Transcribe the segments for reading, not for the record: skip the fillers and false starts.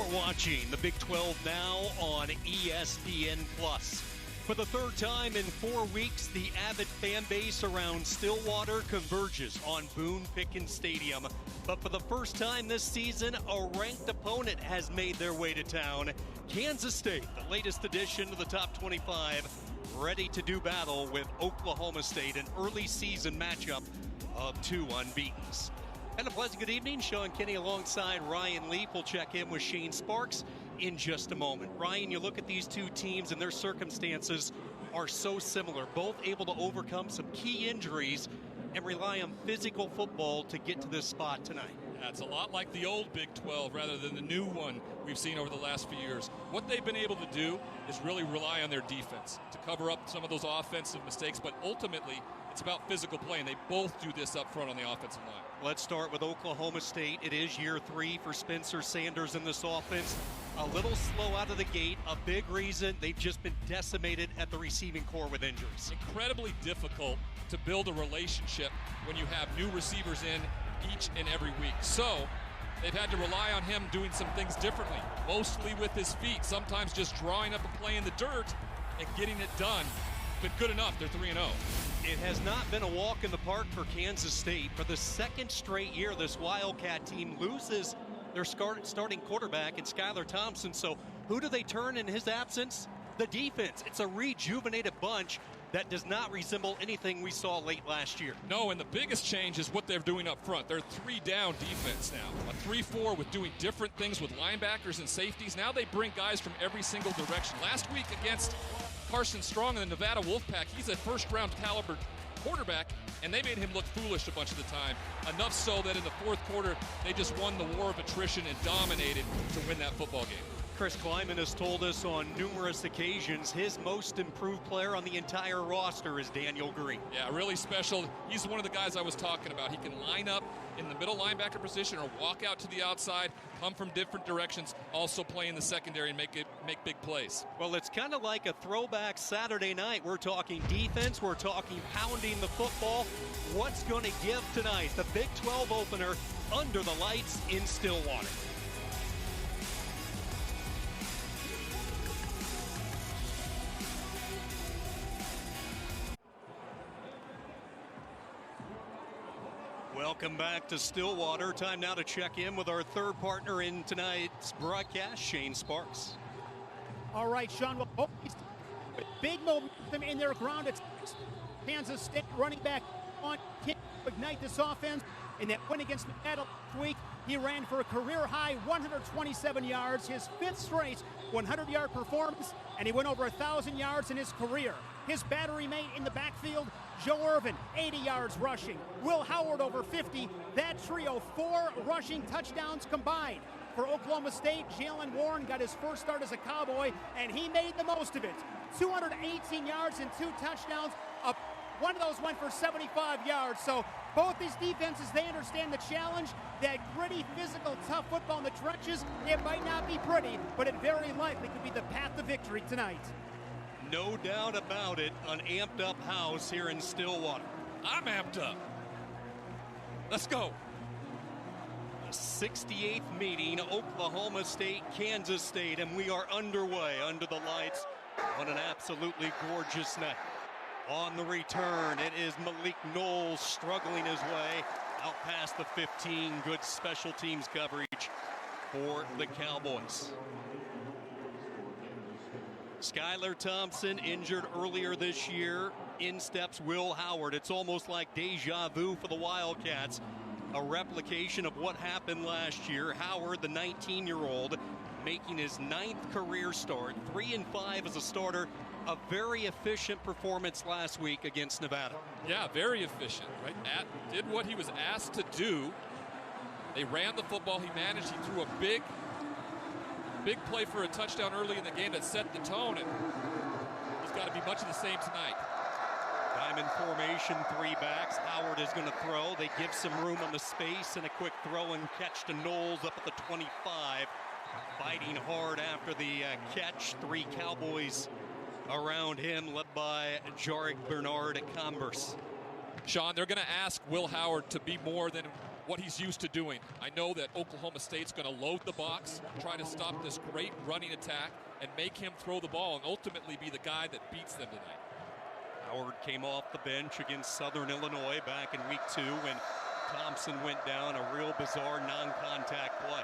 You're watching the Big 12 now on ESPN+. For the third time in 4 weeks, the avid fan base around Stillwater converges on Boone Pickens Stadium. But for the first time this season, a ranked opponent has made their way to town. Kansas State, the latest addition to the top 25, ready to do battle with Oklahoma State, an early season matchup of two unbeatens. And a pleasant good evening. Sean Kinney alongside Ryan Leaf. We'll check in with Shane Sparks in just a moment. Ryan, you look at these two teams and their circumstances are so similar. Both able to overcome some key injuries and rely on physical football to get to this spot tonight. Yeah, it's a lot like the old Big 12 rather than the new one we've seen over the last few years. What they've been able to do is really rely on their defense to cover up some of those offensive mistakes, but ultimately it's about physical play, and they both do this up front on the offensive line. Let's start with Oklahoma State. It is year 3 for Spencer Sanders in this offense. A little slow out of the gate. A big reason, they've just been decimated at the receiving core with injuries. Incredibly difficult to build a relationship when you have new receivers in each and every week. So they've had to rely on him doing some things differently, mostly with his feet, sometimes just drawing up a play in the dirt and getting it done. But good enough, they're 3-0. It has not been a walk in the park for Kansas State. For the second straight year, this Wildcat team loses their starting quarterback in Skylar Thompson. So who do they turn in his absence? The defense. It's a rejuvenated bunch that does not resemble anything we saw late last year. No, and the biggest change is what they're doing up front. They're 3-down defense now. A 3-4 with doing different things with linebackers and safeties. Now they bring guys from every single direction. Last week against Carson Strong in the Nevada Wolfpack, he's a first-round caliber quarterback, and they made him look foolish a bunch of the time. Enough so that in the fourth quarter, they just won the war of attrition and dominated to win that football game. Chris Kleiman has told us on numerous occasions his most improved player on the entire roster is Daniel Green. Yeah, really special. He's one of the guys I was talking about. He can line up in the middle linebacker position or walk out to the outside, come from different directions, also play in the secondary and make big plays. Well, it's kind of like a throwback Saturday night. We're talking defense, we're talking pounding the football. What's going to give tonight? The Big 12 opener under the lights in Stillwater. Welcome back to Stillwater. Time now to check in with our third partner in tonight's broadcast, Shane Sparks. All right, Sean. Well, big momentum in their ground. It's Kansas State running back on kick to ignite this offense. In that win against Nevada last week, he ran for a career-high 127 yards, his fifth straight 100-yard performance, and he went over 1,000 yards in his career. His battery mate in the backfield, Joe Irvin, 80 yards rushing. Will Howard over 50. That trio, 4 rushing touchdowns combined. For Oklahoma State, Jaylen Warren got his first start as a Cowboy, and he made the most of it. 218 yards and 2 touchdowns. One of those went for 75 yards. So both these defenses, they understand the challenge. That gritty, physical, tough football in the trenches. It might not be pretty, but it very likely could be the path to victory tonight. No doubt about it, an amped-up house here in Stillwater. I'm amped up. Let's go. The 68th meeting, Oklahoma State, Kansas State, and we are underway under the lights on an absolutely gorgeous night. On the return, it is Malik Knowles struggling his way out past the 15. Good special teams coverage for the Cowboys. Skylar Thompson injured earlier this year. In steps Will Howard. It's almost like deja vu for the Wildcats. A replication of what happened last year. Howard, the 19-year-old, making his 9th career start. 3-5 as a starter. A very efficient performance last week against Nevada. Yeah, very efficient, right? Did what he was asked to do. They ran the football. He managed. He threw a big play for a touchdown early in the game that set the tone, and he's got to be much of the same tonight. Diamond formation, 3 backs. Howard is going to throw. They give some room on the space and a quick throw and catch to Knowles up at the 25. Fighting hard after the catch. 3 Cowboys around him, led by Jarek Bernard at Converse. Sean, they're going to ask Will Howard to be more than what he's used to doing. I know that Oklahoma State's going to load the box, try to stop this great running attack, and make him throw the ball and ultimately be the guy that beats them tonight. Howard came off the bench against Southern Illinois back in week 2 when Thompson went down, a real bizarre non-contact play.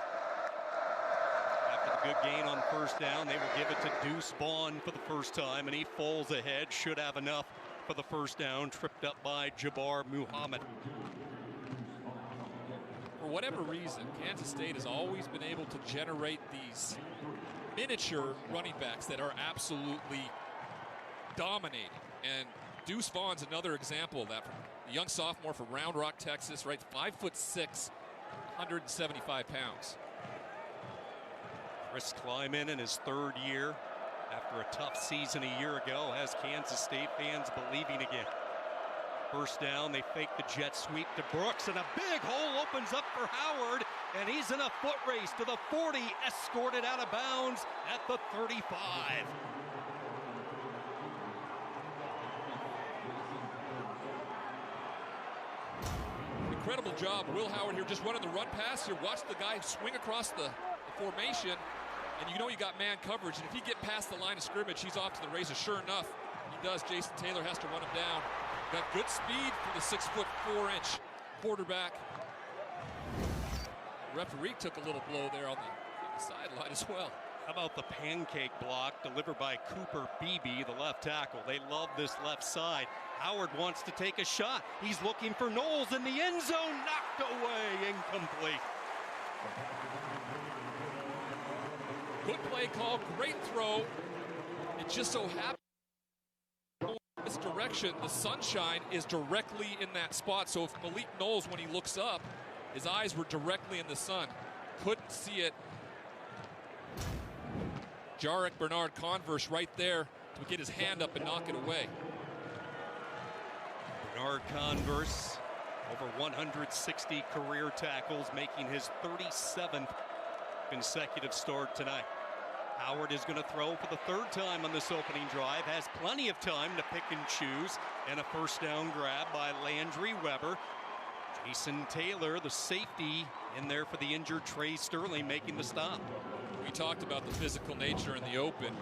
After the good gain on first down, they will give it to Deuce Vaughn for the first time, and he falls ahead, should have enough for the first down, tripped up by Jabbar Muhammad. For whatever reason, Kansas State has always been able to generate these miniature running backs that are absolutely dominating. And Deuce Vaughn's another example of that. A young sophomore from Round Rock, Texas, right? 5'6", 175 pounds. Chris Kleiman in his 3rd year after a tough season a year ago has Kansas State fans believing again. First down, they fake the jet sweep to Brooks, and a big hole opens up for Howard, and he's in a foot race to the 40, escorted out of bounds at the 35. Incredible job, Will Howard here, just running the run pass here. Watch the guy swing across the formation, and you know you got man coverage, and if he get past the line of scrimmage, he's off to the races. Sure enough, he does. Jason Taylor has to run him down. Got good speed for the 6'4" quarterback. The referee took a little blow there on the sideline as well. How about the pancake block delivered by Cooper Beebe, the left tackle? They love this left side. Howard wants to take a shot. He's looking for Knowles in the end zone. Knocked away, incomplete. Good play call, great throw. It just so happened this direction, the sunshine is directly in that spot. So if Malik Knowles, when he looks up, his eyes were directly in the sun. Couldn't see it. Jarek Bernard Converse right there to get his hand up and knock it away. Bernard Converse, over 160 career tackles, making his 37th consecutive start tonight. Howard is going to throw for the 3rd time on this opening drive, has plenty of time to pick and choose, and a first down grab by Landry Weber. Jason Taylor, the safety, in there for the injured Trey Sterling, making the stop. We talked about the physical nature in the open.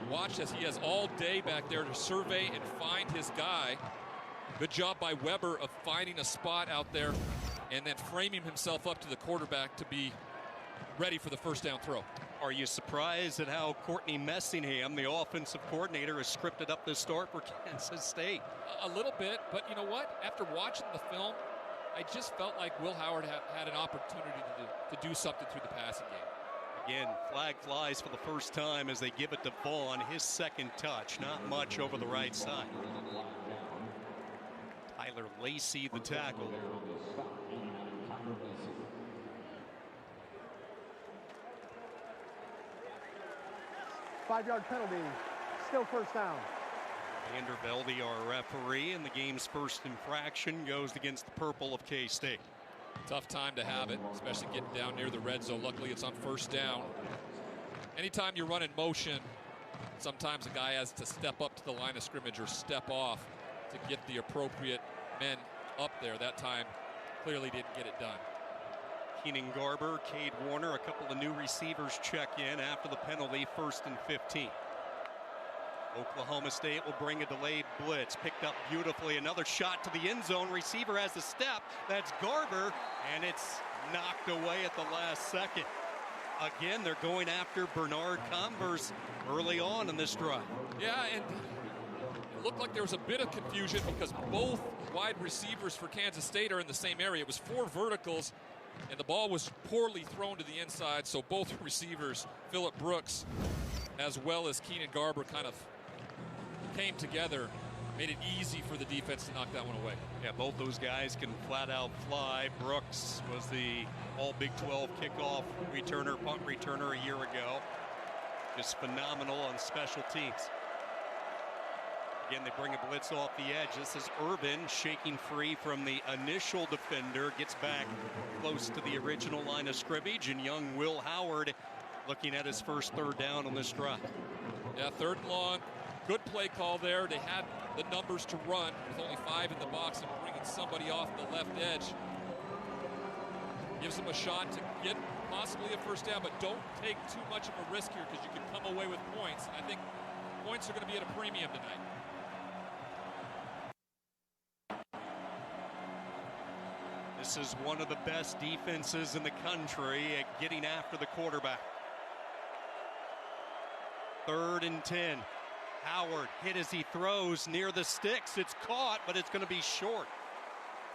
Watch as he has all day back there to survey and find his guy. Good job by Weber of finding a spot out there and then framing himself up to the quarterback to be ready for the first down throw. Are you surprised at how Courtney Messingham, the offensive coordinator, has scripted up this start for Kansas State? A little bit, but you know what? After watching the film, I just felt like Will Howard had an opportunity to do something through the passing game. Again, flag flies for the first time as they give it to Vaughn, his 2nd touch. Not much over the right side. Tyler Lacey, the tackle. 5-yard penalty, still first down. Vandervelde, our referee, and the game's first infraction goes against the purple of K-State. Tough time to have it, especially getting down near the red zone. Luckily, it's on first down. Anytime you run in motion, sometimes a guy has to step up to the line of scrimmage or step off to get the appropriate men up there. That time, clearly didn't get it done. Keenan Garber, Cade Warner, a couple of new receivers check in after the penalty, 1st and 15. Oklahoma State will bring a delayed blitz, picked up beautifully. Another shot to the end zone. Receiver has a step. That's Garber, and it's knocked away at the last second. Again, they're going after Bernard Converse early on in this drive. Yeah, and it looked like there was a bit of confusion because both wide receivers for Kansas State are in the same area. It was 4 verticals, and the ball was poorly thrown to the inside, so both receivers, Phillip Brooks as well as Keenan Garber, kind of came together, made it easy for the defense to knock that one away. Yeah, both those guys can flat out fly. Brooks was the all Big 12 kickoff returner, punt returner a year ago. Just phenomenal on special teams. Again, they bring a blitz off the edge. This is Urban shaking free from the initial defender, gets back close to the original line of scrimmage, and young Will Howard looking at his first 3rd down on this drive. Yeah, 3rd and long. Good play call there. They had the numbers to run with only 5 in the box and bringing somebody off the left edge. Gives them a shot to get possibly a first down, but don't take too much of a risk here because you can come away with points. I think points are going to be at a premium tonight. This is one of the best defenses in the country at getting after the quarterback. 3rd and 10. Howard hit as he throws near the sticks. It's caught, but it's going to be short.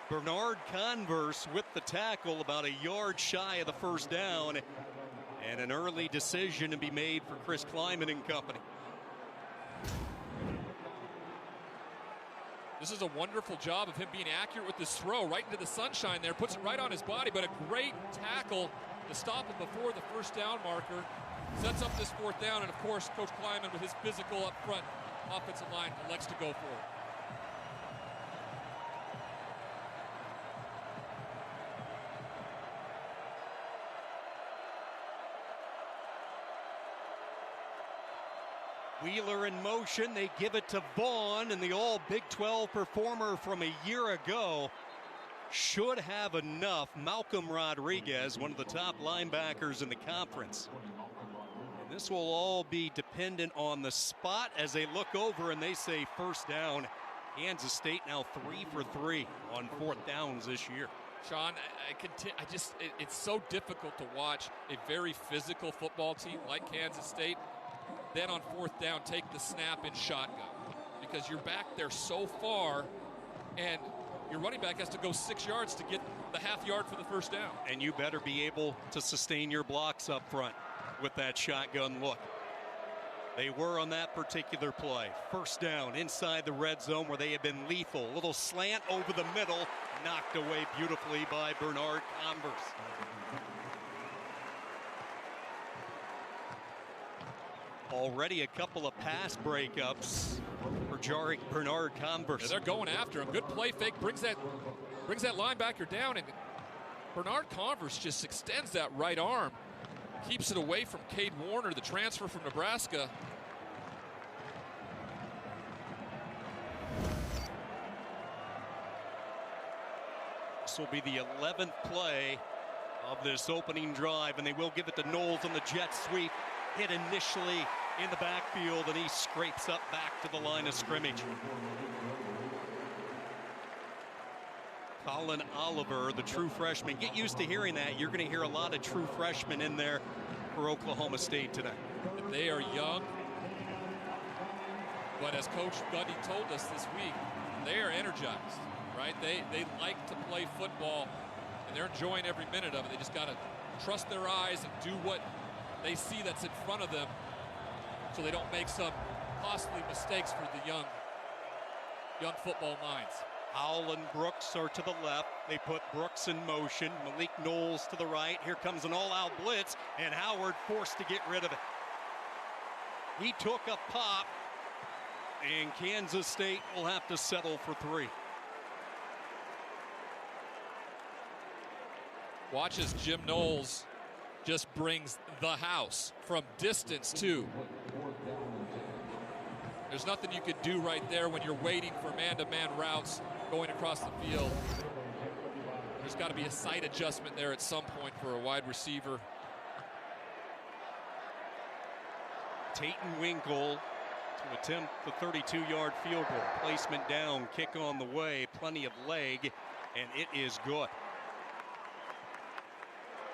Bernard Converse with the tackle, about a yard shy of the first down, and an early decision to be made for Chris Kleiman and company. This is a wonderful job of him being accurate with this throw right into the sunshine there, puts it right on his body, but a great tackle to stop it before the first down marker. Sets up this 4th down, and of course, Coach Kleiman with his physical up front offensive line elects to go for it. Wheeler in motion, they give it to Vaughn, and the all Big 12 performer from a year ago should have enough. Malcolm Rodriguez, one of the top linebackers in the conference. And this will all be dependent on the spot as they look over and they say first down. Kansas State now 3 for 3 on 4th downs this year. Sean, it's so difficult to watch a very physical football team like Kansas State then on 4th down take the snap in shotgun, because you're back there so far and your running back has to go 6 yards to get the half yard for the first down. And you better be able to sustain your blocks up front with that shotgun look. They were on that particular play. First down inside the red zone where they have been lethal. Little slant over the middle, knocked away beautifully by Bernard Converse. Already a couple of pass breakups for Jarek Bernard Converse. Yeah, they're going after him. Good play fake, brings that linebacker down, and Bernard Converse just extends that right arm, keeps it away from Cade Warner, the transfer from Nebraska. This will be the 11th play of this opening drive, and they will give it to Knowles on the jet sweep. Hit initially in the backfield, and he scrapes up back to the line of scrimmage. Colin Oliver, the true freshman. Get used to hearing that. You're going to hear a lot of true freshmen in there for Oklahoma State tonight. They are young, but as Coach Gundy told us this week, they are energized, right? They like to play football, and they're enjoying every minute of it. They just got to trust their eyes and do what they see that's in front of them, so they don't make some costly mistakes for the young football minds. Howell and Brooks are to the left. They put Brooks in motion. Malik Knowles to the right. Here comes an all-out blitz, and Howard forced to get rid of it. He took a pop, and Kansas State will have to settle for 3. Watch as Jim Knowles just brings the house from distance too. There's nothing you could do right there when you're waiting for man-to-man routes going across the field. There's got to be a sight adjustment there at some point for a wide receiver. Tatum Winkle to attempt the 32-yard field goal. Placement down, kick on the way, plenty of leg, and it is good.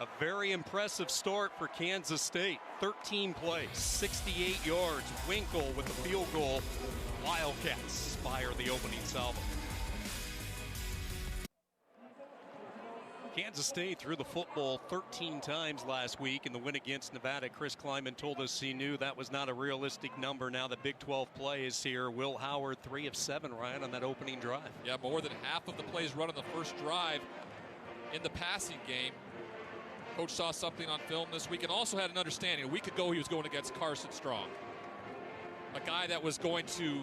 A very impressive start for Kansas State. 13 plays, 68 yards. Winkle with the field goal. Wildcats fire the opening salvo. Kansas State threw the football 13 times last week in the win against Nevada. Chris Kleiman told us he knew that was not a realistic number. Now the Big 12 play is here. Will Howard 3 of 7, Ryan, on that opening drive. Yeah, more than half of the plays run on the first drive in the passing game. Coach saw something on film this week and also had an understanding. A week ago he was going against Carson Strong, a guy that was going to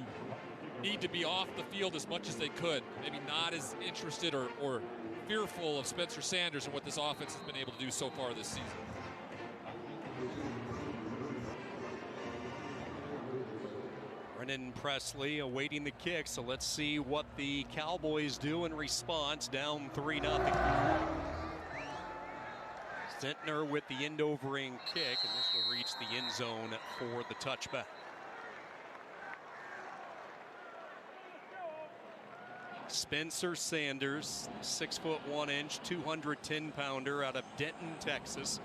need to be off the field as much as they could, maybe not as interested or fearful of Spencer Sanders and what this offense has been able to do so far this season. Brennan Presley awaiting the kick, so let's see what the Cowboys do in response. Down 3-0. Zentner with the end-over-end kick, and this will reach the end zone for the touchback. Spencer Sanders, 6'1", 210-pounder out of Denton, Texas.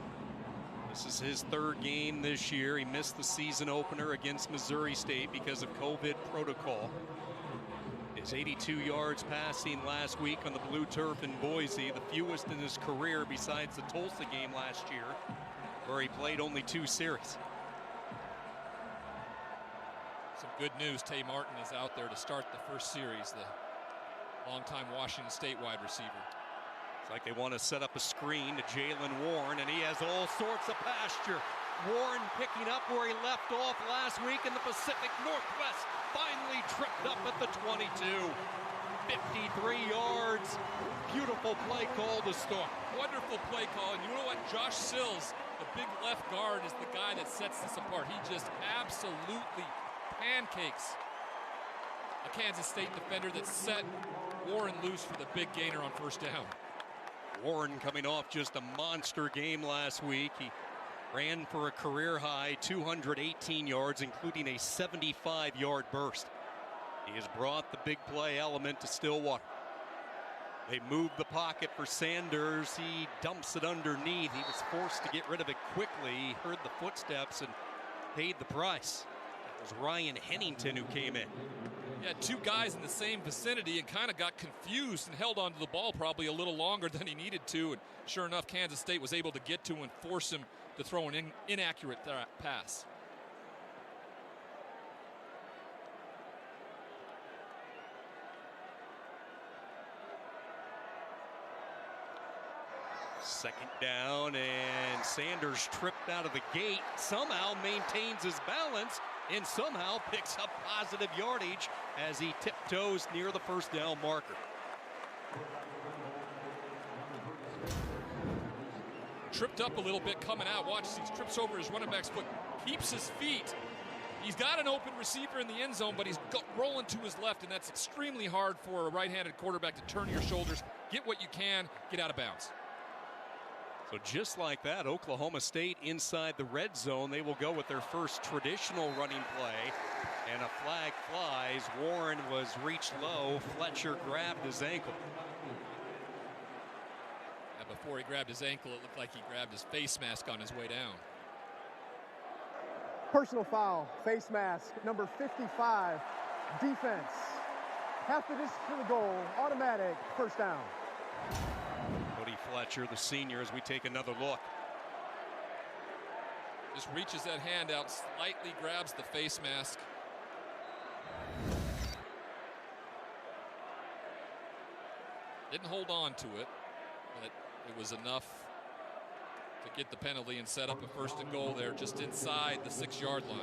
This is his third game this year. He missed the season opener against Missouri State because of COVID protocol. His 82 yards passing last week on the blue turf in Boise, the fewest in his career besides the Tulsa game last year, where he played only 2 series. Some good news, Tay Martin is out there to start the first series, the longtime Washington State wide receiver. It's like they want to set up a screen to Jaylen Warren, and he has all sorts of pasture. Warren picking up where he left off last week in the Pacific Northwest. Finally tripped up at the 22. 53 yards. Beautiful play call to start. Wonderful play call. And you know what? Josh Sills, the big left guard, is the guy that sets this apart. He just absolutely pancakes a Kansas State defender that set Warren loose for the big gainer on first down. Warren coming off just a monster game last week. He ran for a career-high 218 yards, including a 75-yard burst. He has brought the big play element to Stillwater. They moved the pocket for Sanders. He dumps it underneath. He was forced to get rid of it quickly. He heard the footsteps and paid the price. That was Ryan Hennington who came in. He had 2 guys in the same vicinity and kind of got confused and held onto the ball probably a little longer than he needed to. And sure enough, Kansas State was able to get to him and force him to throw an inaccurate pass. Second down, and Sanders tripped out of the gate, somehow maintains his balance, and somehow picks up positive yardage as he tiptoes near the first down marker. Tripped up a little bit coming out. Watch, he trips over his running back's foot, keeps his feet. He's got an open receiver in the end zone, but he's rolling to his left, and that's extremely hard for a right-handed quarterback to turn your shoulders, get what you can, get out of bounds. So just like that, Oklahoma State inside the red zone. They will go with their first traditional running play, and a flag flies. Warren was reached low. Fletcher grabbed his ankle. And before he grabbed his ankle, it looked like he grabbed his face mask on his way down. Personal foul, face mask, number 55, defense. Half the distance to the goal, automatic, first down. Fletcher, the senior, as we take another look. Just reaches that hand out, slightly grabs the face mask. Didn't hold on to it, but it was enough to get the penalty and set up a first and goal there just inside the 6-yard line.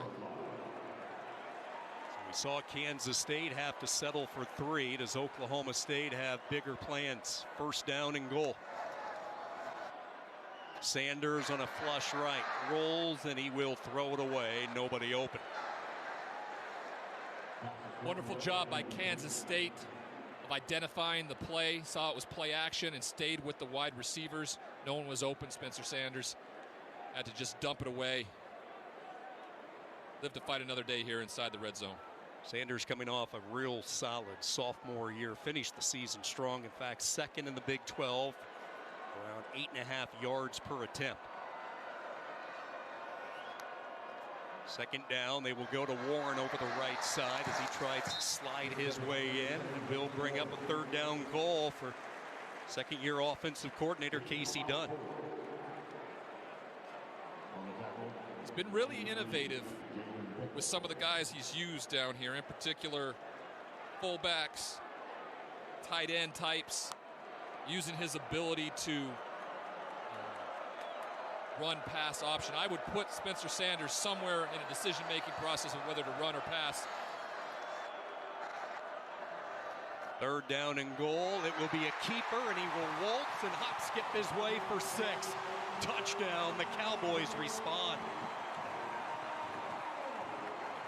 So we saw Kansas State have to settle for 3. Does Oklahoma State have bigger plans? First down and goal. Sanders on a flush right, rolls, and he will throw it away. Nobody open. Wonderful job by Kansas State of identifying the play, saw it was play action, and stayed with the wide receivers. No one was open. Spencer Sanders had to just dump it away. Live to fight another day here inside the red zone. Sanders coming off a real solid sophomore year, finished the season strong. In fact, second in the Big 12. Around 8.5 yards per attempt. Second down, they will go to Warren over the right side as he tries to slide his way in, and will bring up a third down goal for second-year offensive coordinator Casey Dunn. He's been really innovative with some of the guys he's used down here, in particular fullbacks, tight end types, using his ability to run pass option. I would put Spencer Sanders somewhere in a decision-making process of whether to run or pass. Third down and goal. It will be a keeper, and he will waltz and hop skip his way for 6. Touchdown. The Cowboys respond.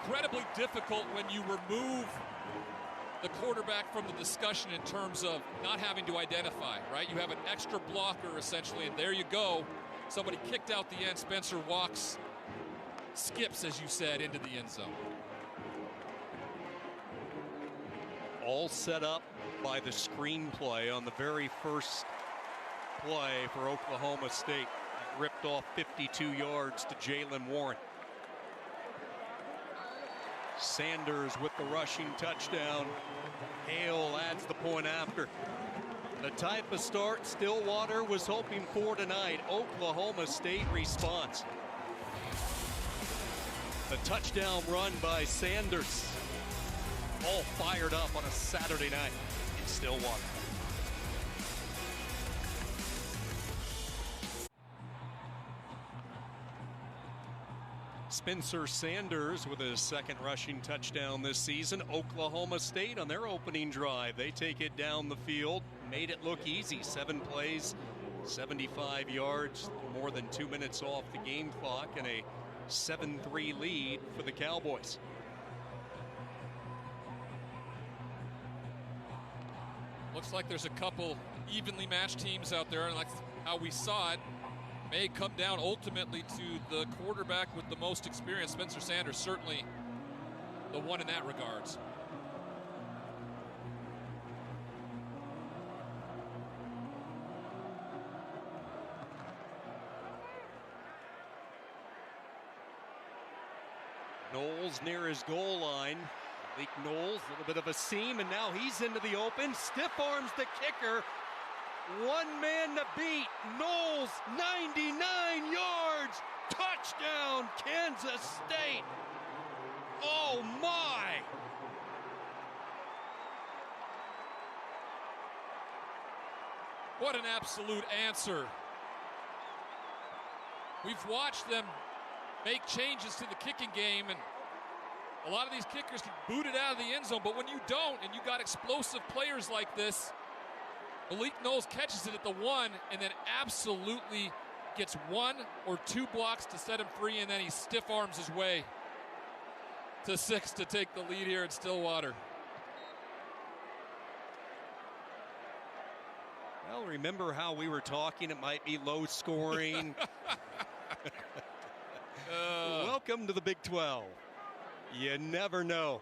Incredibly difficult when you remove the quarterback from the discussion in terms of not having to identify, right? You have an extra blocker essentially, and there you go. Somebody kicked out the end. Spencer skips, as you said, into the end zone. All set up by the screenplay on the very first play for Oklahoma State. Ripped off 52 yards to Jaylen Warren. Sanders with the rushing touchdown. Hale adds the point after. The type of start Stillwater was hoping for tonight. Oklahoma State response. The touchdown run by Sanders. All fired up on a Saturday night in Stillwater. Spencer Sanders with his second rushing touchdown this season. Oklahoma State on their opening drive. They take it down the field, made it look easy. 7 plays, 75 yards, more than 2 minutes off the game clock, and a 7-3 lead for the Cowboys. Looks like there's a couple evenly matched teams out there, and like how we saw it, may come down ultimately to the quarterback with the most experience. Spencer Sanders certainly the one in that regards. Knowles near his goal line. Malik Knowles, a little bit of a seam, and now he's into the open. Stiff arms the kicker. One man to beat. Knowles, 99 yards. Touchdown, Kansas State. Oh, my. What an absolute answer. We've watched them make changes to the kicking game, and a lot of these kickers can boot it out of the end zone, but when you don't, and you got explosive players like this, Malik Knowles catches it at the 1 and then absolutely gets 1 or 2 blocks to set him free, and then he stiff arms his way to 6 to take the lead here at Stillwater. Well, remember how we were talking, it might be low scoring. Welcome to the Big 12. You never know.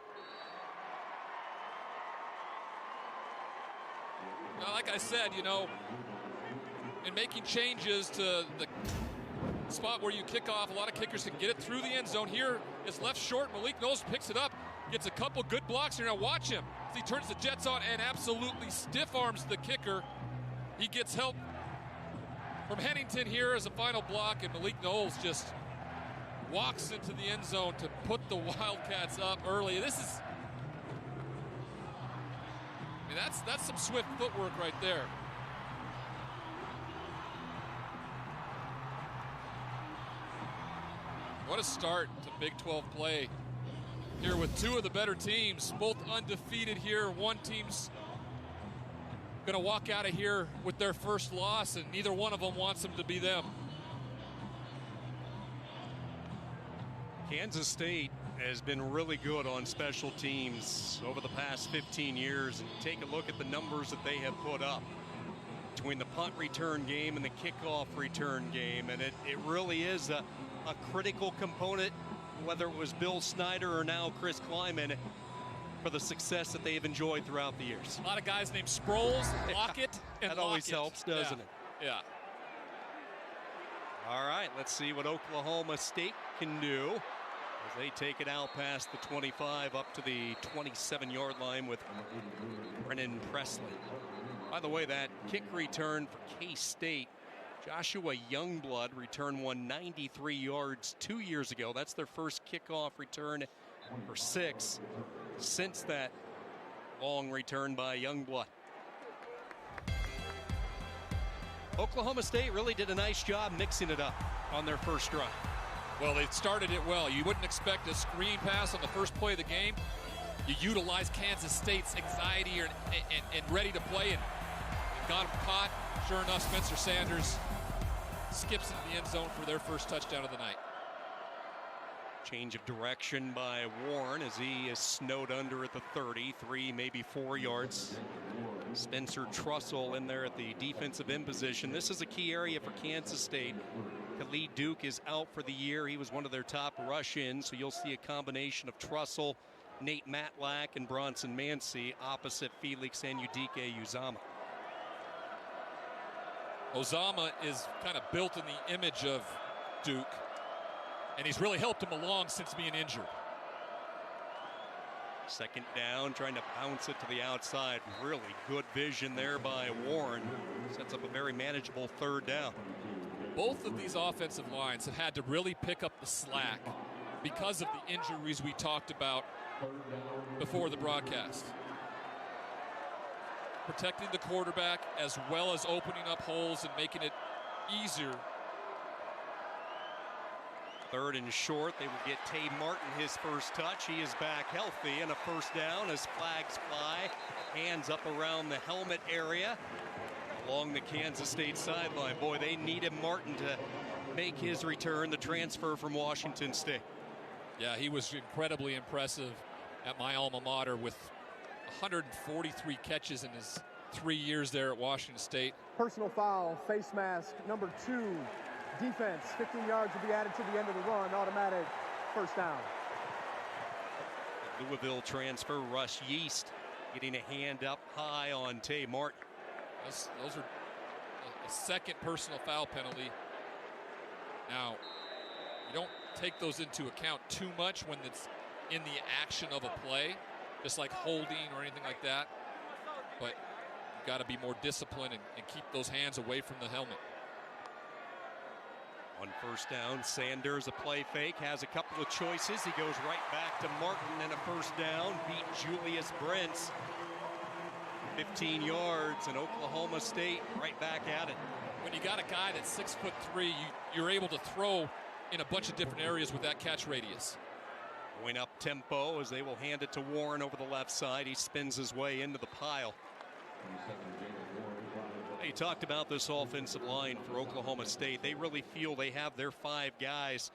Now, like I said, you know, in making changes to the spot where you kick off, a lot of kickers can get it through the end zone. Here is left short. Malik Knowles picks it up, gets a couple good blocks here. Now watch him as he turns the jets on and absolutely stiff arms the kicker. He gets help from Hennington here as a final block, and Malik Knowles just walks into the end zone to put the Wildcats up early. This is, I mean, that's some swift footwork right there. What a start to Big 12 play here with 2 of the better teams, both undefeated here. One team's going to walk out of here with their first loss, and neither one of them wants them to be them. Kansas State has been really good on special teams over the past 15 years. And take a look at the numbers that they have put up between the punt return game and the kickoff return game. And it really is a critical component, whether it was Bill Snyder or now Chris Kleiman, for the success that they've enjoyed throughout the years. A lot of guys named Sproles, Lockett, and that always helps, doesn't it? Yeah. All right, let's see what Oklahoma State can do as they take it out past the 25 up to the 27-yard line with Brennan Presley. By the way, that kick return for K-State, Joshua Youngblood returned one 93 yards 2 years ago. That's their first kickoff return for 6 since that long return by Youngblood. Oklahoma State really did a nice job mixing it up on their first drive. Well, they started it well. You wouldn't expect a screen pass on the first play of the game. You utilize Kansas State's anxiety and ready to play, and got them caught. Sure enough, Spencer Sanders skips into the end zone for their first touchdown of the night. Change of direction by Warren as he is snowed under at the 30, 3, maybe 4 yards. Spencer Trussell in there at the defensive end position. This is a key area for Kansas State. Khalid Duke is out for the year. He was one of their top rush-ins, so you'll see a combination of Trussell, Nate Matlack, and Bronson Mancy opposite Felix and Udike Uzama. Uzama is kind of built in the image of Duke, and he's really helped him along since being injured. Second down, trying to bounce it to the outside. Really good vision there by Warren. Sets up a very manageable third down. Both of these offensive lines have had to really pick up the slack because of the injuries we talked about before the broadcast. Protecting the quarterback as well as opening up holes and making it easier. Third and short, they will get Tay Martin his first touch. He is back healthy, and a first down as flags fly. Hands up around the helmet area along the Kansas State sideline. Boy, they needed Martin to make his return, the transfer from Washington State. Yeah, he was incredibly impressive at my alma mater with 143 catches in his 3 years there at Washington State. Personal foul, face mask, number 2. Defense, 15 yards will be added to the end of the run. Automatic first down. Louisville transfer, Russ Yeast, getting a hand up high on Tay Martin. Those are a second personal foul penalty. Now, you don't take those into account too much when it's in the action of a play, just like holding or anything like that. But you've got to be more disciplined and keep those hands away from the helmet. On first down, Sanders, a play fake, has a couple of choices. He goes right back to Martin and a first down. Beat Julius Brents. 15 yards, and Oklahoma State right back at it. When you got a guy that's 6'3", you're able to throw in a bunch of different areas with that catch radius. Going up tempo as they will hand it to Warren over the left side. He spins his way into the pile. He talked about this offensive line for Oklahoma State. They really feel they have their 5 guys.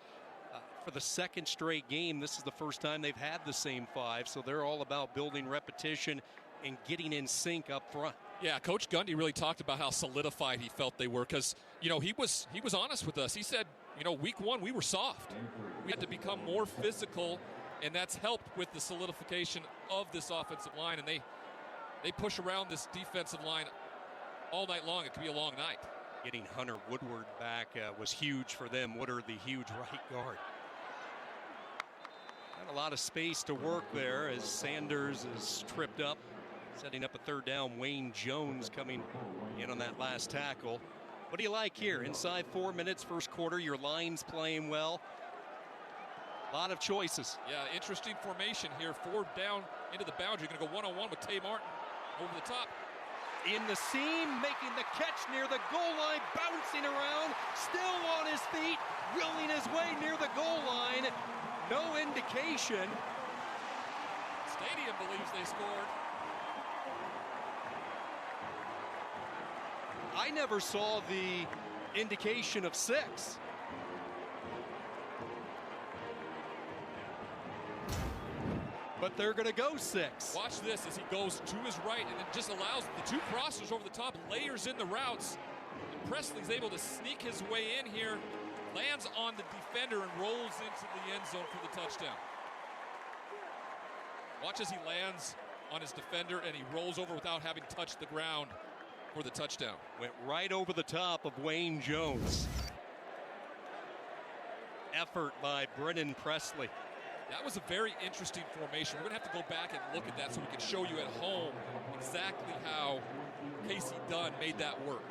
For the second straight game, this is the first time they've had the same 5, so they're all about building repetition and getting in sync up front. Yeah, Coach Gundy really talked about how solidified he felt they were because, you know, he was honest with us. He said, you know, week 1 we were soft. We had to become more physical, and that's helped with the solidification of this offensive line, and they push around this defensive line all night long. It could be a long night. Getting Hunter Woodward back was huge for them. Woodward, the huge right guard. Got a lot of space to work there as Sanders is tripped up. Setting up a third down. Wayne Jones coming in on that last tackle. What do you like here? Inside 4 minutes, first quarter, your line's playing well. A lot of choices. Yeah, interesting formation here. 4 down into the boundary. Going to go one-on-one with Tay Martin over the top. In the seam, making the catch near the goal line, bouncing around, still on his feet, willing his way near the goal line. No indication. Stadium believes they scored. I never saw the indication of 6. But they're going to go 6. Watch this as he goes to his right and it just allows the 2 crossers over the top, layers in the routes. And Presley's able to sneak his way in here, lands on the defender and rolls into the end zone for the touchdown. Watch as he lands on his defender and he rolls over without having touched the ground for the touchdown. Went right over the top of Wayne Jones. Effort by Brennan Presley. That was a very interesting formation. We're going to have to go back and look at that so we can show you at home exactly how Casey Dunn made that work.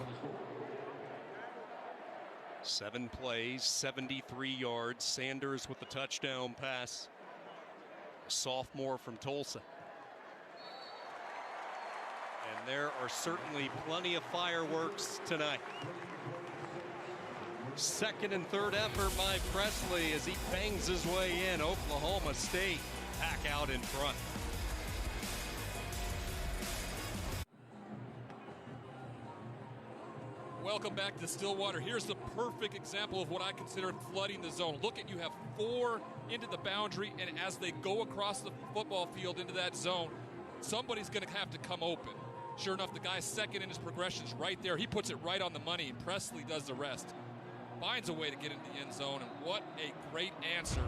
7 plays, 73 yards. Sanders with the touchdown pass. A sophomore from Tulsa. And there are certainly plenty of fireworks tonight. Second and third effort by Presley as he bangs his way in. Oklahoma State back out in front. Welcome back to Stillwater. Here's the perfect example of what I consider flooding the zone. Look at, you have 4 into the boundary, and as they go across the football field into that zone, somebody's going to have to come open. Sure enough, the guy's second in his progressions right there. He puts it right on the money, and Presley does the rest. finds a way to get into the end zone, and what a great answer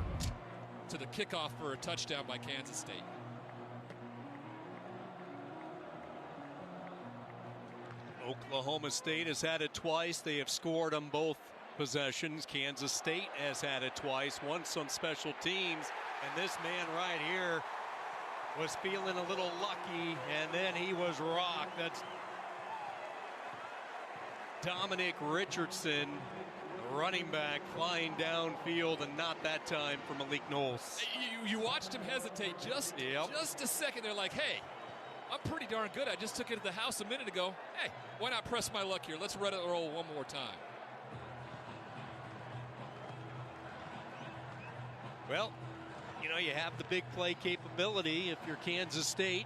to the kickoff for a touchdown by Kansas State. Oklahoma State has had it twice. They have scored on both possessions. Kansas State has had it twice, once on special teams. And this man right here was feeling a little lucky, and then he was rocked. That's Dominic Richardson, running back, flying downfield, and not that time for Malik Knowles. You watched him hesitate just a second. They're like, hey, I'm pretty darn good. I just took it to the house a minute ago. Hey, why not press my luck here? Let's let it roll one more time. Well, you know, you have the big play capability. If you're Kansas State,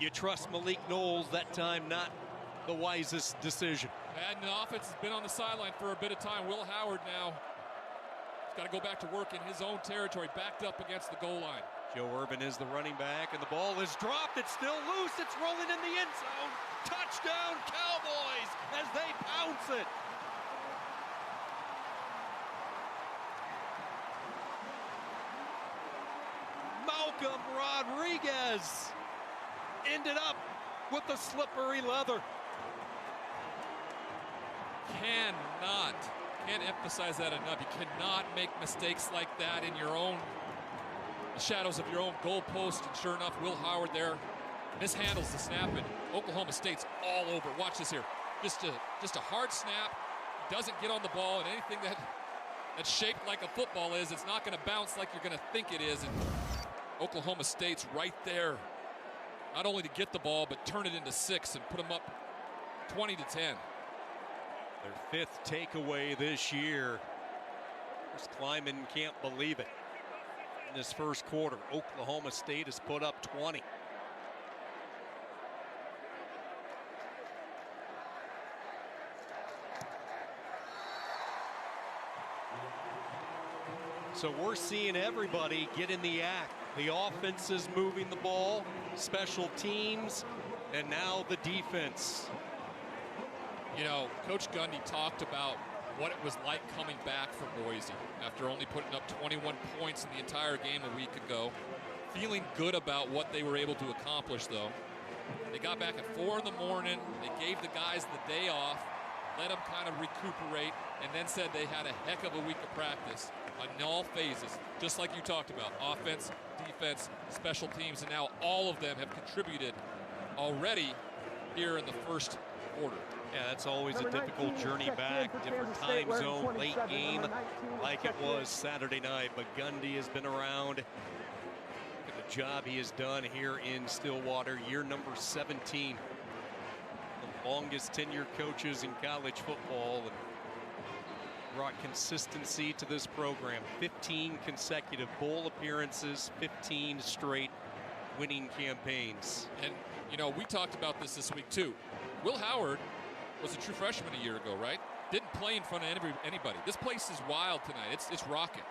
you trust Malik Knowles. That time, not the wisest decision. And the offense has been on the sideline for a bit of time. Will Howard now has got to go back to work in his own territory, backed up against the goal line. Joe Urban is the running back, and the ball is dropped. It's still loose. It's rolling in the end zone. Touchdown, Cowboys, as they pounce it. Malcolm Rodriguez ended up with the slippery leather. Can't emphasize that enough. You cannot make mistakes like that in your own shadows of your own goalpost. And sure enough, Will Howard there mishandles the snap, and Oklahoma State's all over. Watch this here. Just a hard snap. Doesn't get on the ball, and anything that's shaped like a football is, it's not going to bounce like you're going to think it is. And Oklahoma State's right there, not only to get the ball, but turn it into 6 and put them up 20-10. Their 5th takeaway this year. Chris Kleiman can't believe it. In this first quarter, Oklahoma State has put up 20. So we're seeing everybody get in the act. The offense is moving the ball, special teams, and now the defense. You know, Coach Gundy talked about what it was like coming back from Boise after only putting up 21 points in the entire game a week ago. Feeling good about what they were able to accomplish, though. They got back at 4 in the morning. They gave the guys the day off, let them kind of recuperate, and then said they had a heck of a week of practice in all phases, just like you talked about, offense, defense, special teams, and now all of them have contributed already here in the first quarter. Yeah, that's always a difficult journey back, different time zone, late game, like it was Saturday night. But Gundy has been around. Look at the job he has done here in Stillwater, year number 17. The longest tenured coaches in college football, and brought consistency to this program. 15 consecutive bowl appearances, 15 straight winning campaigns. And, you know, we talked about this week, too. Will Howard was a true freshman a year ago, right? Didn't play in front of anybody. This place is wild tonight. It's rocking.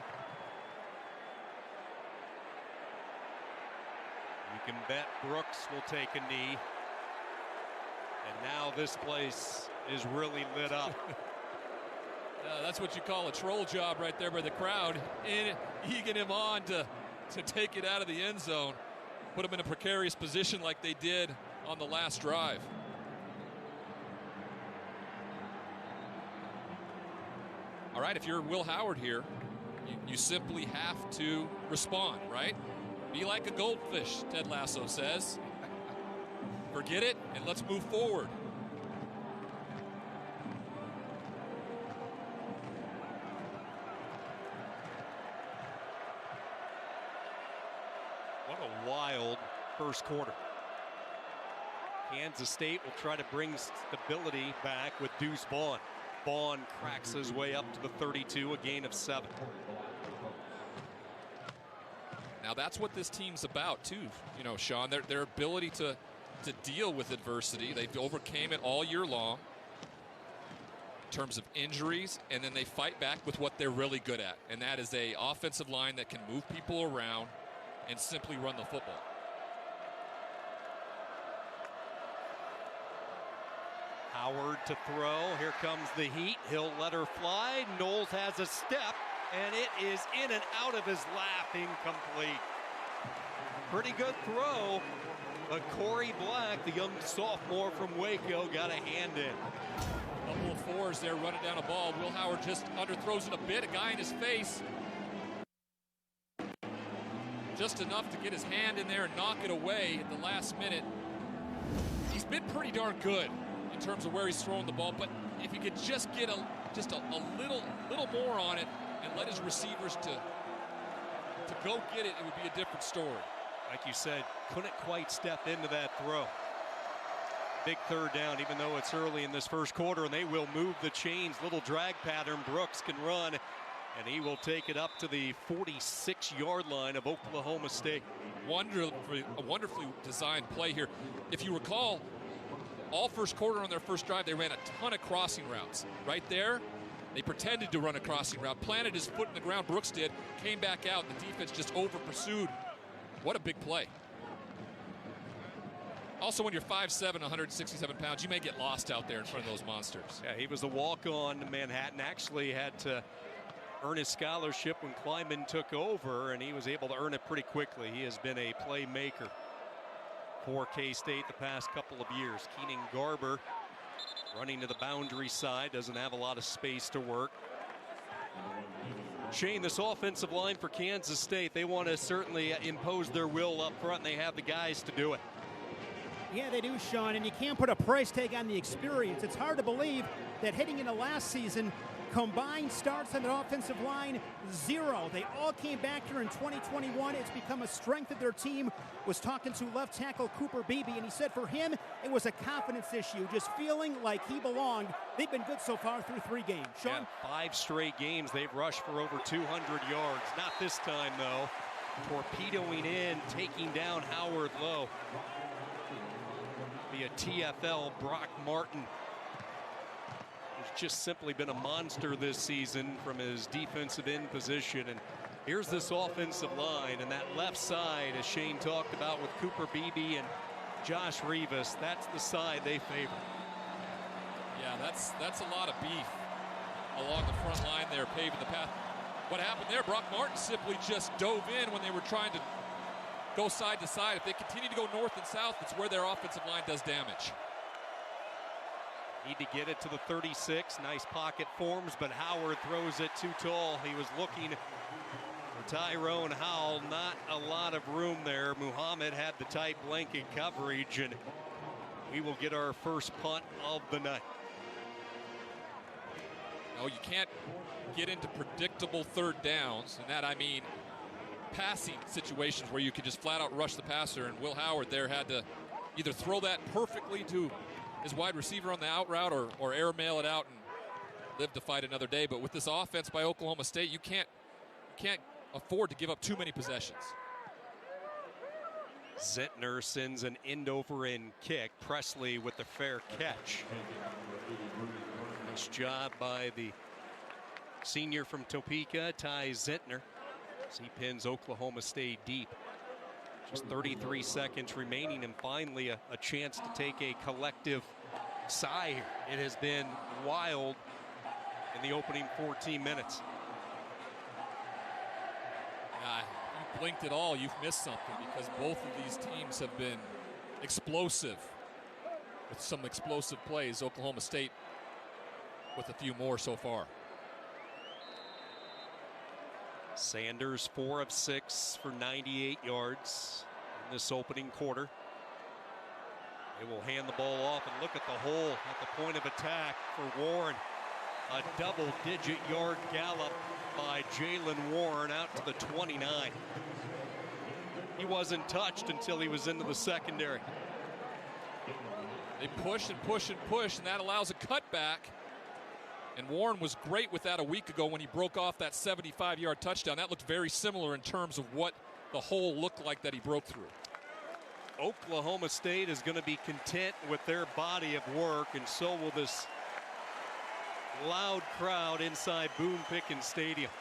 You can bet Brooks will take a knee. And now this place is really lit up. That's what you call a troll job right there by the crowd, and egging him on to take it out of the end zone, put him in a precarious position like they did on the last drive. All right, if you're Will Howard here, you simply have to respond, right? Be like a goldfish, Ted Lasso says. Forget it, and let's move forward. What a wild first quarter. Kansas State will try to bring stability back with Deuce Vaughn. Vaughn cracks his way up to the 32, a gain of 7. Now that's what this team's about too, you know, Sean. Their ability to deal with adversity. They've overcame it all year long in terms of injuries, and then they fight back with what they're really good at, and that is a offensive line that can move people around and simply run the football. Howard to throw. Here comes the heat. He'll let her fly. Knowles has a step, and it is in and out of his lap, incomplete. Pretty good throw, but Corey Black, the young sophomore from Waco, got a hand in. Couple of fours there running down a ball. Will Howard just underthrows it a bit. A guy in his face. Just enough to get his hand in there and knock it away at the last minute. He's been pretty darn good in terms of where he's throwing the ball, but if he could just get a little more on it and let his receivers to go get it, it would be a different story. Like you said, couldn't quite step into that throw. Big third down, even though it's early in this first quarter, and they will move the chains. Little drag pattern. Brooks can run, and he will take it up to the 46-yard line of Oklahoma State. A wonderfully designed play here. If you recall, all first quarter on their first drive, they ran a ton of crossing routes. Right there, they pretended to run a crossing route, planted his foot in the ground, Brooks did, came back out, the defense just over-pursued. What a big play. Also, when you're 5'7", 167 pounds, you may get lost out there in front of those monsters. Yeah, he was a walk-on to Manhattan. Actually had to earn his scholarship when Kleiman took over, and he was able to earn it pretty quickly. He has been a playmaker for K-State the past couple of years. Keenan Garber running to the boundary side, doesn't have a lot of space to work. Shane, this offensive line for Kansas State, they want to certainly impose their will up front, and they have the guys to do it. Yeah, they do, Sean, and you can't put a price tag on the experience. It's hard to believe that heading into last season, combined starts on the offensive line, 0. They all came back here in 2021. It's become a strength of their team. Was talking to left tackle Cooper Beebe, and he said for him, it was a confidence issue, just feeling like he belonged. They've been good so far through 3 games. Sean? Yeah, 5 straight games. They've rushed for over 200 yards. Not this time, though. Torpedoing in, taking down Howard Lowe. Be a TFL, Brock Martin, who's just simply been a monster this season from his defensive end position. And here's this offensive line, and that left side, as Shane talked about with Cooper Beebe and Josh Rivas, that's the side they favor. Yeah, that's a lot of beef along the front line there, paving the path. What happened there, Brock Martin simply just dove in when they were trying to go side to side. If they continue to go north and south, it's where their offensive line does damage. Need to get it to the 36. Nice pocket forms, but Howard throws it too tall. He was looking for Tyrone Howell. Not a lot of room there. Muhammad had the tight blanket coverage, and we will get our first punt of the night. No, you can't get into predictable third downs, and that I mean passing situations where you can just flat out rush the passer, and Will Howard there had to either throw that perfectly to his wide receiver on the out route or airmail it out and live to fight another day. But with this offense by Oklahoma State, you can't afford to give up too many possessions. Zentner sends an end over end kick. Presley with the fair catch. Nice job by the senior from Topeka, Ty Zentner. He pins Oklahoma State deep. Just 33 seconds remaining, and finally a chance to take a collective sigh here. It has been wild in the opening 14 minutes. If you blinked at all, you've missed something, because both of these teams have been explosive with some explosive plays. Oklahoma State with a few more so far. Sanders 4 of 6 for 98 yards in this opening quarter. They will hand the ball off, and look at the hole at the point of attack for Warren. A double-digit yard gallop by Jaylen Warren out to the 29. He wasn't touched until he was into the secondary. They push and push and push, and that allows a cutback. And Warren was great with that a week ago when he broke off that 75-yard touchdown. That looked very similar in terms of what the hole looked like that he broke through. Oklahoma State is going to be content with their body of work, and so will this loud crowd inside Boone Pickens Stadium.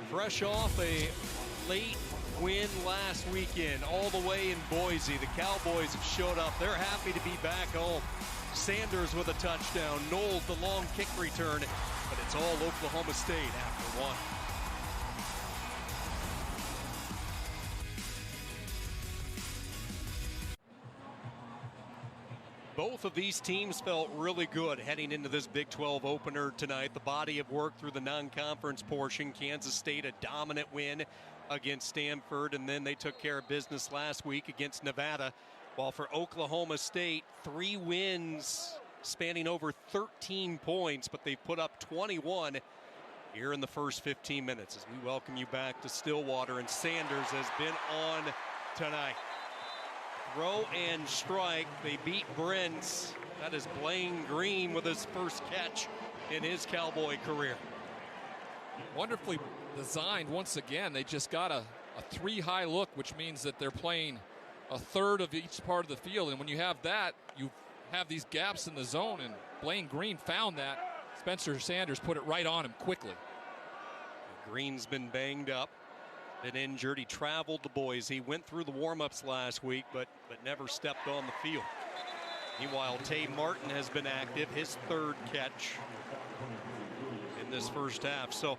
Fresh off a late win last weekend, all the way in Boise. The Cowboys have showed up. They're happy to be back home. Sanders with a touchdown, Knowles the long kick return, but it's all Oklahoma State after one. Both of these teams felt really good heading into this Big 12 opener tonight. The body of work through the non-conference portion. Kansas State a dominant win against Stanford, and then they took care of business last week against Nevada. While for Oklahoma State, 3 wins spanning over 13 points, but they've put up 21 here in the first 15 minutes. As we welcome you back to Stillwater, and Sanders has been on tonight. Throw and strike. They beat Brent's. That is Blaine Green with his first catch in his Cowboy career. Wonderfully designed once again. They just got a 3-high look, which means that they're playing a third of each part of the field. And when you have that, you have these gaps in the zone, and Blaine Green found that. Spencer Sanders put it right on him quickly. Green's been banged up, been injured. He traveled to Boise. He went through the warm-ups last week, but never stepped on the field. Meanwhile, Tay Martin has been active, his 3rd catch in this first half. So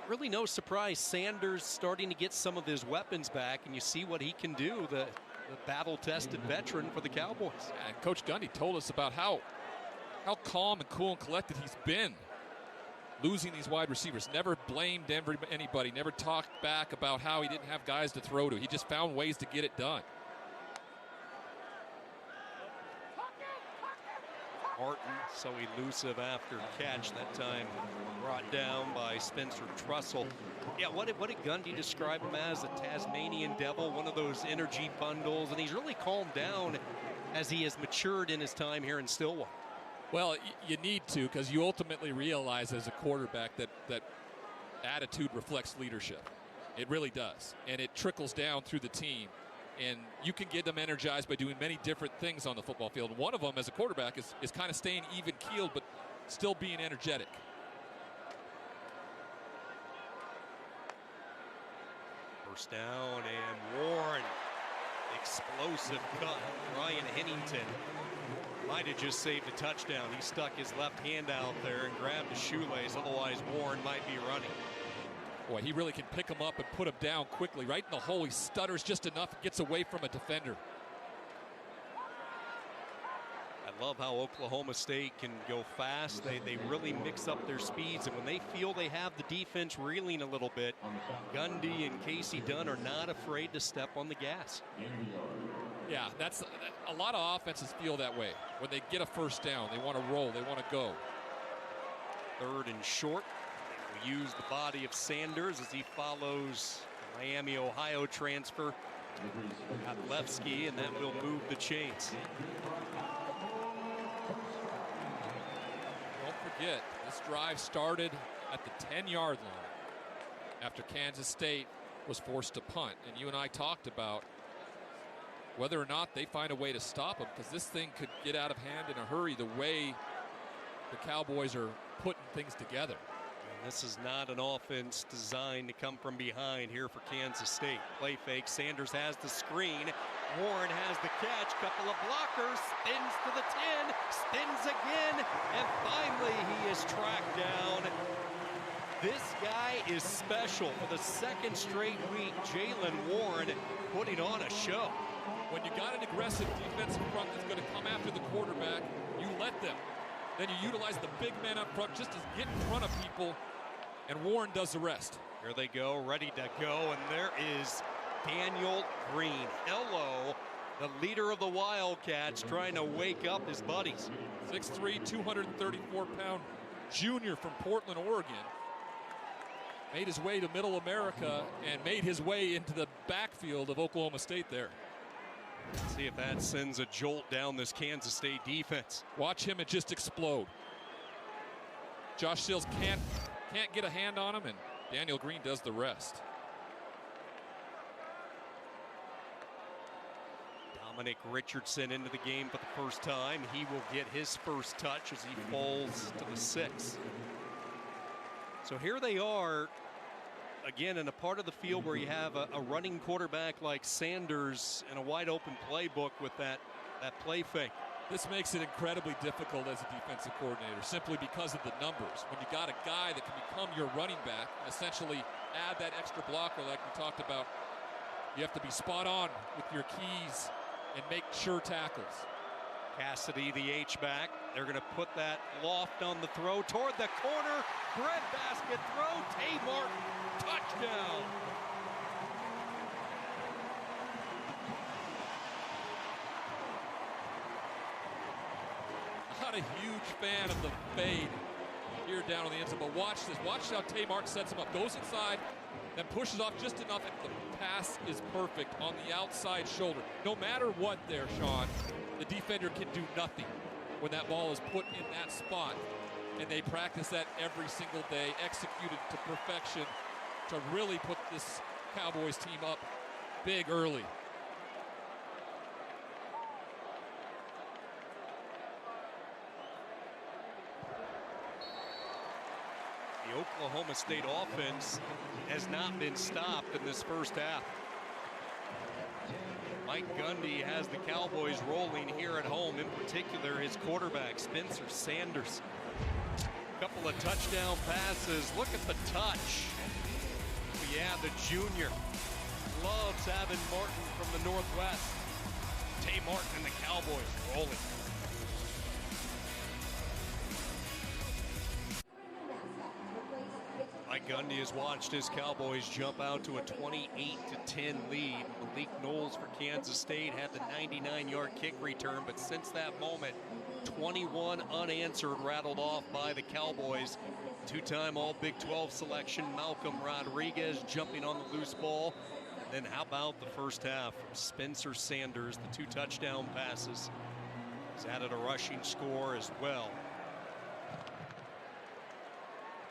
really no surprise, Sanders starting to get some of his weapons back, and you see what he can do, the battle-tested veteran for the Cowboys. And Coach Gundy told us about how calm and cool and collected he's been losing these wide receivers. Never blamed anybody, never talked back about how he didn't have guys to throw to. He just found ways to get it done. Martin so elusive after catch, that time brought down by Spencer Trussell. Yeah, what did Gundy describe him as? A Tasmanian devil, one of those energy bundles, and he's really calmed down as he has matured in his time here in Stillwater. Well, you need to, because you ultimately realize as a quarterback that attitude reflects leadership. It really does, and it trickles down through the team. And you can get them energized by doing many different things on the football field. One of them as a quarterback is kind of staying even-keeled but still being energetic. First down, and Warren, explosive cut. Ryan Hennington might have just saved a touchdown. He stuck his left hand out there and grabbed his shoelace. Otherwise, Warren might be running. Boy, he really can pick him up and put him down quickly. Right in the hole, he stutters just enough, gets away from a defender. I love how Oklahoma State can go fast. They really mix up their speeds, and when they feel they have the defense reeling a little bit, Gundy and Casey Dunn are not afraid to step on the gas. Yeah, that's a lot of offenses feel that way. When they get a first down, they want to roll, they want to go. 3rd and short. We use the body of Sanders as he follows the Miami, Ohio transfer Atlevsky, and that will move the chains. Don't forget, this drive started at the 10-yard line after Kansas State was forced to punt. And you and I talked about whether or not they find a way to stop them, because this thing could get out of hand in a hurry the way the Cowboys are putting things together. This is not an offense designed to come from behind here for Kansas State. Play fake. Sanders has the screen. Warren has the catch. Couple of blockers. Spins to the 10. Spins again. And finally he is tracked down. This guy is special. For the 2nd straight week, Jaylen Warren putting on a show. When you got an aggressive defensive front that's going to come after the quarterback, you let them. Then you utilize the big men up front just to get in front of people, and Warren does the rest. Here they go, ready to go, and there is Daniel Green. Hello, the leader of the Wildcats, trying to wake up his buddies. 6'3", 234-pound junior from Portland, Oregon. Made his way to Middle America and made his way into the backfield of Oklahoma State there. Let's see if that sends a jolt down this Kansas State defense. Watch him, it just explode. Josh Sills can't get a hand on him, and Daniel Green does the rest. Dominic Richardson into the game for the first time. He will get his first touch as he falls to the 6. So here they are, again, in a part of the field where you have a running quarterback like Sanders and a wide open playbook with that play fake. This makes it incredibly difficult as a defensive coordinator simply because of the numbers. When you got a guy that can become your running back, essentially add that extra blocker like we talked about, you have to be spot on with your keys and make sure tackles. Cassidy, the H-back. They're going to put that loft on the throw toward the corner. Breadbasket throw. Tay Martin, touchdown. Not a huge fan of the fade here down on the inside, but watch this. Watch how Tay Martin sets him up. Goes inside, then pushes off just enough, and the pass is perfect on the outside shoulder. No matter what there, Sean, the defender can do nothing when that ball is put in that spot. And they practice that every single day, executed to perfection to really put this Cowboys team up big early. The Oklahoma State offense has not been stopped in this first half. Mike Gundy has the Cowboys rolling here at home, in particular his quarterback, Spencer Sanders. A couple of touchdown passes. Look at the touch. Yeah, the junior loves having Martin from the Northwest. Tay Martin and the Cowboys rolling. Mike Gundy has watched his Cowboys jump out to a 28-10 lead. Malik Knowles for Kansas State had the 99-yard kick return, but since that moment, 21 unanswered rattled off by the Cowboys. Two-time All-Big 12 selection Malcolm Rodriguez jumping on the loose ball. And then how about the first half from Spencer Sanders, the 2 touchdown passes. He's added a rushing score as well.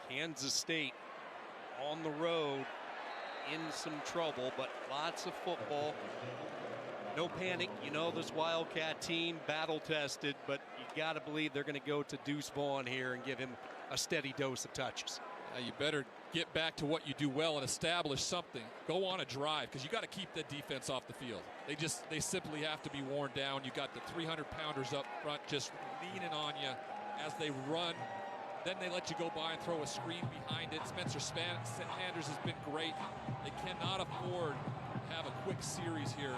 Kansas State on the road in some trouble, but lots of football. No panic, you know, this Wildcat team battle tested, but you got to believe they're going to go to Deuce Vaughn here and give him a steady dose of touches. You better get back to what you do well and establish something. Go on a drive, because you got to keep the defense off the field. They simply have to be worn down. You got the 300-pounders up front just leaning on you as they run. Then they let you go by and throw a screen behind it. Spencer Sanders has been great. They cannot afford to have a quick series here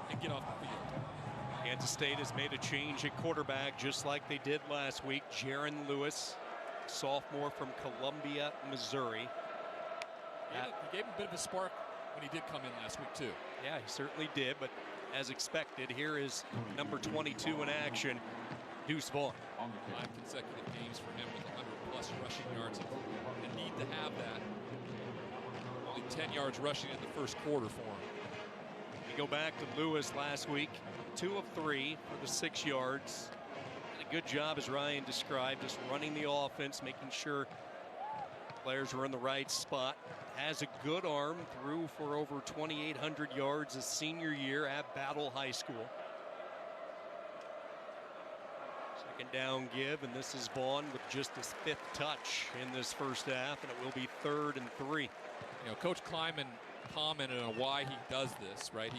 and get off the field. Kansas State has made a change at quarterback just like they did last week. Jaron Lewis, sophomore from Columbia, Missouri. He gave him a bit of a spark when he did come in last week, too. Yeah, he certainly did, but as expected, here is number 22 in action, Deuce Vaughn. 5 consecutive games for him with 100-plus rushing yards. They need to have that. Only 10 yards rushing in the first quarter for him. We go back to Lewis last week, 2 of 3 for the 6 yards. Did a good job, as Ryan described, just running the offense, making sure players were in the right spot. Has a good arm, threw for over 2,800 yards his senior year at Battle High School. Second down give, and this is Vaughn with just his 5th touch in this first half, and it will be 3rd and 3. You know, Coach Kleiman commented on why he does this, right?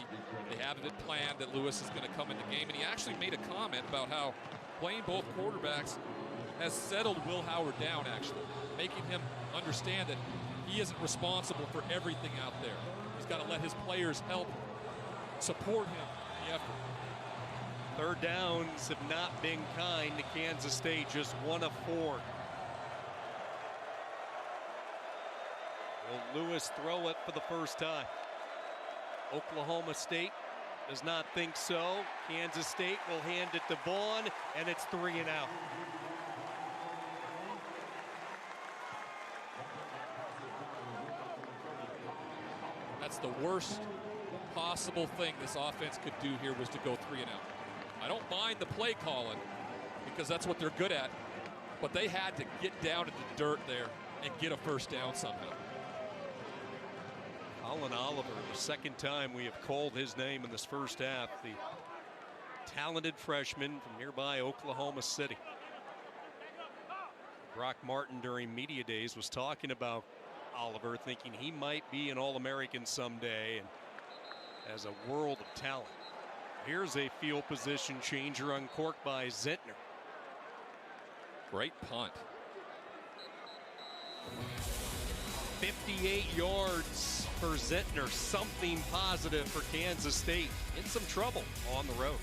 They have it planned that Lewis is going to come in the game, and he actually made a comment about how playing both quarterbacks has settled Will Howard down, actually, making him understand that he isn't responsible for everything out there. He's got to let his players help support him in the effort. Third downs have not been kind to Kansas State, just 1 of 4. Will Lewis throw it for the first time? Oklahoma State does not think so. Kansas State will hand it to Vaughn, and it's 3 and out. That's the worst possible thing this offense could do here, was to go 3 and out. I don't mind the play calling, because that's what they're good at, but they had to get down in the dirt there and get a first down somehow. Colin Oliver, the second time we have called his name in this first half, the talented freshman from nearby Oklahoma City. Brock Martin during media days was talking about Oliver, thinking he might be an All-American someday and has a world of talent. Here's a field position changer uncorked by Zentner. Great punt. 58 yards for Zentner. Something positive for Kansas State. In some trouble on the road.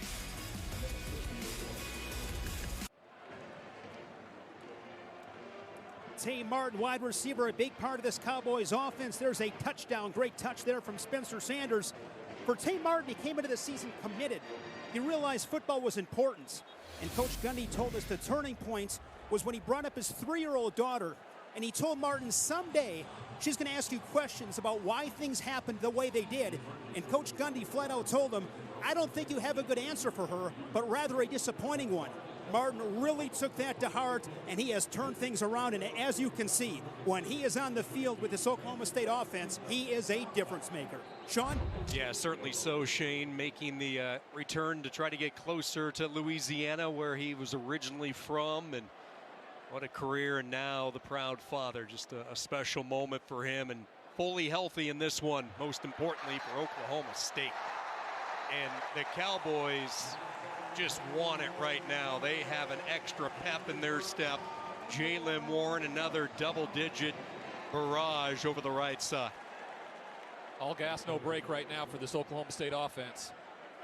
Tay Martin, wide receiver, a big part of this Cowboys offense. There's a touchdown, great touch there from Spencer Sanders. For Tay Martin, he came into the season committed. He realized football was important. And Coach Gundy told us the turning point was when he brought up his 3-year-old daughter. And he told Martin someday she's going to ask you questions about why things happened the way they did. And Coach Gundy flat out told him, I don't think you have a good answer for her, but rather a disappointing one. Martin really took that to heart, and he has turned things around. And as you can see, when he is on the field with this Oklahoma State offense, he is a difference maker. Sean? Yeah, certainly so, Shane, making the return to try to get closer to Louisiana, where he was originally from. And what a career, and now the proud father. Just a special moment for him, and fully healthy in this one, most importantly for Oklahoma State. And the Cowboys just want it right now. They have an extra pep in their step. Jaylen Warren, another double-digit barrage over the right side. All gas, no break right now for this Oklahoma State offense.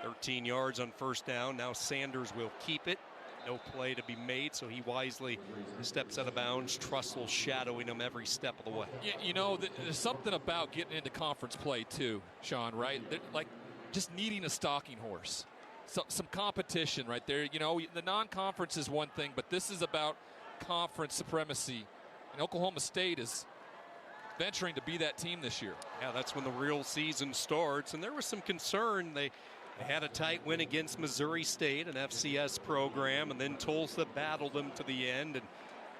13 yards on first down. Now Sanders will keep it. No play to be made, so he wisely steps out of bounds. Trussell shadowing him every step of the way. You know, there's something about getting into conference play too, Sean, right? Like just needing a stalking horse. So, some competition right there. You know, the non-conference is one thing, but this is about conference supremacy. And Oklahoma State is venturing to be that team this year. Yeah, that's when the real season starts. And there was some concern. They had a tight win against Missouri State, an FCS program, and then Tulsa battled them to the end. And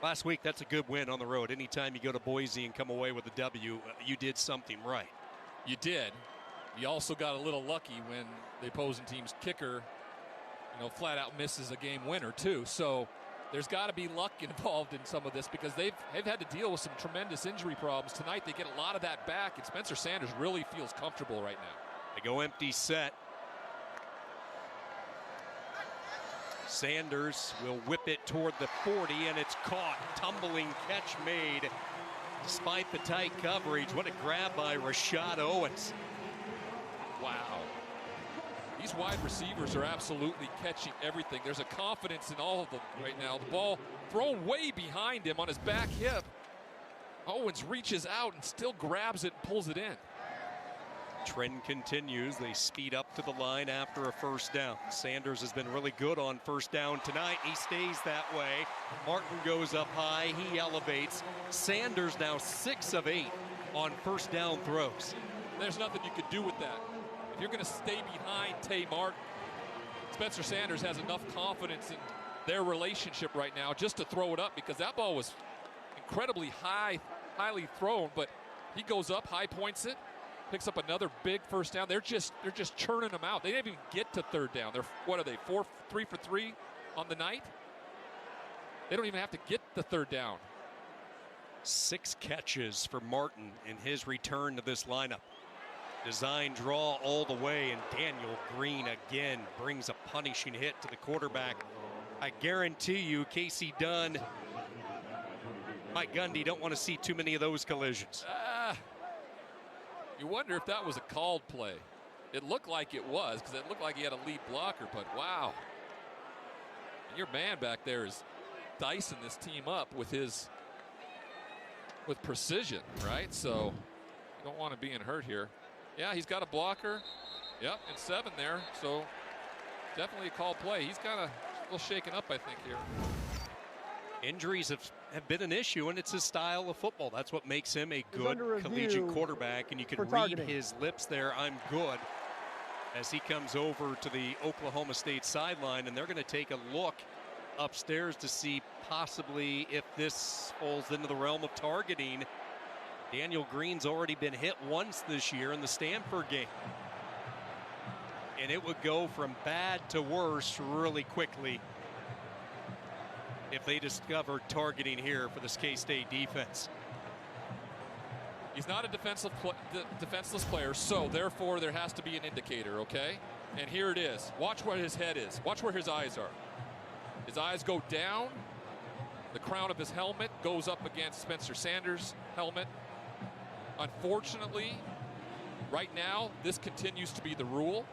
last week, that's a good win on the road. Anytime you go to Boise and come away with a W, you did something right. You did. You also got a little lucky when the opposing team's kicker, flat out misses a game winner too. So there's got to be luck involved in some of this, because they've had to deal with some tremendous injury problems. Tonight they get a lot of that back, and Spencer Sanders really feels comfortable right now. They go empty set. Sanders will whip it toward the 40, and it's caught. Tumbling catch made despite the tight coverage. What a grab by Rashad Owens. Wow. These wide receivers are absolutely catching everything. There's a confidence in all of them right now. The ball thrown way behind him on his back hip. Owens reaches out and still grabs it and pulls it in. Trend continues. They speed up to the line after a first down. Sanders has been really good on first down tonight. He stays that way. Martin goes up high. He elevates. Sanders now 6 of 8 on first down throws. There's nothing you could do with that. If you're going to stay behind Tay Martin, Spencer Sanders has enough confidence in their relationship right now just to throw it up, because that ball was incredibly highly thrown, but he goes up, high points it, picks up another big first down. They're just churning them out. They didn't even get to third down. They're, what are they, 3 for 3 on the night? They don't even have to get the third down. 6 catches for Martin in his return to this lineup. Design draw all the way, and Daniel Green again brings a punishing hit to the quarterback. I guarantee you Casey Dunn, Mike Gundy don't want to see too many of those collisions. You wonder if that was a called play. It looked like it was, because it looked like he had a lead blocker, but wow. And your man back there is dicing this team up with precision, right? So you don't want to be in hurt here. Yeah, he's got a blocker. Yep, and 7 there. So definitely a called play. He's kind of a little shaken up, I think, here. Injuries have been an issue, and it's his style of football. That's what makes him a good collegiate quarterback, and you can read his lips there, I'm good, as he comes over to the Oklahoma State sideline, and they're going to take a look upstairs to see possibly if this falls into the realm of targeting. Daniel Green's already been hit once this year in the Stanford game. And it would go from bad to worse really quickly if they discover targeting here for this K-State defense. He's not a defenseless player, so therefore there has to be an indicator, okay? And here it is. Watch where his head is. Watch where his eyes are. His eyes go down. The crown of his helmet goes up against Spencer Sanders' helmet. Unfortunately, right now, this continues to be the rule.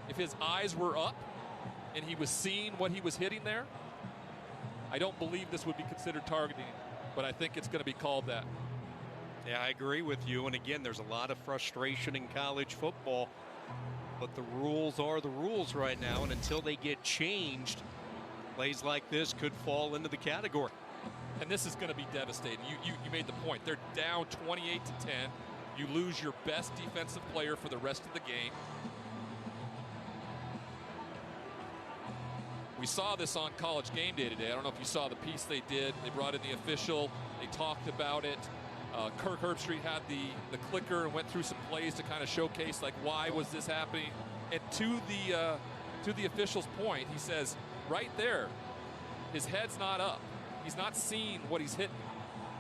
If his eyes were up and he was seeing what he was hitting there, I don't believe this would be considered targeting, but I think it's going to be called that. Yeah, I agree with you. And again, there's a lot of frustration in college football, but the rules are the rules right now. And until they get changed, plays like this could fall into the category. And this is going to be devastating. You made the point. They're down 28-10. You lose your best defensive player for the rest of the game. We saw this on College Game Day today. I don't know if you saw the piece they did. They brought in the official. They talked about it. Kirk Herbstreit had the clicker and went through some plays to kind of showcase, like, why was this happening? And to the official's point, he says, right there, his head's not up. He's not seeing what he's hitting.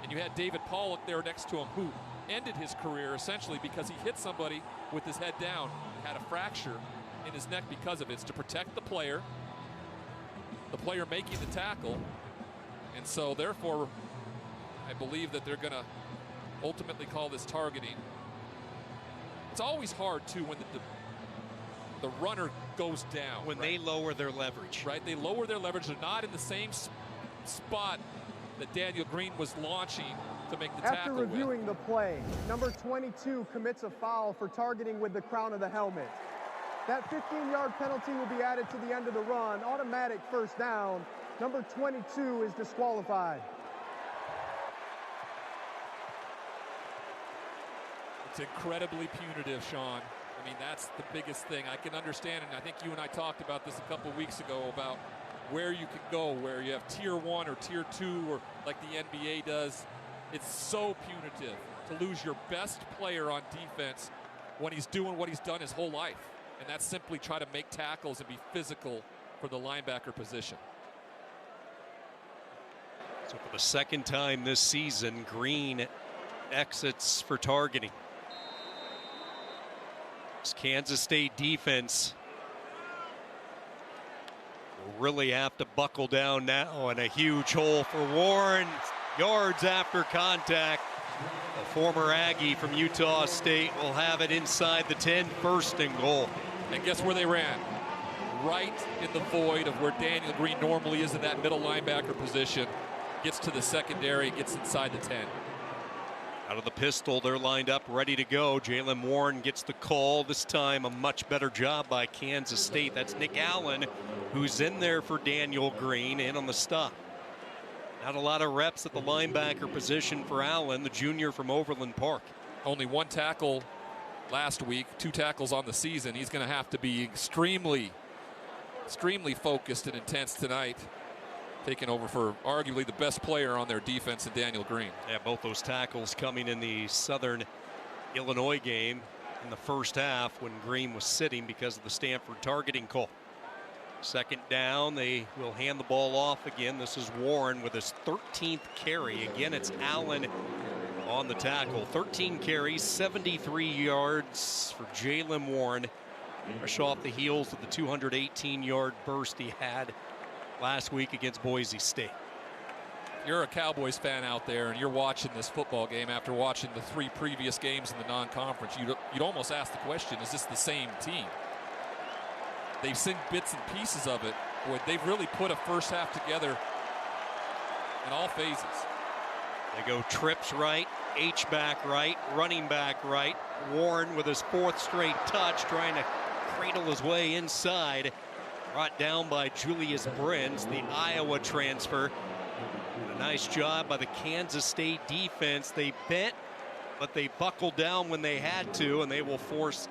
And you had David Pollock there next to him, who ended his career essentially because he hit somebody with his head down and had a fracture in his neck because of it. It's to protect the player making the tackle. And so therefore, I believe that they're going to ultimately call this targeting. It's always hard too when the runner goes down. When they lower their leverage. Right, they lower their leverage. They're not in the same spot that Daniel Green was launching to make the tackle. After reviewing the play, number 22 commits a foul for targeting with the crown of the helmet. That 15-yard penalty will be added to the end of the run. Automatic first down. Number 22 is disqualified. It's incredibly punitive, Sean. I mean, that's the biggest thing. I can understand, and I think you and I talked about this a couple weeks ago about where you can go, where you have tier 1 or tier 2, or like the NBA does. It's so punitive to lose your best player on defense when he's doing what he's done his whole life. And that's simply try to make tackles and be physical for the linebacker position. So for the second time this season, Green exits for targeting. This Kansas State defense will really have to buckle down now, and a huge hole for Warren. Yards after contact. A former Aggie from Utah State will have it inside the 10, first and goal. And guess where they ran? Right in the void of where Daniel Green normally is in that middle linebacker position. Gets to the secondary, gets inside the 10. Out of the pistol, they're lined up, ready to go. Jaylen Warren gets the call. This time, a much better job by Kansas State. That's Nick Allen, who's in there for Daniel Green, in on the stop. Not a lot of reps at the linebacker position for Allen, the junior from Overland Park. Only one tackle last week, 2 tackles on the season. He's going to have to be extremely focused and intense tonight, taking over for arguably the best player on their defense in Daniel Green. Yeah, both those tackles coming in the Southern Illinois game in the first half when Green was sitting because of the Stanford targeting call. Second down, they will hand the ball off again. This is Warren with his 13th carry. Again, it's Allen on the tackle. 13 carries, 73 yards for Jaylen Warren. Fresh off the heels of the 218-yard burst he had last week against Boise State. You're a Cowboys fan out there and you're watching this football game after watching the 3 previous games in the non-conference. You'd almost ask the question, is this the same team? They've seen bits and pieces of it. Boy, they've really put a first half together in all phases. They go trips right, H-back right, running back right. Warren with his 4th straight touch, trying to cradle his way inside. Brought down by Julius Brins, the Iowa transfer. And a nice job by the Kansas State defense. They bent, but they buckled down when they had to, and they will force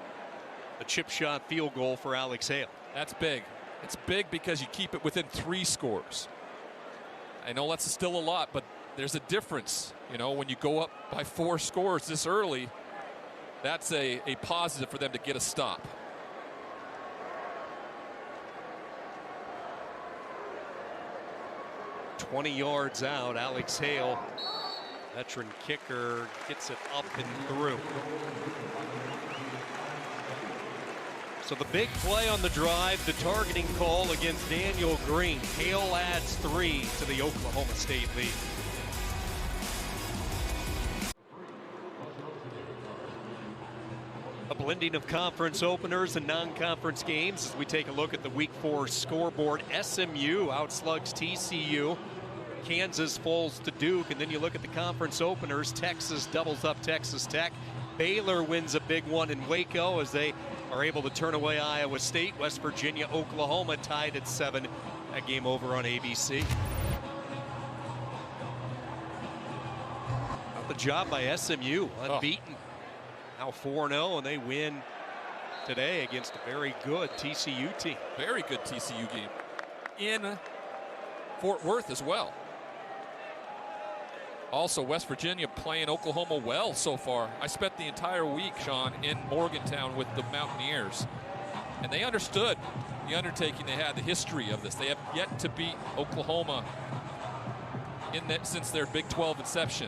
a chip shot field goal for Alex Hale. That's big. It's big because you keep it within 3 scores. I know that's still a lot, but there's a difference. You know, when you go up by 4 scores this early, that's a positive for them to get a stop. "20 yards out, Alex Hale Veteran kicker gets it up and through. So the big play on the drive, the targeting call against Daniel Green. Hale adds 3 to the Oklahoma State lead. A blending of conference openers and non-conference games as we take a look at the Week 4 scoreboard. SMU outslugs TCU. Kansas falls to Duke, and then you look at the conference openers. Texas doubles up Texas Tech. Baylor wins a big one in Waco as they are able to turn away Iowa State. West Virginia, Oklahoma tied at 7. That game over on ABC. Not the job by SMU, unbeaten. Now 4-0, and they win today against a very good TCU team. Very good TCU game in Fort Worth as well. Also, West Virginia playing Oklahoma well so far. I spent the entire week, Sean, in Morgantown with the Mountaineers, and they understood the undertaking they had, the history of this. They have yet to beat Oklahoma since their Big 12 inception.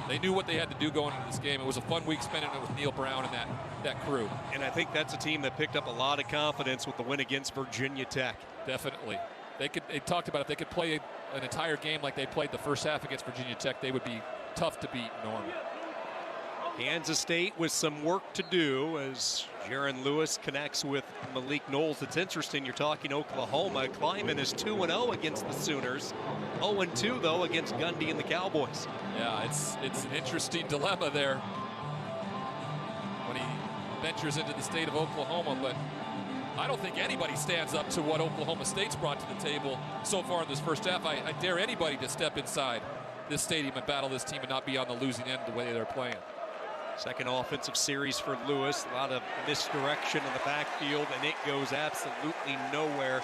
They knew what they had to do going into this game. It was a fun week spending it with Neil Brown and that crew. And I think that's a team that picked up a lot of confidence with the win against Virginia Tech. Definitely. They talked about if they could play an entire game like they played the first half against Virginia Tech, they would be tough to beat in Norman. Kansas State with some work to do as Jaron Lewis connects with Malik Knowles. It's interesting, you're talking Oklahoma. Kleiman is 2-0 against the Sooners. 0-2, though, against Gundy and the Cowboys. Yeah, it's an interesting dilemma there when he ventures into the state of Oklahoma, but I don't think anybody stands up to what Oklahoma State's brought to the table so far in this first half. I dare anybody to step inside this stadium and battle this team and not be on the losing end the way they're playing. Second offensive series for Lewis. A lot of misdirection in the backfield, and it goes absolutely nowhere.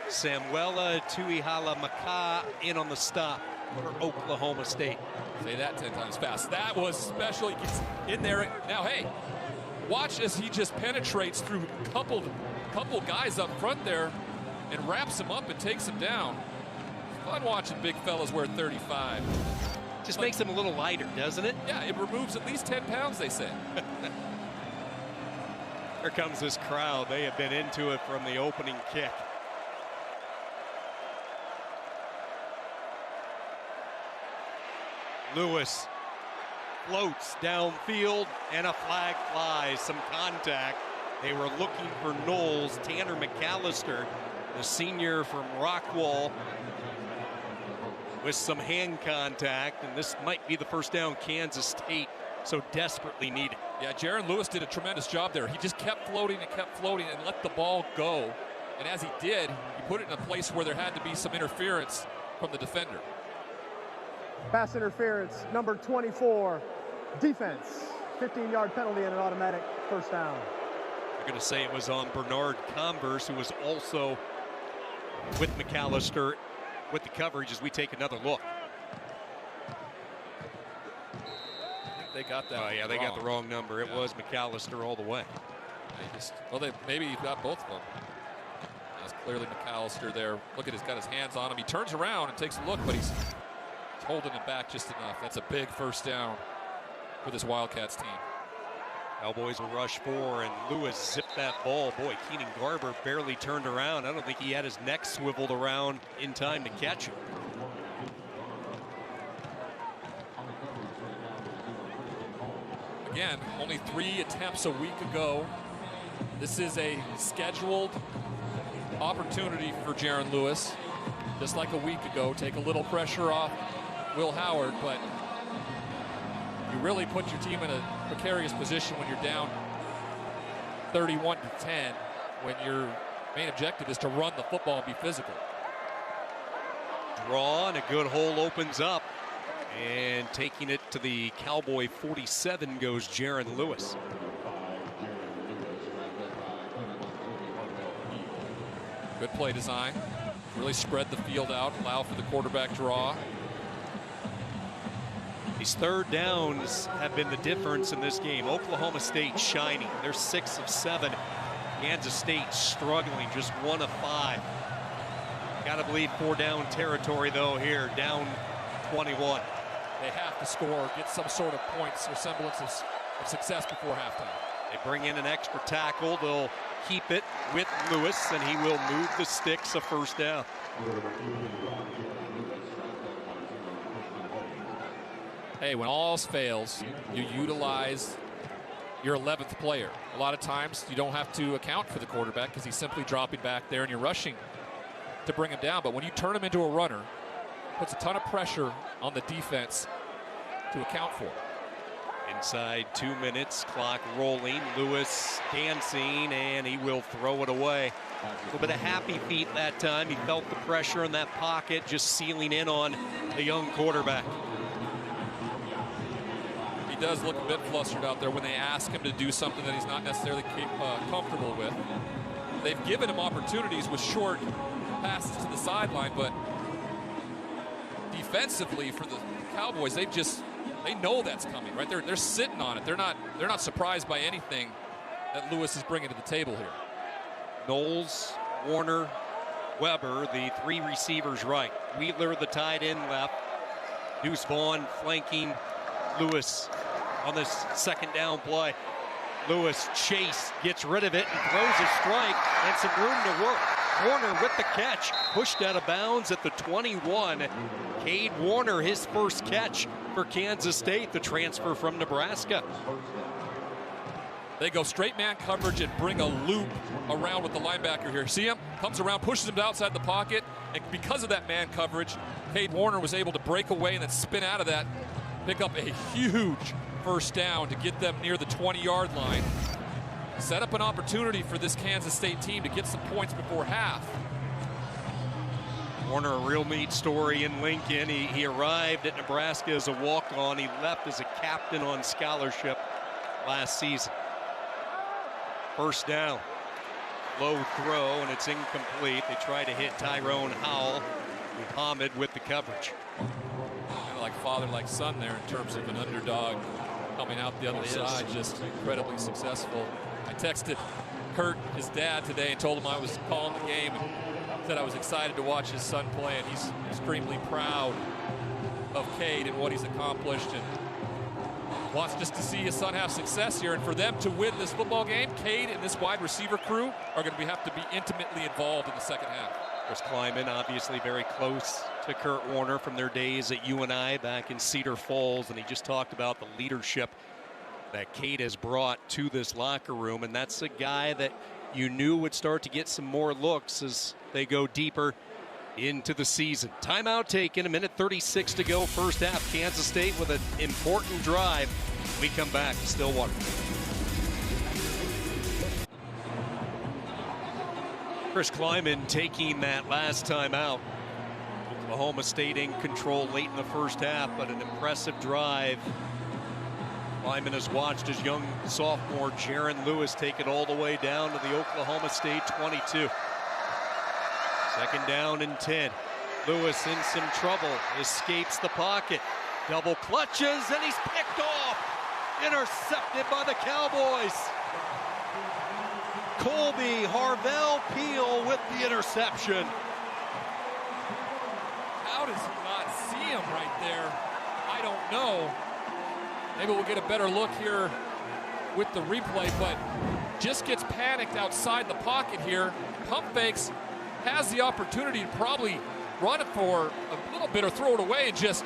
Samuela Tuihalamaka in on the stop for Oklahoma State. Say that 10 times fast. That was special. He gets in there. Now, hey, watch as he just penetrates through a couple guys up front there and wraps him up and takes him down. Fun watching big fellas wear 35. Just makes him a little lighter, doesn't it? Yeah, it removes at least 10 pounds, they say. Here comes this crowd. They have been into it from the opening kick. Lewis floats downfield, and a flag flies. Some contact. They were looking for Knowles. Tanner McAllister, the senior from Rockwall, with some hand contact, and this might be the first down Kansas State so desperately needed. Yeah, Jaron Lewis did a tremendous job there. He just kept floating and let the ball go. And as he did, he put it in a place where there had to be some interference from the defender. Pass interference, number 24, defense. 15-yard penalty and an automatic first down. They're going to say it was on Bernard Converse, who was also with McAllister with the coverage as we take another look. I think they got that. Oh, yeah, they got the wrong number. It was McAllister all the way. Maybe he got both of them. That's clearly McAllister there. Look at he's got his hands on him. He turns around and takes a look, but he's holding him back just enough. That's a big first down for this Wildcats team. Cowboys will rush 4, and Lewis zipped that ball. Boy, Keenan Garber barely turned around. I don't think he had his neck swiveled around in time to catch him. Again, only 3 attempts a week ago. This is a scheduled opportunity for Jaron Lewis. Just like a week ago, take a little pressure off Will Howard, but you really put your team in a precarious position when you're down 31-10, when your main objective is to run the football and be physical. Draw, and a good hole opens up. And taking it to the Cowboy 47 goes Jaron Lewis. Good play design. Really spread the field out, allow for the quarterback draw. These third downs have been the difference in this game. Oklahoma State shining. They're 6 of 7. Kansas State struggling, just 1 of 5. Got to believe 4 down territory, though, here. Down 21. They have to score, get some sort of points or semblance of success before halftime. They bring in an extra tackle. They'll keep it with Lewis, and he will move the sticks a first down. Hey, when all else fails, you utilize your 11th player. A lot of times you don't have to account for the quarterback because he's simply dropping back there and you're rushing to bring him down. But when you turn him into a runner, it puts a ton of pressure on the defense to account for. Inside 2 minutes, clock rolling. Lewis dancing, and he will throw it away. A little bit of happy feet that time. He felt the pressure in that pocket, just sealing in on the young quarterback. He does look a bit flustered out there when they ask him to do something that he's not necessarily comfortable with. They've given him opportunities with short passes to the sideline, but defensively for the Cowboys, they know that's coming, right? They're sitting on it. They're not surprised by anything that Lewis is bringing to the table here. Knowles, Warner, Weber, the three receivers right. Wheatler, the tight end left. Deuce Vaughn flanking Lewis on this second down play. Lewis chase, gets rid of it and throws a strike and some room to work. Warner with the catch, pushed out of bounds at the 21. Cade Warner, his first catch for Kansas State, the transfer from Nebraska. They go straight man coverage and bring a loop around with the linebacker here. See him? Comes around, pushes him to outside the pocket. And because of that man coverage, Cade Warner was able to break away and then spin out of that, pick up a huge first down to get them near the 20-yard line. Set up an opportunity for this Kansas State team to get some points before half. Warner, a real neat story in Lincoln. He arrived at Nebraska as a walk-on. He left as a captain on scholarship last season. First down. Low throw, and it's incomplete. They try to hit Tyrone Howell. Muhammad with the coverage. Kind of like father, like son there in terms of an underdog coming out the other side, just incredibly successful. I texted Kurt, his dad, today and told him I was calling the game and said I was excited to watch his son play, and he's extremely proud of Cade and what he's accomplished and wants just to see his son have success here. And for them to win this football game, Cade and this wide receiver crew are going to have to be intimately involved in the second half. Chris Kleiman, obviously very close to Kurt Warner from their days at UNI back in Cedar Falls, and he just talked about the leadership that Cade has brought to this locker room, and that's a guy that you knew would start to get some more looks as they go deeper into the season. Timeout taken, 1:36 to go, first half. Kansas State with an important drive. We come back to Stillwater. Chris Kleiman taking that last time out. Oklahoma State in control late in the first half, but an impressive drive. Kleiman has watched his young sophomore Jaron Lewis take it all the way down to the Oklahoma State 22. Second down and 10. Lewis in some trouble, escapes the pocket, double clutches, and he's picked off. Intercepted by the Cowboys. Colby Harvell Peel with the interception. How does he not see him right there? I don't know. Maybe we'll get a better look here with the replay, but just gets panicked outside the pocket here. Pump fakes, has the opportunity to probably run it for a little bit or throw it away, and just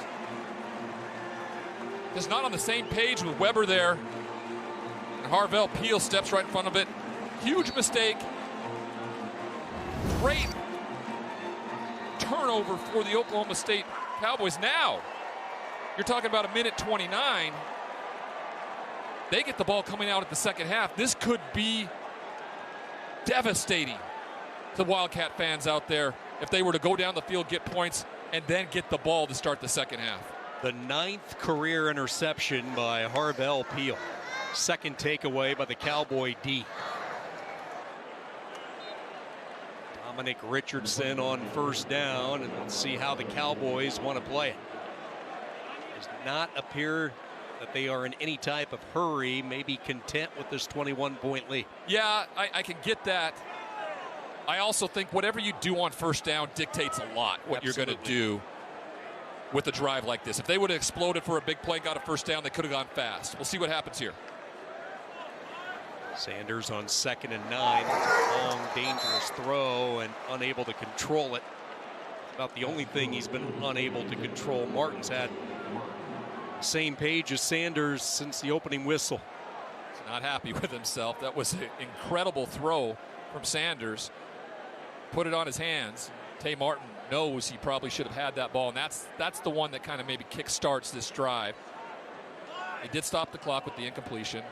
not on the same page with Weber there. And Harvell Peel steps right in front of it. Huge mistake. Great turnover for the Oklahoma State Cowboys. Now, you're talking about 1:29. They get the ball coming out at the second half. This could be devastating to Wildcat fans out there if they were to go down the field, get points, and then get the ball to start the second half. The 9th career interception by Harvell Peel. Second takeaway by the Cowboy D. Dominic Richardson on first down, and let's see how the Cowboys want to play it. Does not appear that they are in any type of hurry, maybe content with this 21-point lead. Yeah, I can get that. I also think whatever you do on first down dictates a lot what you're going to do with a drive like this. If they would have exploded for a big play, got a first down, they could have gone fast. We'll see what happens here. Sanders on 2nd and 9. Long, dangerous throw and unable to control it. About the only thing he's been unable to control. Martin's had the same page as Sanders since the opening whistle. He's not happy with himself. That was an incredible throw from Sanders. Put it on his hands. Tay Martin knows he probably should have had that ball, and that's the one that kind of maybe kick-starts this drive. He did stop the clock with the incompletion.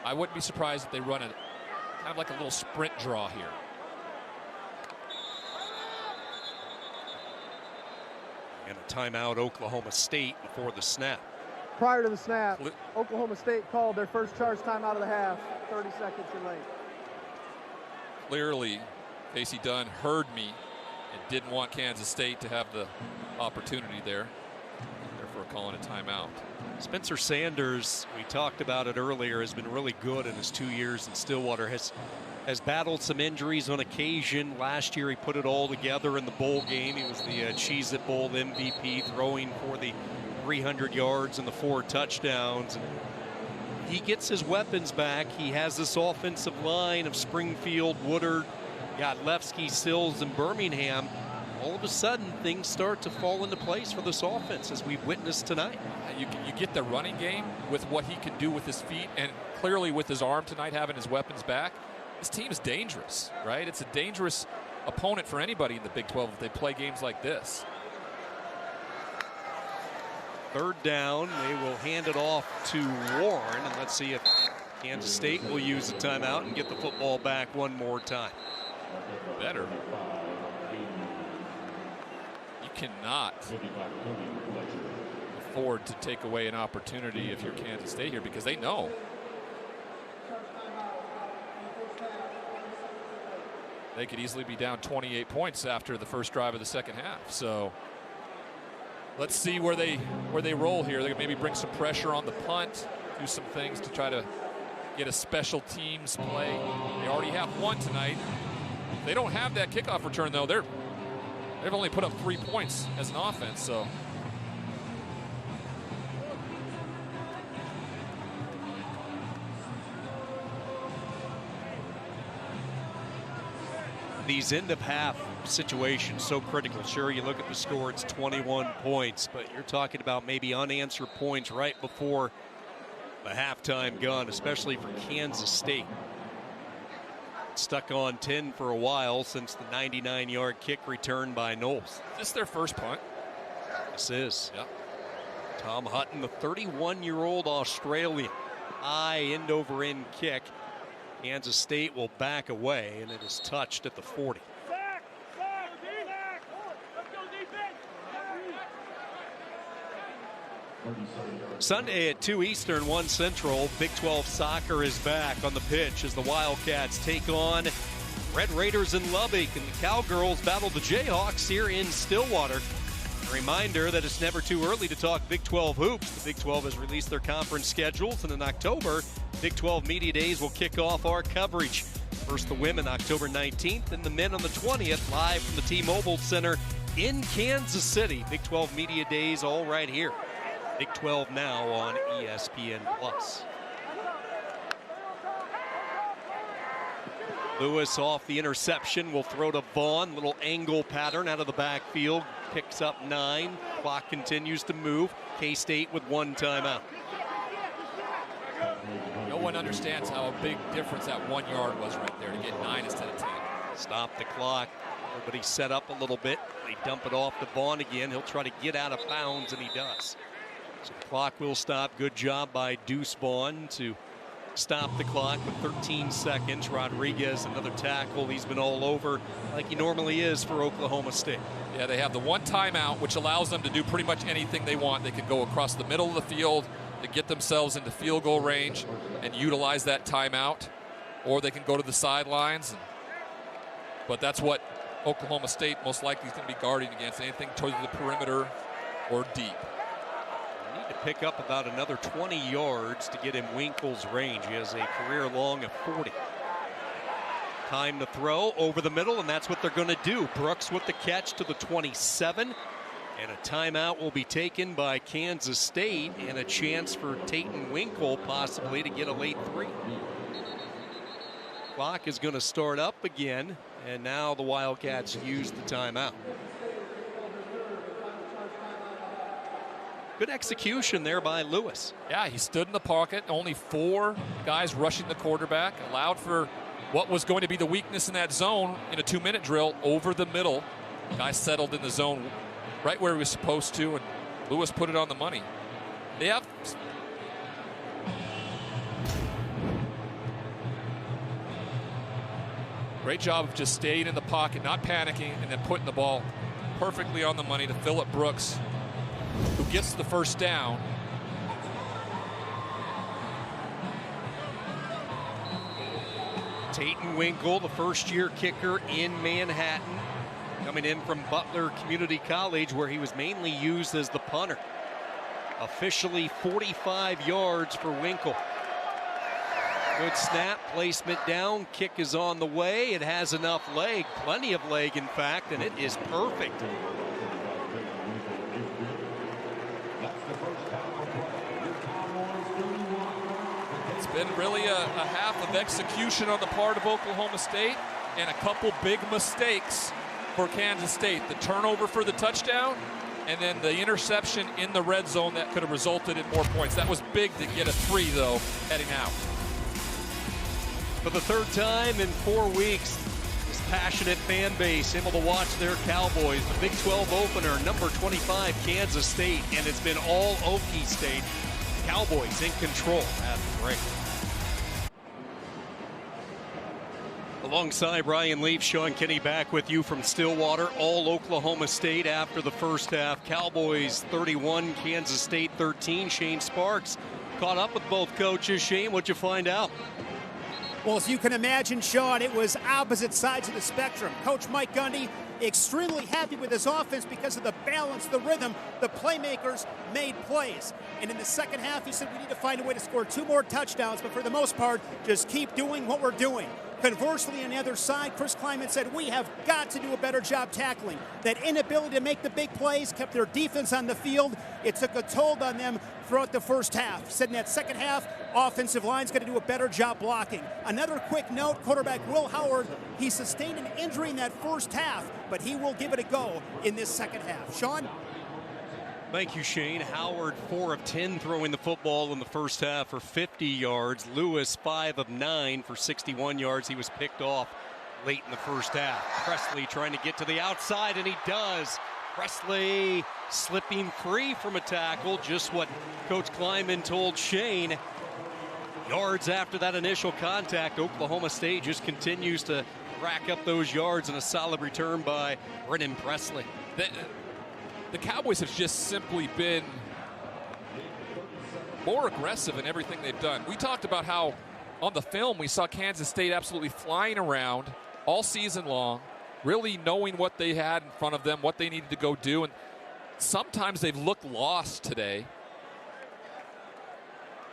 I wouldn't be surprised if they run kind of like a little sprint draw here. And a timeout, Oklahoma State, before the snap. Prior to the snap, Oklahoma State called their first charge timeout of the half, 30 seconds too late. Clearly, Casey Dunn heard me and didn't want Kansas State to have the opportunity there. Therefore, calling a timeout. Spencer Sanders, we talked about it earlier, has been really good in his 2 years in Stillwater. Has battled some injuries on occasion. Last year he put it all together in the bowl game. He was the Cheez-It Bowl MVP, throwing for the 300 yards and the 4 touchdowns. And he gets his weapons back. He has this offensive line of Springfield, Woodard, Godlewski, Sills, and Birmingham. All of a sudden, things start to fall into place for this offense, as we've witnessed tonight. You get the running game with what he can do with his feet, and clearly with his arm tonight, having his weapons back. This team is dangerous, right? It's a dangerous opponent for anybody in the Big 12 if they play games like this. 3rd down, they will hand it off to Warren, and let's see if Kansas State will use the timeout and get the football back one more time. Better. You cannot afford to take away an opportunity if you're Kansas State here, because they know. They could easily be down 28 points after the first drive of the second half. So let's see where they roll here. They could maybe bring some pressure on the punt, do some things to try to get a special teams play. They already have one tonight. They don't have that kickoff return, though. They've only put up 3 points as an offense, so. These end of half situations so critical. Sure, you look at the score, it's 21 points, but you're talking about maybe unanswered points right before the halftime gun, especially for Kansas State. Stuck on 10 for a while since the 99-yard kick return by Knowles. Is this their first punt? This is. Yep. Tom Hutton, the 31-year-old Australian. High end-over-end kick. Kansas State will back away, and it is touched at the 40. Sunday at 2 Eastern, 1 Central, Big 12 soccer is back on the pitch as the Wildcats take on Red Raiders in Lubbock, and the Cowgirls battle the Jayhawks here in Stillwater. A reminder that it's never too early to talk Big 12 hoops. The Big 12 has released their conference schedules, and in October, Big 12 Media Days will kick off our coverage. First the women October 19th, and the men on the 20th, live from the T-Mobile Center in Kansas City. Big 12 Media Days all right here. Big 12 now on ESPN+. Lewis off the interception will throw to Vaughn. Little angle pattern out of the backfield. Picks up 9. Clock continues to move. K-State with 1 timeout. No one understands how a big difference that 1 yard was right there to get 9 instead of 10. Stop the clock. Everybody set up a little bit. They dump it off to Vaughn again. He'll try to get out of bounds, and he does. So the clock will stop. Good job by Deuce Vaughn to stop the clock with 13 seconds. Rodriguez, another tackle. He's been all over like he normally is for Oklahoma State. Yeah, they have the 1 timeout, which allows them to do pretty much anything they want. They can go across the middle of the field to get themselves into field goal range and utilize that timeout, or they can go to the sidelines. But that's what Oklahoma State most likely is going to be guarding against, anything towards the perimeter or deep. To pick up about another 20 yards to get him Winkle's range. He has a career long of 40. Time to throw over the middle, and that's what they're going to do. Brooks with the catch to the 27. And a timeout will be taken by Kansas State, and a chance for Tatum Winkle possibly to get a late three. Clock is going to start up again, and now the Wildcats use the timeout. Good execution there by Lewis. Yeah, he stood in the pocket. Only 4 guys rushing the quarterback. Allowed for what was going to be the weakness in that zone in a 2-minute drill over the middle. Guy settled in the zone right where he was supposed to, and Lewis put it on the money. They have great job of just staying in the pocket, not panicking, and then putting the ball perfectly on the money to Phillip Brooks, who gets the first down. Tatum Winkle, the first-year kicker in Manhattan, coming in from Butler Community College, where he was mainly used as the punter. Officially 45 yards for Winkle. Good snap, placement down, kick is on the way. It has enough leg, plenty of leg in fact, and it is perfect. It's been really a half of execution on the part of Oklahoma State and a couple big mistakes for Kansas State. The turnover for the touchdown, and then the interception in the red zone that could have resulted in more points. That was big to get a 3, though, heading out. For the third time in 4 weeks, this passionate fan base able to watch their Cowboys. The Big 12 opener, number 25, Kansas State, and it's been all Okie State. Cowboys in control at the break. Alongside Ryan Leaf, Sean Kinney back with you from Stillwater. All Oklahoma State after the first half. Cowboys 31, Kansas State 13. Shane Sparks caught up with both coaches. Shane, what'd you find out? Well, as you can imagine, Sean, it was opposite sides of the spectrum. Coach Mike Gundy extremely happy with his offense because of the balance, the rhythm, the playmakers made plays. And in the second half, he said we need to find a way to score 2 more touchdowns, but for the most part, just keep doing what we're doing. Conversely, on the other side, Chris Kleiman said we have got to do a better job tackling. That inability to make the big plays kept their defense on the field. It took a toll on them throughout the first half. Said in that second half, offensive line's got to do a better job blocking. Another quick note, quarterback Will Howard, he sustained an injury in that first half, but he will give it a go in this second half. Sean? Thank you, Shane. Howard 4 of 10 throwing the football in the first half for 50 yards. Lewis 5 of 9 for 61 yards. He was picked off late in the first half. Presley trying to get to the outside, and he does. Presley slipping free from a tackle, just what Coach Kleiman told Shane. Yards after that initial contact, Oklahoma State just continues to rack up those yards, and a solid return by Brennan Presley. The Cowboys have just simply been more aggressive in everything they've done. We talked about how on the film we saw Kansas State absolutely flying around all season long, really knowing what they had in front of them, what they needed to go do, and sometimes they've looked lost today.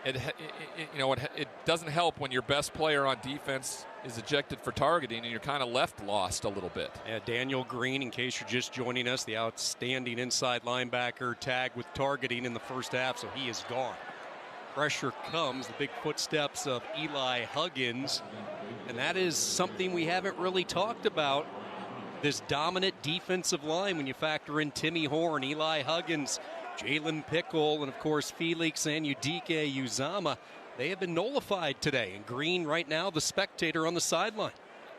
It doesn't help when your best player on defense is ejected for targeting and you're kind of left lost a little bit. Yeah, Daniel Green, in case you're just joining us, the outstanding inside linebacker, tagged with targeting in the first half, so he is gone. Pressure comes, the big footsteps of Eli Huggins, and that is something we haven't really talked about. This dominant defensive line when you factor in Timmy Horn, Eli Huggins, Jalen Pickle, and of course Felix and Udike Uzama. They have been nullified today, and Green right now the spectator on the sideline.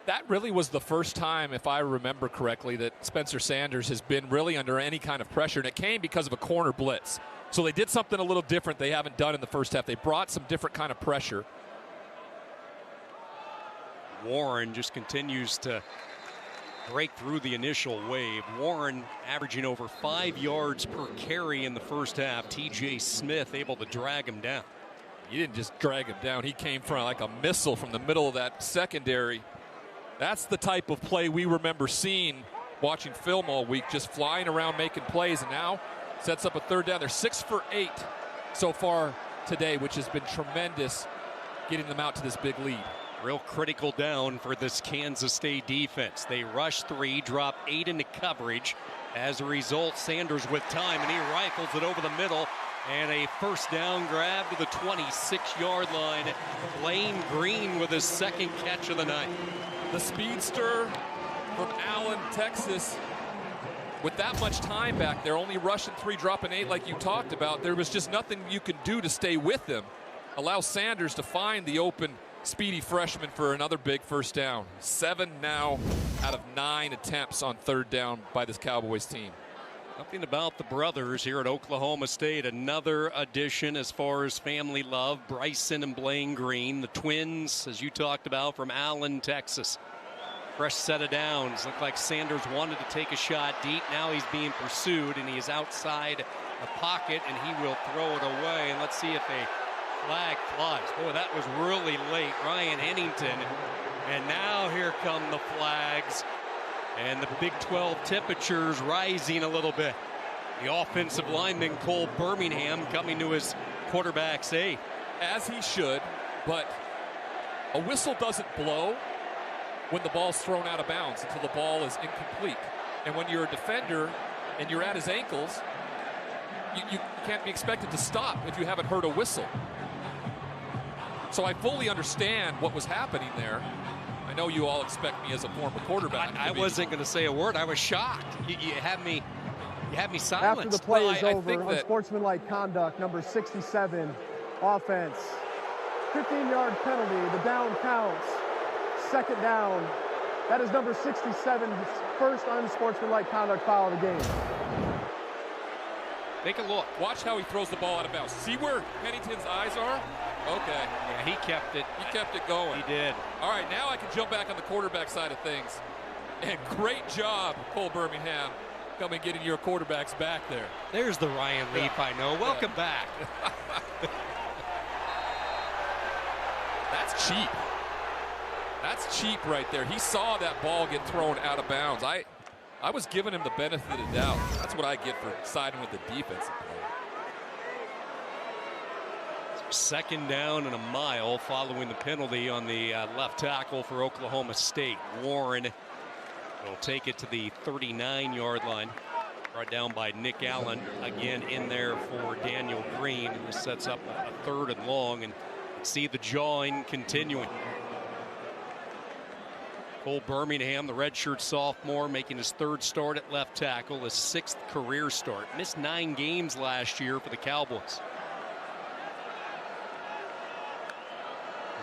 That really was the first time, if I remember correctly, that Spencer Sanders has been really under any kind of pressure, and it came because of a corner blitz. So they did something a little different they haven't done in the first half. They brought some different kind of pressure. Warren just continues to break through the initial wave. Warren averaging over 5 yards per carry in the first half. T.J. Smith able to drag him down. He didn't just drag him down. He came from like a missile from the middle of that secondary. That's the type of play we remember seeing watching film all week, just flying around making plays, and now sets up a third down. They're 6 for 8 so far today, which has been tremendous, getting them out to this big lead. Real critical down for this Kansas State defense. They rush 3, drop 8 into coverage. As a result, Sanders with time, and he rifles it over the middle. And a first down grab to the 26-yard line. Blaine Green with his second catch of the night. The speedster from Allen, Texas. With that much time back there, only rushing 3, dropping 8 like you talked about, there was just nothing you could do to stay with him. Allow Sanders to find the open, speedy freshman for another big first down. 7 now out of 9 attempts on third down by this Cowboys team. Something about the brothers here at Oklahoma State. Another addition as far as family love. Bryson and Blaine Green, the twins, as you talked about, from Allen, Texas. Fresh set of downs. Looked like Sanders wanted to take a shot deep. Now he's being pursued, and he is outside the pocket, and he will throw it away. And let's see if a flag flies. Boy, that was really late. Ryan Hennington. And now here come the flags. And the Big 12 temperatures rising a little bit. The offensive lineman, Cole Birmingham, coming to his quarterback's aid. As he should, but a whistle doesn't blow when the ball's thrown out of bounds until the ball is incomplete. And when you're a defender and you're at his ankles, you can't be expected to stop if you haven't heard a whistle. So I fully understand what was happening there. I know you all expect me as a former quarterback. I wasn't going to say a word. I was shocked. You had me silenced. After the play is over, think that unsportsmanlike conduct, number 67, offense. 15-yard penalty. The down counts. Second down. That is number 67's first unsportsmanlike conduct foul of the game. Take a look. Watch how he throws the ball out of bounds. See where Pennington's eyes are? Okay. Yeah, he kept it. He kept it going. He did. All right, now I can jump back on the quarterback side of things. And great job, Cole Birmingham, coming getting your quarterbacks back there. There's the Ryan Leaf I know. Welcome back. That's cheap. That's cheap right there. He saw that ball get thrown out of bounds. I was giving him the benefit of the doubt. That's what I get for siding with the defensive player. Second down and a mile following the penalty on the left tackle for Oklahoma State. Warren will take it to the 39-yard line. Brought down by Nick Allen. Again in there for Daniel Green. And this sets up a 3rd and long, and see the jawing continuing. Cole Birmingham, the redshirt sophomore, making his 3rd start at left tackle, his 6th career start. Missed 9 games last year for the Cowboys.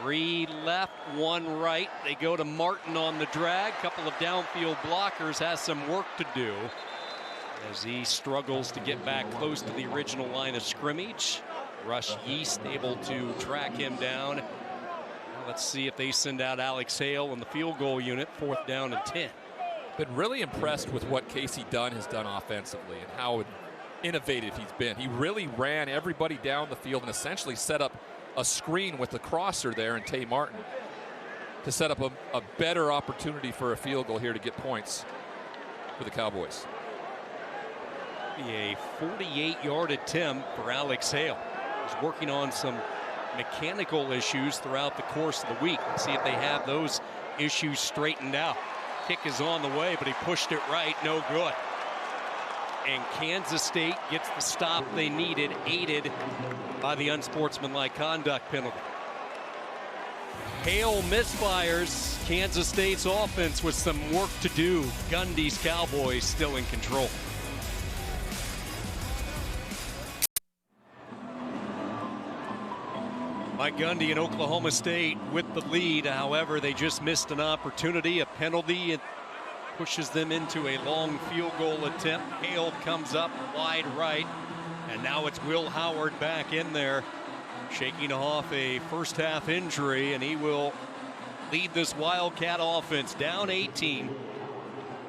3 left, 1 right. They go to Martin on the drag. Couple of downfield blockers, has some work to do as he struggles to get back close to the original line of scrimmage. Rush Yeast able to track him down. Let's see if they send out Alex Hale in the field goal unit. 4th down and 10. Been really impressed with what Casey Dunn has done offensively and how innovative he's been. He really ran everybody down the field and essentially set up a screen with the crosser there and Tay Martin to set up a better opportunity for a field goal here to get points for the Cowboys. A 48-yard attempt for Alex Hale. He's working on some mechanical issues throughout the course of the week. Let's see if they have those issues straightened out. Kick is on the way, but he pushed it right. No good. And Kansas State gets the stop they needed, aided by the unsportsmanlike conduct penalty. Hale misfires. Kansas State's offense with some work to do. Gundy's Cowboys still in control. Mike Gundy in Oklahoma State with the lead. However, they just missed an opportunity, a penalty. It pushes them into a long field goal attempt. Hale comes up wide right, and now it's Will Howard back in there, shaking off a first half injury, and he will lead this Wildcat offense down 18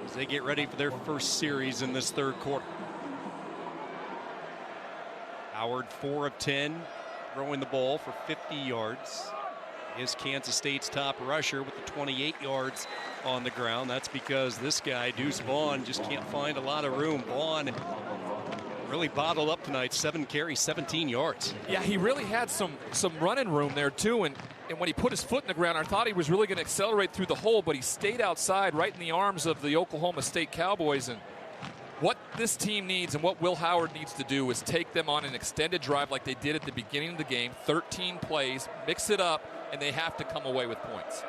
as they get ready for their first series in this 3rd quarter. Howard 4 of 10. Throwing the ball for 50 yards. Is Kansas State's top rusher with the 28 yards on the ground. That's because this guy, Deuce Vaughn, just can't find a lot of room. Vaughn really bottled up tonight. 7 carries, 17 yards. Yeah, he really had some running room there too, and And when he put his foot in the ground, I thought he was really going to accelerate through the hole, but he stayed outside right in the arms of the Oklahoma State Cowboys. And what this team needs and what Will Howard needs to do is take them on an extended drive like they did at the beginning of the game, 13 plays, mix it up, and they have to come away with points.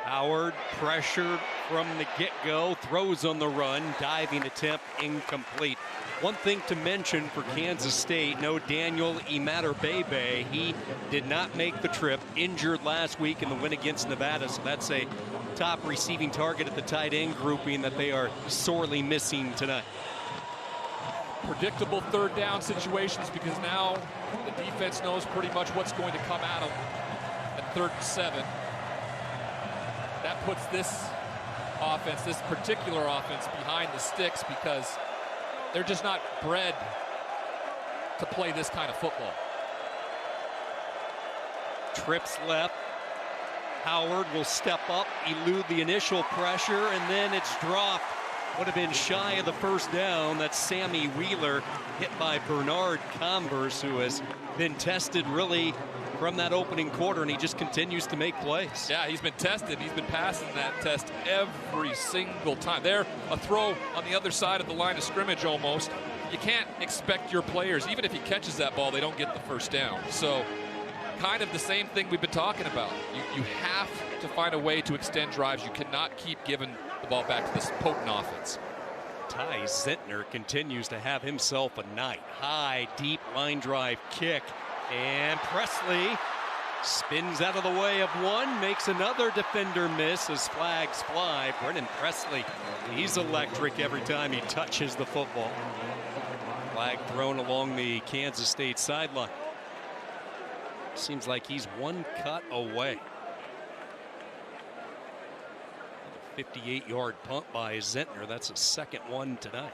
Howard pressured from the get-go, throws on the run, diving attempt incomplete. One thing to mention for Kansas State, no Daniel Imatabebe. He did not make the trip, injured last week in the win against Nevada, so that's a top receiving target at the tight end grouping that they are sorely missing tonight. Predictable third down situations because now the defense knows pretty much what's going to come at them at 3rd and 7. That puts this offense, this particular offense, behind the sticks because they're just not bred to play this kind of football. Trips left. Howard will step up, elude the initial pressure, and then it's dropped. Would have been shy of the first down. That's Sammy Wheeler, hit by Bernard Converse, who has been tested really from that opening quarter, and he just continues to make plays. Yeah, he's been tested. He's been passing that test every single time. There, a throw on the other side of the line of scrimmage almost. You can't expect your players, even if he catches that ball, they don't get the first down. So kind of the same thing we've been talking about. You have to find a way to extend drives. You cannot keep giving the ball back to this potent offense. Ty Zentner continues to have himself a night. High, deep line drive kick. And Presley spins out of the way of one, makes another defender miss as flags fly. Brennan Presley, he's electric every time he touches the football. Flag thrown along the Kansas State sideline. Seems like he's one cut away. 58-yard punt by Zentner. That's his second one tonight.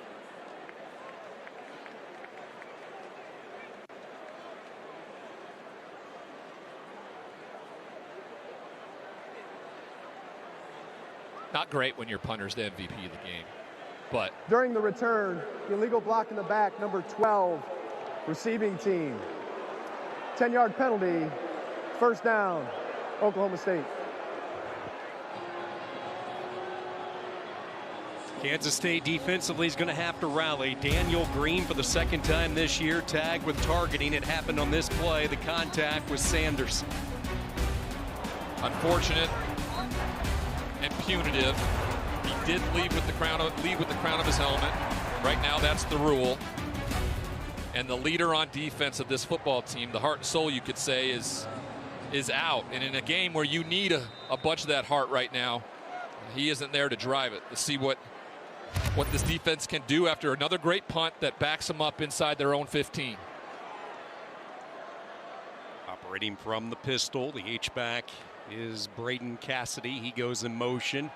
Not great when your punter's the MVP of the game, but During the return, illegal block in the back, number 12, receiving team. 10-yard penalty, first down, Oklahoma State. Kansas State defensively is going to have to rally. Daniel Green for the second time this year tagged with targeting. It happened on this play. The contact was Sanders. unfortunate and punitive. He did leave with the crown of his helmet. Right now, that's the rule. And the leader on defense of this football team, the heart and soul, you could say, is out. And in a game where you need a bunch of that heart right now, he isn't there to drive it. Let's see what this defense can do after another great punt that backs them up inside their own 15. Operating from the pistol, the H-back is Braden Cassidy. He goes in motion.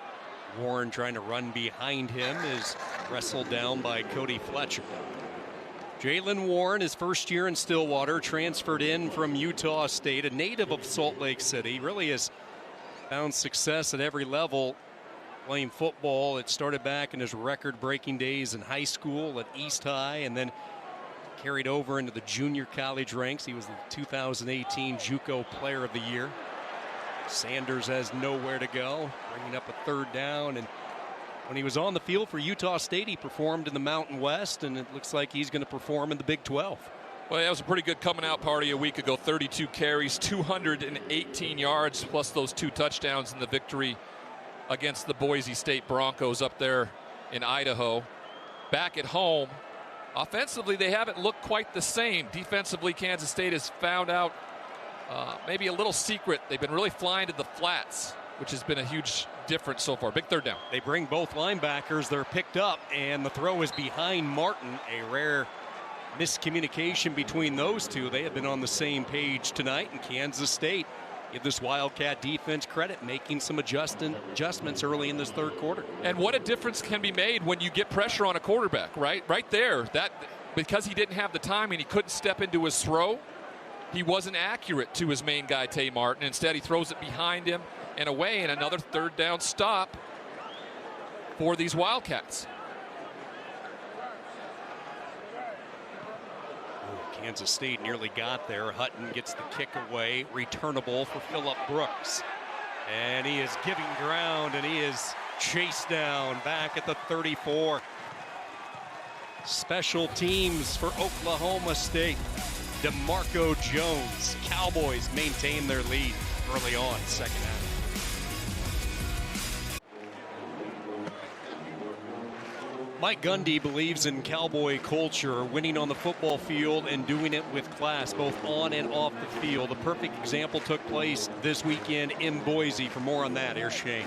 Warren trying to run behind him is wrestled down by Cody Fletcher. Jaylen Warren, his first year in Stillwater, transferred in from Utah State, a native of Salt Lake City. Really has found success at every level playing football. It started back in his record-breaking days in high school at East High and then carried over into the junior college ranks. He was the 2018 JUCO Player of the Year. Sanders has nowhere to go, bringing up a third down. And when he was on the field for Utah State, he performed in the Mountain West, and it looks like he's going to perform in the Big 12. Well, that was a pretty good coming out party a week ago. 32 carries, 218 yards, plus those 2 touchdowns in the victory against the Boise State Broncos up there in Idaho. Back at home, offensively, they haven't looked quite the same. Defensively, Kansas State has found out maybe a little secret. They've been really flying to the flats, which has been a huge difference so far. Big third down. They bring both linebackers. They're picked up, and the throw is behind Martin. A rare miscommunication between those two. They have been on the same page tonight, and Kansas State, give this Wildcat defense credit, making some adjustments early in this third quarter. And what a difference can be made when you get pressure on a quarterback, right? Right there, that because he didn't have the time and he couldn't step into his throw, he wasn't accurate to his main guy, Tay Martin. Instead, he throws it behind him and away, and another third down stop for these Wildcats. Kansas State nearly got there. Hutton gets the kick away, returnable for Phillip Brooks. And he is giving ground, and he is chased down back at the 34. Special teams for Oklahoma State. DeMarco Jones. Cowboys maintain their lead early on, second half. Mike Gundy believes in Cowboy culture, winning on the football field and doing it with class, both on and off the field. A perfect example took place this weekend in Boise. For more on that, here's Shane.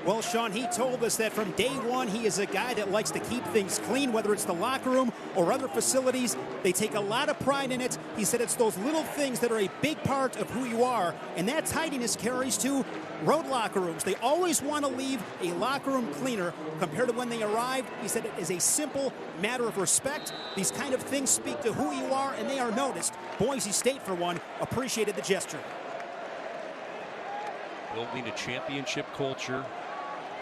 Well, Sean, he told us that from day one, he is a guy that likes to keep things clean, whether it's the locker room or other facilities. They take a lot of pride in it. He said it's those little things that are a big part of who you are, and that tidiness carries to road locker rooms. They always want to leave a locker room cleaner compared to when they arrived. He said it is a simple matter of respect. These kind of things speak to who you are, and they are noticed. Boise State, for one, appreciated the gesture. Building a championship culture,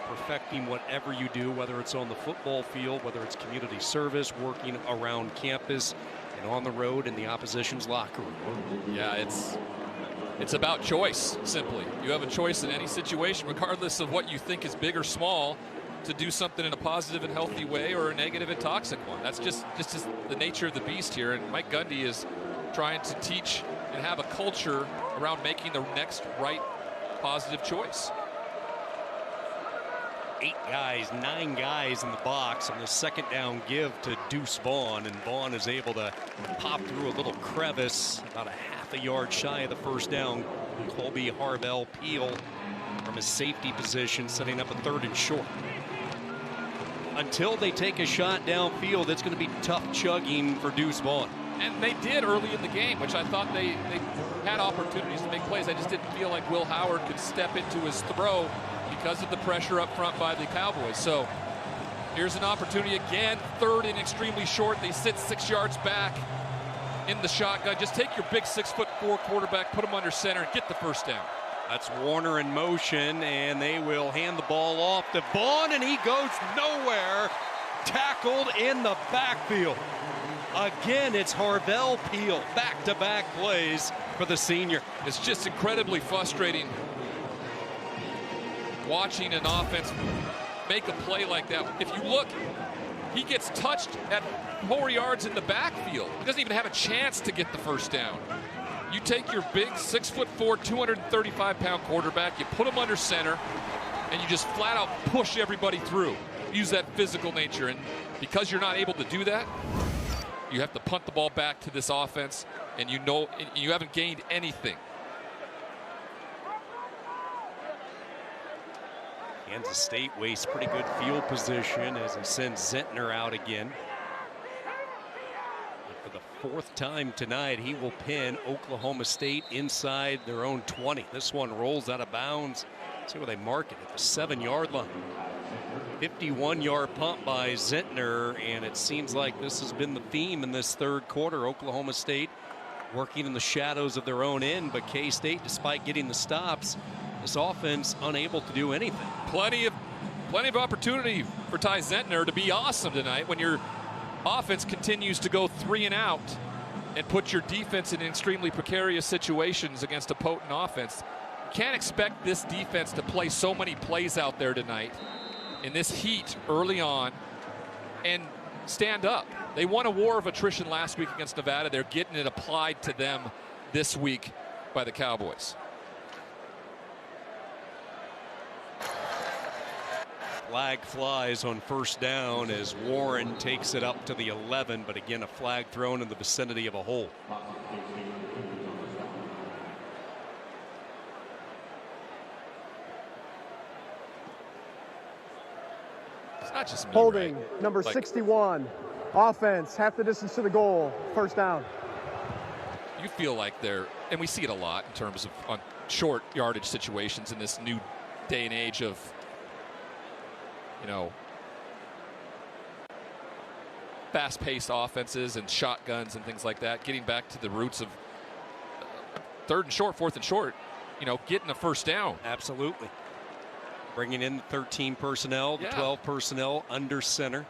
perfecting whatever you do, whether it's on the football field, whether it's community service, working around campus, and on the road in the opposition's locker room. Yeah, it's about choice, simply. You have a choice in any situation, regardless of what you think is big or small, to do something in a positive and healthy way or a negative and toxic one. That's just the nature of the beast here, and Mike Gundy is trying to teach and have a culture around making the next right positive choice. 9 guys in the box on the second down give to Deuce Vaughn, and Vaughn is able to pop through a little crevice about a half a yard shy of the first down. Colby Harvell Peel from his safety position, setting up a 3rd and short. Until they take a shot downfield, it's going to be tough chugging for Deuce Vaughn. And they did early in the game, which I thought they had opportunities to make plays. I just didn't feel like Will Howard could step into his throw because of the pressure up front by the Cowboys. So here's an opportunity again, 3rd and extremely short. They sit 6 yards back in the shotgun. Just take your big 6'4" quarterback, put him under center, and get the first down. That's Warner in motion, and they will hand the ball off to Vaughn, and he goes nowhere. Tackled in the backfield. Again, it's Harvell Peel. Back-to-back plays for the senior. It's just incredibly frustrating watching an offense make a play like that. If you look, he gets touched at 4 yards in the backfield. He doesn't even have a chance to get the first down. You take your big 6'4", 235-pound quarterback, you put him under center, and you just flat out push everybody through. Use that physical nature, and because you're not able to do that, you have to punt the ball back to this offense, and you know you haven't gained anything. Kansas State wastes pretty good field position as he sends Zentner out again. And for the 4th time tonight, he will pin Oklahoma State inside their own 20. This one rolls out of bounds. See where they mark it at the 7-yard line. 51-yard punt by Zentner, and it seems like this has been the theme in this 3rd quarter. Oklahoma State working in the shadows of their own end, but K-State, despite getting the stops, this offense unable to do anything. Plenty of opportunity for Ty Zentner to be awesome tonight when your offense continues to go 3 and out and put your defense in extremely precarious situations against a potent offense. Can't expect this defense to play so many plays out there tonight in this heat early on and stand up. They won a war of attrition last week against Nevada. They're getting it applied to them this week by the Cowboys. Flag flies on first down as Warren takes it up to the 11, but again a flag thrown in the vicinity of a hole. It's not just me, holding, right? number 61. Offense, half the distance to the goal, first down. You feel like they're, and we see it a lot in terms of on short yardage situations in this new day and age of, you know, fast-paced offenses and shotguns and things like that, getting back to the roots of 3rd and short, 4th and short, you know, getting a first down. Absolutely. Bringing in the 13 personnel, the 12 personnel under center.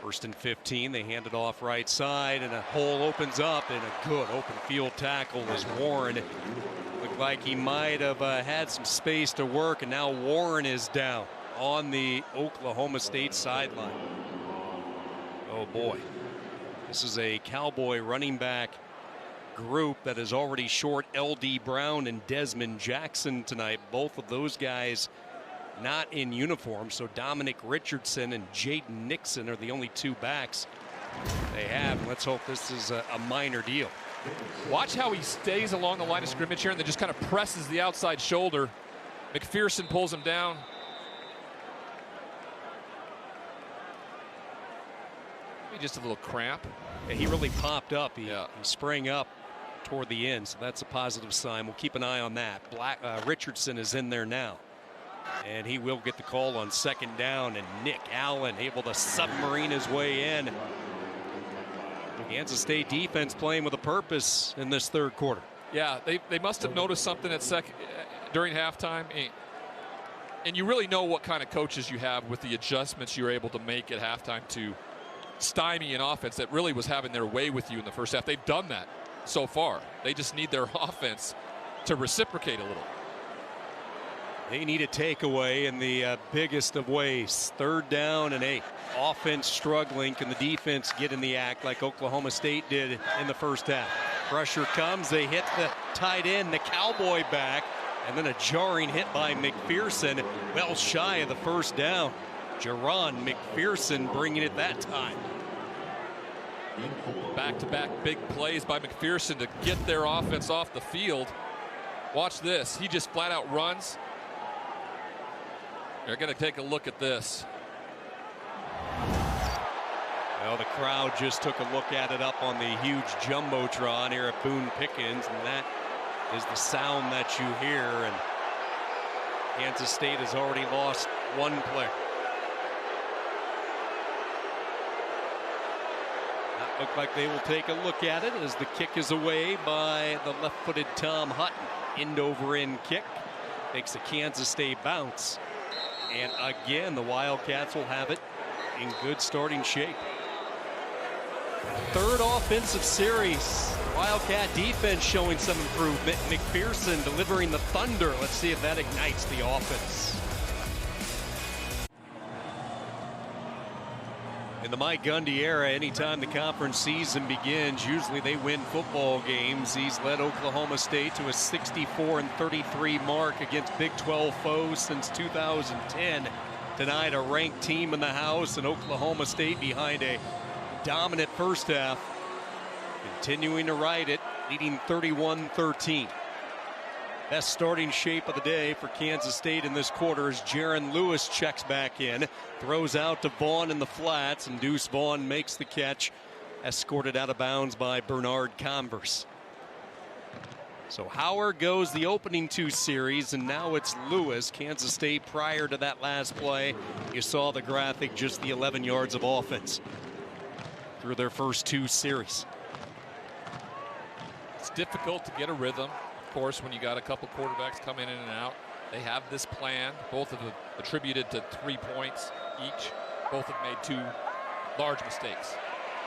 First and 15, they hand it off right side, and a hole opens up, and a good open field tackle as Warren looked like he might have had some space to work, and now Warren is down on the Oklahoma State sideline. Oh boy, this is a Cowboy running back group that is already short LD Brown and Desmond Jackson tonight. Both of those guys not in uniform, so Dominic Richardson and Jaden Nixon are the only two backs they have. And let's hope this is a minor deal. Watch how he stays along the line of scrimmage here and then just kind of presses the outside shoulder. McPherson pulls him down. Maybe just a little cramp. Yeah, he really popped up. He sprang up toward the end, so that's a positive sign. We'll keep an eye on that. Richardson is in there now, and he will get the call on second down, and Nick Allen able to submarine his way in. Kansas State defense playing with a purpose in this third quarter. Yeah, they must have noticed something during halftime, and you really know what kind of coaches you have with the adjustments you're able to make at halftime to stymie an offense that really was having their way with you in the first half. They've done that so far. They just need their offense to reciprocate a little. They need a takeaway in the biggest of ways. Third down and 8. Offense struggling. Can the defense get in the act like Oklahoma State did in the first half? Pressure comes. They hit the tight end, the Cowboy back, and then a jarring hit by McPherson. Well shy of the first down. Jerron McPherson bringing it that time. Back-to-back big plays by McPherson to get their offense off the field. Watch this. He just flat out runs. They're going to take a look at this. Well, the crowd just took a look at it up on the huge jumbotron here at Boone Pickens, and that is the sound that you hear. And Kansas State has already lost one player. That look like they will take a look at it as the kick is away by the left-footed Tom Hutton. End-over-end kick makes a Kansas State bounce. And again, the Wildcats will have it in good starting shape. Third offensive series. Wildcat defense showing some improvement. McPherson delivering the thunder. Let's see if that ignites the offense. In the Mike Gundy era, anytime the conference season begins, usually they win football games. He's led Oklahoma State to a 64-33 mark against Big 12 foes since 2010. Tonight, a ranked team in the house, and Oklahoma State behind a dominant first half, continuing to ride it, leading 31-13. Best starting shape of the day for Kansas State in this quarter as Jaron Lewis checks back in, throws out to Vaughn in the flats, and Deuce Vaughn makes the catch, escorted out of bounds by Bernard Converse. So Howard goes the opening two series, and now it's Lewis. Kansas State prior to that last play, you saw the graphic, just the 11 yards of offense through their first two series. It's difficult to get a rhythm, of course, when you got a couple quarterbacks coming in and out. They have this plan. Both of them attributed to 3 points each. Both have made two large mistakes.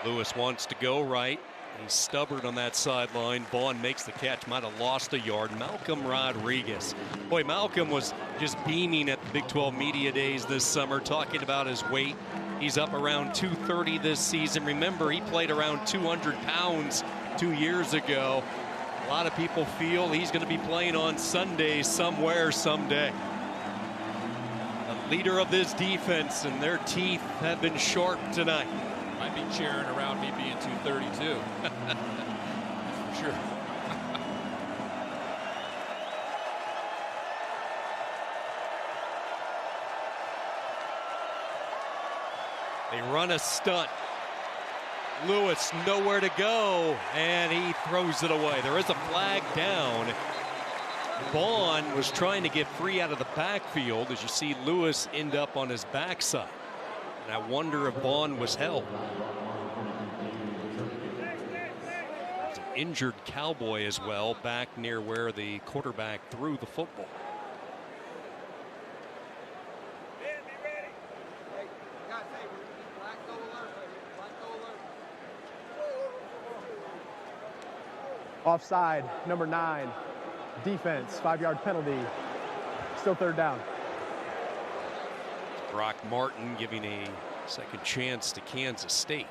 Lewis wants to go right. He's stubborn on that sideline. Vaughn makes the catch. Might have lost a yard. Malcolm Rodriguez. Boy, Malcolm was just beaming at the Big 12 Media Days this summer, talking about his weight. He's up around 230 this season. Remember, he played around 200 pounds 2 years ago. A lot of people feel he's going to be playing on Sunday somewhere someday. The leader of this defense, and their teeth have been sharp tonight. Might be cheering around me being 232. For sure. They run a stunt. Lewis nowhere to go, and he throws it away. There is a flag down. Vaughn was trying to get free out of the backfield as you see Lewis end up on his backside. And I wonder if Vaughn was held. It's an injured Cowboy as well, back near where the quarterback threw the football. Offside, number 9. Defense, 5-yard penalty. Still third down. Brock Martin giving a second chance to Kansas State.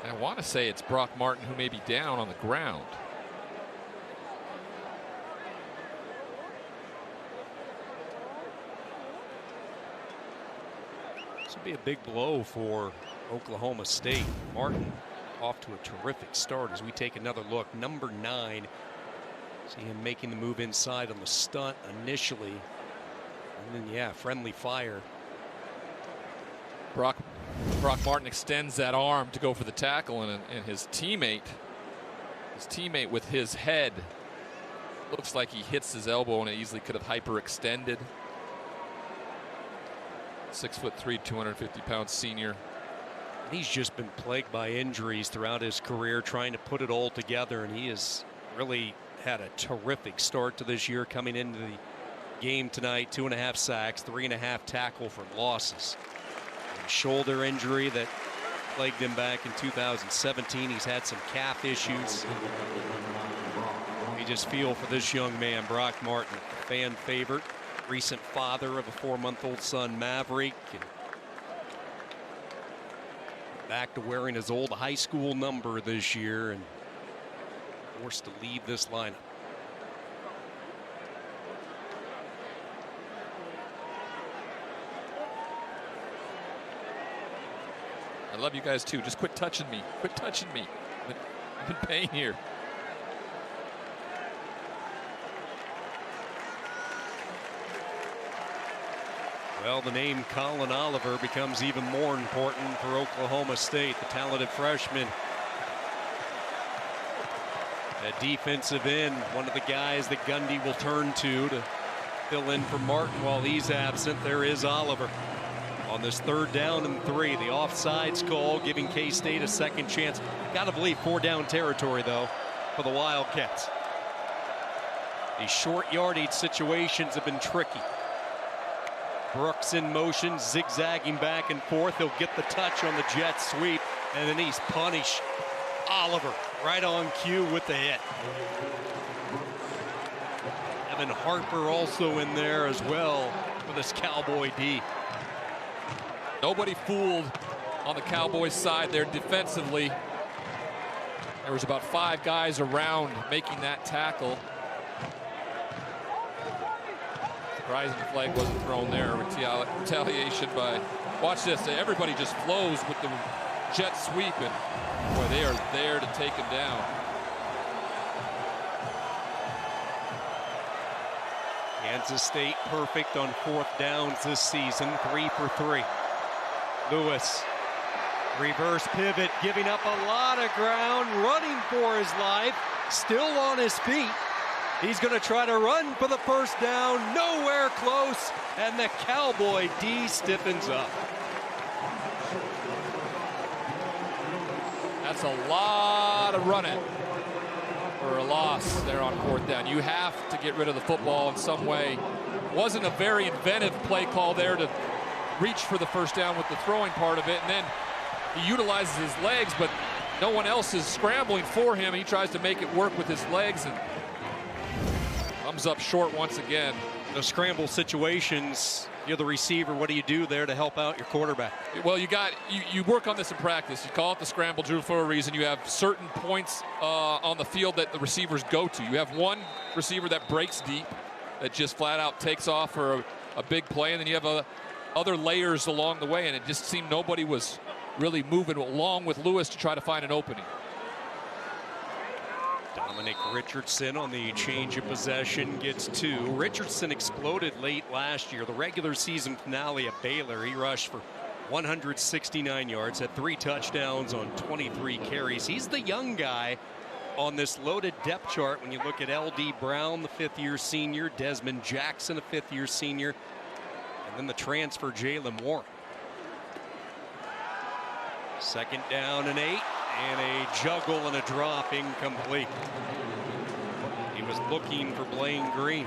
I want to say it's Brock Martin who may be down on the ground. This would be a big blow for Oklahoma State. Martin off to a terrific start as we take another look. Number 9. See him making the move inside on the stunt initially. And then, yeah, friendly fire. Brock Martin extends that arm to go for the tackle, and his teammate with his head looks like he hits his elbow, and it easily could have hyperextended. 6'3", 250-pound senior. He's just been plagued by injuries throughout his career, trying to put it all together, and he has really had a terrific start to this year coming into the game tonight. 2.5 sacks, 3.5 tackle for losses. And shoulder injury that plagued him back in 2017. He's had some calf issues. We just feel for this young man, Brock Martin, a fan favorite, recent father of a 4-month-old son, Maverick, and back to wearing his old high school number this year and forced to leave this lineup. I love you guys too. Just quit touching me. Quit touching me. I'm in pain here. Well, the name Colin Oliver becomes even more important for Oklahoma State. The talented freshman, a defensive end, one of the guys that Gundy will turn to fill in for Martin while he's absent. There is Oliver on this 3rd down and 3. The offsides call giving K-State a second chance. Got to believe 4-down territory, though, for the Wildcats. These short yardage situations have been tricky. Brooks in motion, zigzagging back and forth. He'll get the touch on the jet sweep, and then he's punished. Oliver right on cue with the hit. Evan Harper also in there as well for this Cowboy D. Nobody fooled on the Cowboys side there defensively. There was about 5 guys around making that tackle. Surprising the flag wasn't thrown there. Retaliation by, watch this, everybody just flows with the jet sweep, and boy, they are there to take him down. Kansas State perfect on 4th downs this season, 3 for 3. Lewis, reverse pivot, giving up a lot of ground, running for his life, still on his feet. He's going to try to run for the 1st down, nowhere close, and the Cowboy D stiffens up. That's a lot of running for a loss there on 4th down. You have to get rid of the football in some way. Wasn't a very inventive play call there to reach for the 1st down with the throwing part of it, and then he utilizes his legs, but no one else is scrambling for him. He tries to make it work with his legs and comes up short once again. Those scramble situations, you're the receiver. What do you do there to help out your quarterback? Well, you work on this in practice. You call it the scramble drill for a reason. You have certain points on the field that the receivers go to. You have one receiver that breaks deep, that just flat out takes off for a big play, and then you have other layers along the way, and it just seemed nobody was really moving along with Lewis to try to find an opening. Dominic Richardson on the change of possession gets 2. Richardson exploded late last year. The regular season finale at Baylor, he rushed for 169 yards, had 3 touchdowns on 23 carries. He's the young guy on this loaded depth chart when you look at L.D. Brown, the 5th-year senior, Desmond Jackson, a 5th-year senior, and then the transfer Jaylen Warren. 2nd down and 8. And a juggle and a drop incomplete. He was looking for Blaine Green.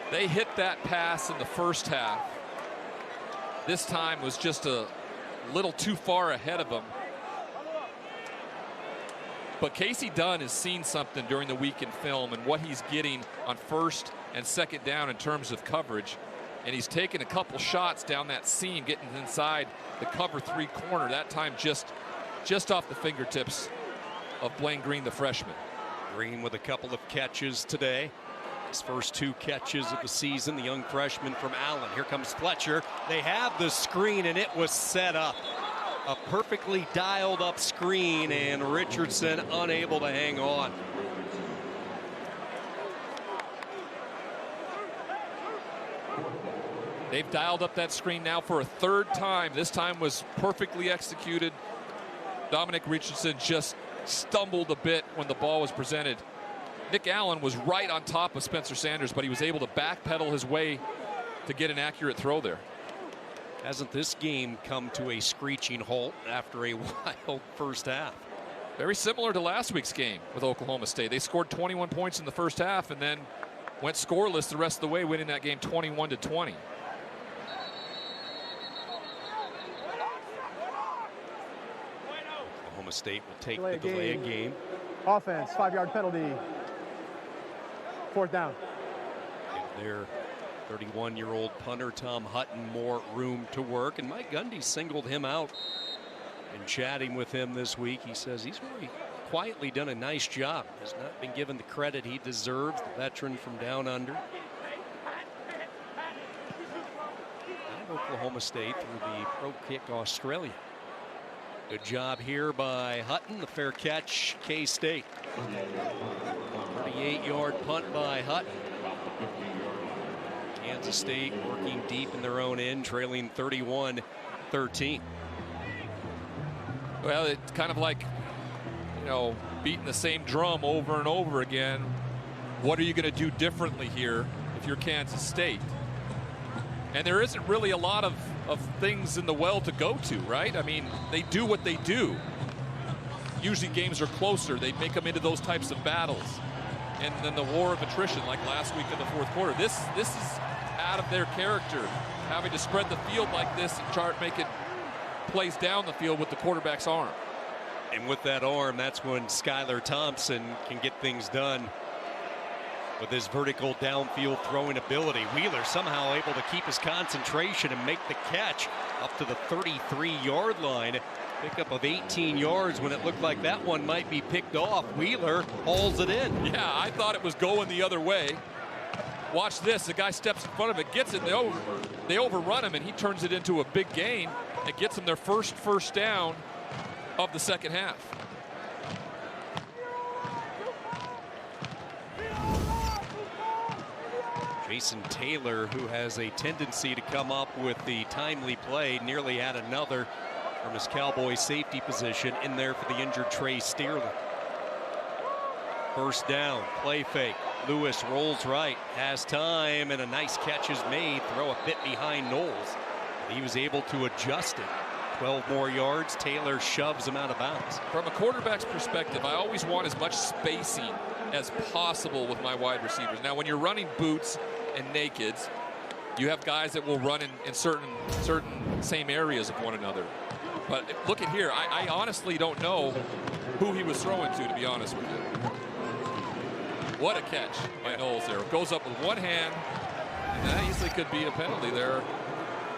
They hit that pass in the 1st half. This time was just a little too far ahead of him. But Casey Dunn has seen something during the week in film and what he's getting on first and second down in terms of coverage. And he's taken a couple shots down that seam, getting inside the cover 3 corner. That time just off the fingertips of Blaine Green, the freshman. Green with a couple of catches today. His first 2 catches of the season, the young freshman from Allen. Here comes Fletcher. They have the screen, and it was set up. A perfectly dialed up screen, and Richardson unable to hang on. They've dialed up that screen now for a 3rd time. This time was perfectly executed. Dominic Richardson just stumbled a bit when the ball was presented. Nick Allen was right on top of Spencer Sanders, but he was able to backpedal his way to get an accurate throw there. Hasn't this game come to a screeching halt after a wild first half? Very similar to last week's game with Oklahoma State. They scored 21 points in the first half and then went scoreless the rest of the way, winning that game 21-20. Oklahoma State will take the delay of game. Offense, 5-yard penalty. 4th down. Give their 31-year-old punter Tom Hutton more room to work, and Mike Gundy singled him out in chatting with him this week. He says he's really quietly done a nice job. Has not been given the credit he deserves, the veteran from down under. And Oklahoma State through the Pro Kick Australia. Good job here by Hutton. The fair catch, K-State. 38-yard punt by Hutton. Kansas State working deep in their own end, trailing 31-13. Well, it's kind of like, you know, beating the same drum over and over again. What are you going to do differently here if you're Kansas State? And there isn't really a lot of things in the well to go to, right? I mean, they do what they do. Usually games are closer. They make them into those types of battles. And then the war of attrition like last week in the 4th quarter. This is out of their character, having to spread the field like this and start making plays down the field with the quarterback's arm. And with that arm, that's when Skylar Thompson can get things done with his vertical downfield throwing ability. Wheeler somehow able to keep his concentration and make the catch up to the 33-yard line. Pickup of 18 yards when it looked like that one might be picked off. Wheeler hauls it in. Yeah, I thought it was going the other way. Watch this. The guy steps in front of it, gets it. They overrun him, and he turns it into a big gain. It gets them their first down of the second half. Jason Taylor, who has a tendency to come up with the timely play, nearly had another from his Cowboy safety position in there for the injured Trey Steerlin. First down, play fake. Lewis rolls right, has time, and a nice catch is made. Throw a bit behind Knowles. He was able to adjust it. 12 more yards. Taylor shoves him out of bounds. From a quarterback's perspective, I always want as much spacing as possible with my wide receivers. Now, when you're running boots and nakeds, you have guys that will run in certain same areas of one another. But look at here. I honestly don't know who he was throwing to be honest with you. What a catch by Knowles there. Goes up with one hand, and that easily could be a penalty there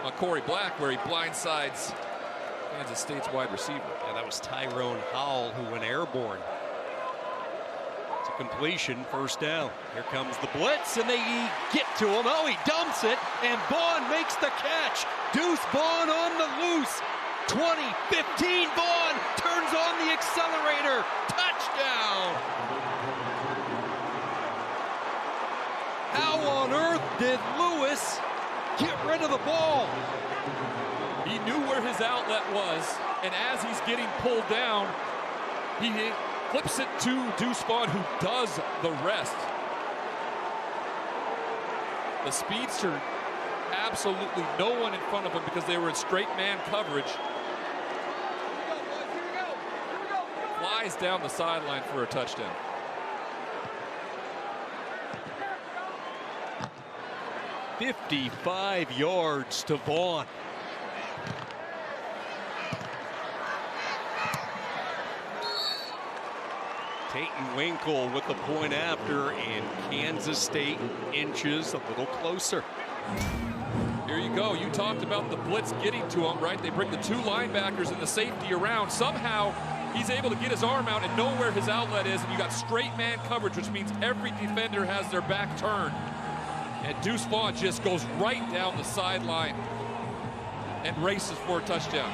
on Corey Black, where he blindsides Kansas State's wide receiver. Yeah, that was Tyrone Howell who went airborne. It's a completion, first down. Here comes the blitz, and they get to him. Oh, he dumps it, and Vaughn makes the catch. Deuce Vaughn on the loose. 20, 15, Vaughn turns on the accelerator. Touchdown. How on earth did Lewis get rid of the ball? He knew where his outlet was, and as he's getting pulled down, he flips it to Deuce Vaughn, who does the rest. The speedster, absolutely no one in front of him because they were in straight man coverage. Flies down the sideline for a touchdown. $55 yards to Vaughn. Peyton Winkle with the point after, and Kansas State inches a little closer. Here you go. You talked about the blitz getting to him, right? They bring the 2 linebackers and the safety around. Somehow he's able to get his arm out and know where his outlet is, and you got straight man coverage, which means every defender has their back turned. And Deuce Vaughn just goes right down the sideline and races for a touchdown.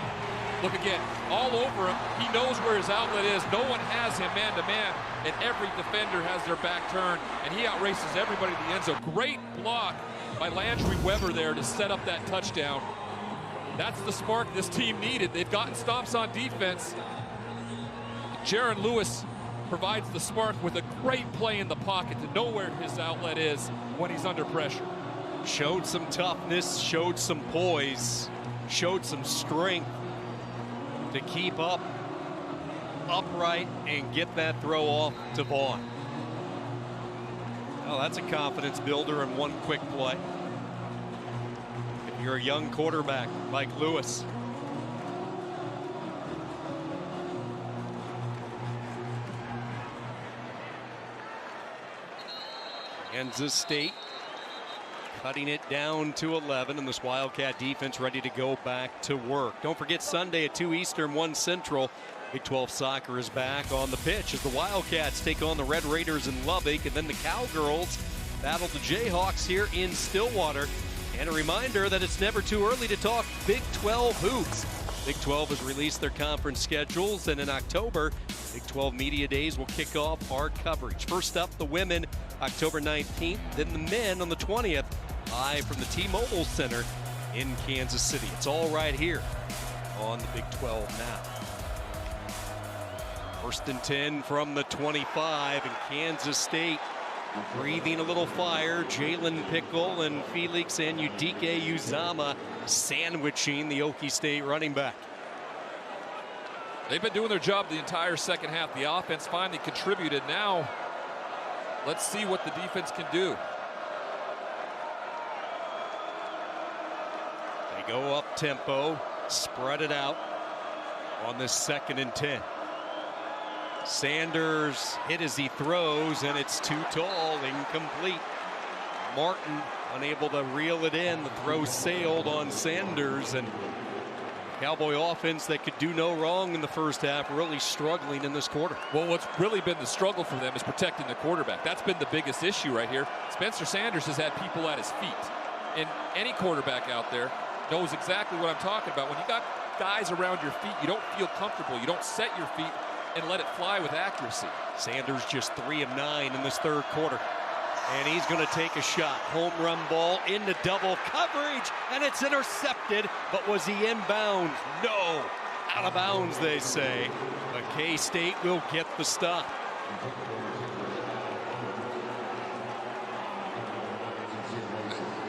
Look again, all over him. He knows where his outlet is. No one has him man-to-man, and every defender has their back turned, and he outraces everybody to the end zone. Great block by Landry Weber there to set up that touchdown. That's the spark this team needed. They've gotten stops on defense. Jaylen Lewis provides the spark with a great play in the pocket to know where his outlet is when he's under pressure. Showed some toughness, showed some poise, showed some strength to keep upright and get that throw off to Vaughn. Oh, that's a confidence builder in one quick play. If you're a young quarterback like Lewis. Kansas State cutting it down to 11, and this Wildcat defense ready to go back to work. Don't forget Sunday at 2 Eastern, 1 Central. Big 12 soccer is back on the pitch as the Wildcats take on the Red Raiders in Lubbock, and then the Cowgirls battle the Jayhawks here in Stillwater. And a reminder that it's never too early to talk Big 12 hoops. Big 12 has released their conference schedules, and in October, Big 12 Media Days will kick off our coverage. First up, the women, October 19th, then the men on the 20th, live from the T-Mobile Center in Kansas City. It's all right here on the Big 12 now. First and 10 from the 25, and Kansas State breathing a little fire. Jalen Pickle and Felix Anudike Uzama sandwiching the Okie State running back. They've been doing their job the entire second half. The offense finally contributed. Now, let's see what the defense can do. They go up tempo, spread it out on this 2nd and 10. Sanders hit as he throws, and it's too tall, incomplete. Martin unable to reel it in. The throw sailed on Sanders, and Cowboy offense that could do no wrong in the first half really struggling in this quarter. Well, what's really been the struggle for them is protecting the quarterback. That's been the biggest issue right here. Spencer Sanders has had people at his feet, and any quarterback out there knows exactly what I'm talking about. When you got guys around your feet, you don't feel comfortable. You don't set your feet and let it fly with accuracy. Sanders just 3 of 9 in this 3rd quarter. And he's going to take a shot. Home run ball into double coverage, and it's intercepted. But was he in bounds? No. Out of bounds, they say. But K-State will get the stop.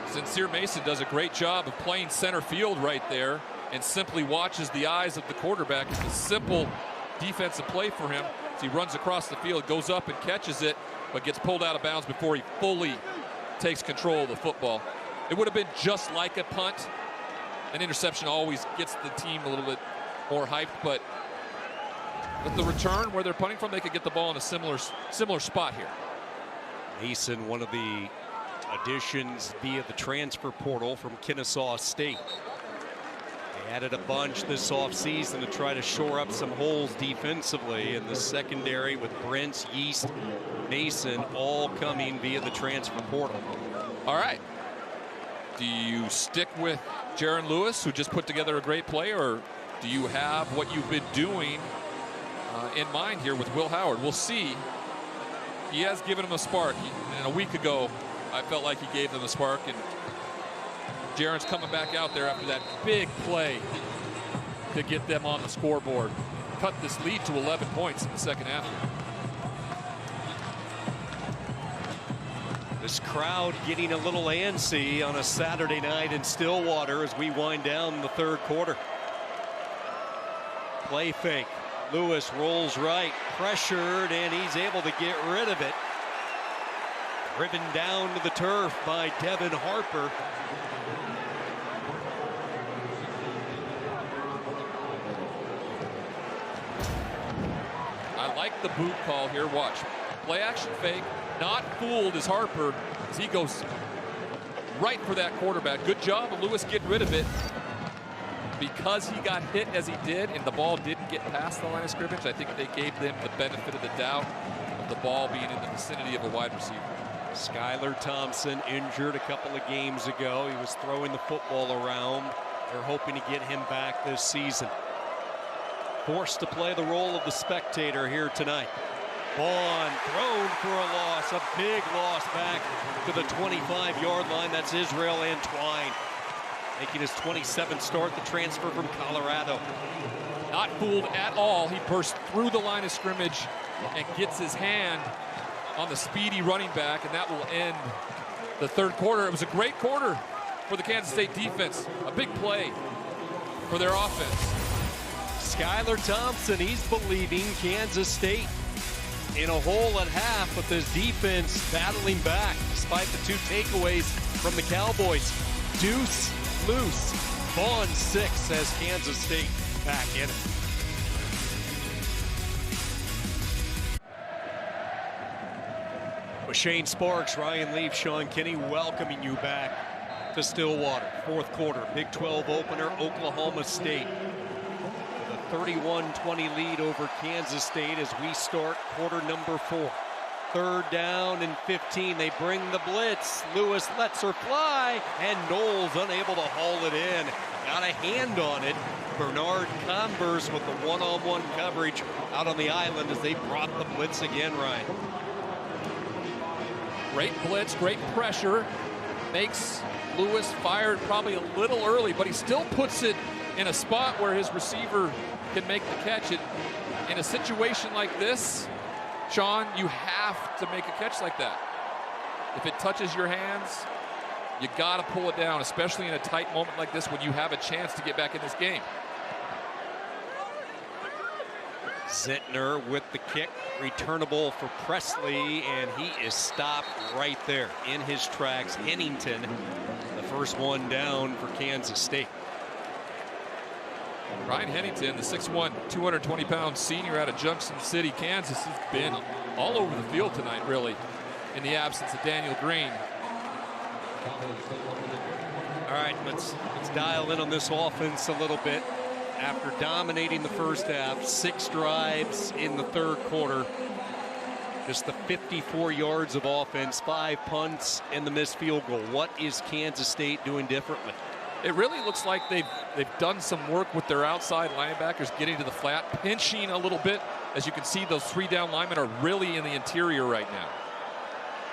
Sincere Mason does a great job of playing center field right there and simply watches the eyes of the quarterback. It's a simple defensive play for him. As he runs across the field, goes up and catches it, but gets pulled out of bounds before he fully takes control of the football. It would have been just like a punt. An interception always gets the team a little bit more hyped, but with the return where they're punting from, they could get the ball in a similar spot here. Mason, one of the additions via the transfer portal from Kennesaw State. They added a bunch this offseason to try to shore up some holes defensively in the secondary with Brents, Yeast, Mason, all coming via the transfer portal. All right. Do you stick with Jaylen Lewis, who just put together a great play, or do you have what you've been doing in mind here with Will Howard? We'll see. He has given him a spark. And a week ago, I felt like he gave them a spark, and Jaren's coming back out there after that big play to get them on the scoreboard. Cut this lead to 11 points in the second half. This crowd getting a little antsy on a Saturday night in Stillwater as we wind down the 3rd quarter. Play fake. Lewis rolls right, pressured, and he's able to get rid of it. Driven down to the turf by Devin Harper. I like the boot call here. Watch. Play action fake. Not fooled as Harper as he goes right for that quarterback. Good job of Lewis getting rid of it. Because he got hit as he did and the ball didn't get past the line of scrimmage, I think they gave them the benefit of the doubt of the ball being in the vicinity of a wide receiver. Skylar Thompson injured a couple of games ago. He was throwing the football around. They're hoping to get him back this season. Forced to play the role of the spectator here tonight. Vaughn thrown for a loss, a big loss back to the 25-yard line. That's Israel Antwine, making his 27th start, the transfer from Colorado. Not fooled at all. He burst through the line of scrimmage and gets his hand on the speedy running back, and that will end the third quarter. It was a great quarter for the Kansas State defense. A big play for their offense. Skylar Thompson, he's believing Kansas State in a hole at half, with his defense battling back despite the 2 takeaways from the Cowboys. Deuce loose. Vaughn 6 as Kansas State back in it. With Shane Sparks, Ryan Leaf, Sean Kinney welcoming you back to Stillwater. Fourth quarter, Big 12 opener, Oklahoma State with a 31-20 lead over Kansas State as we start quarter number 4. Third down and 15. They bring the blitz. Lewis lets her fly, and Knowles unable to haul it in. Got a hand on it. Bernard Converse with the one-on-one coverage out on the island as they brought the blitz again, Ryan. Great blitz, great pressure. Makes Lewis fired probably a little early, but he still puts it in a spot where his receiver can make the catch. In a situation like this, Sean, you have to make a catch like that. If it touches your hands, you got to pull it down, especially in a tight moment like this when you have a chance to get back in this game. Zentner with the kick, returnable for Presley, and he is stopped right there in his tracks. Hennington, the first one down for Kansas State. Ryan Hennington, the 6'1", 220-pound senior out of Junction City, Kansas, has been all over the field tonight, really, in the absence of Daniel Green. All right, let's dial in on this offense a little bit. After dominating the first half, 6 drives in the third quarter, just the 54 yards of offense, 5 punts, and the missed field goal. What is Kansas State doing differently? It really looks like they've done some work with their outside linebackers getting to the flat, pinching a little bit. As you can see, those 3 down linemen are really in the interior right now.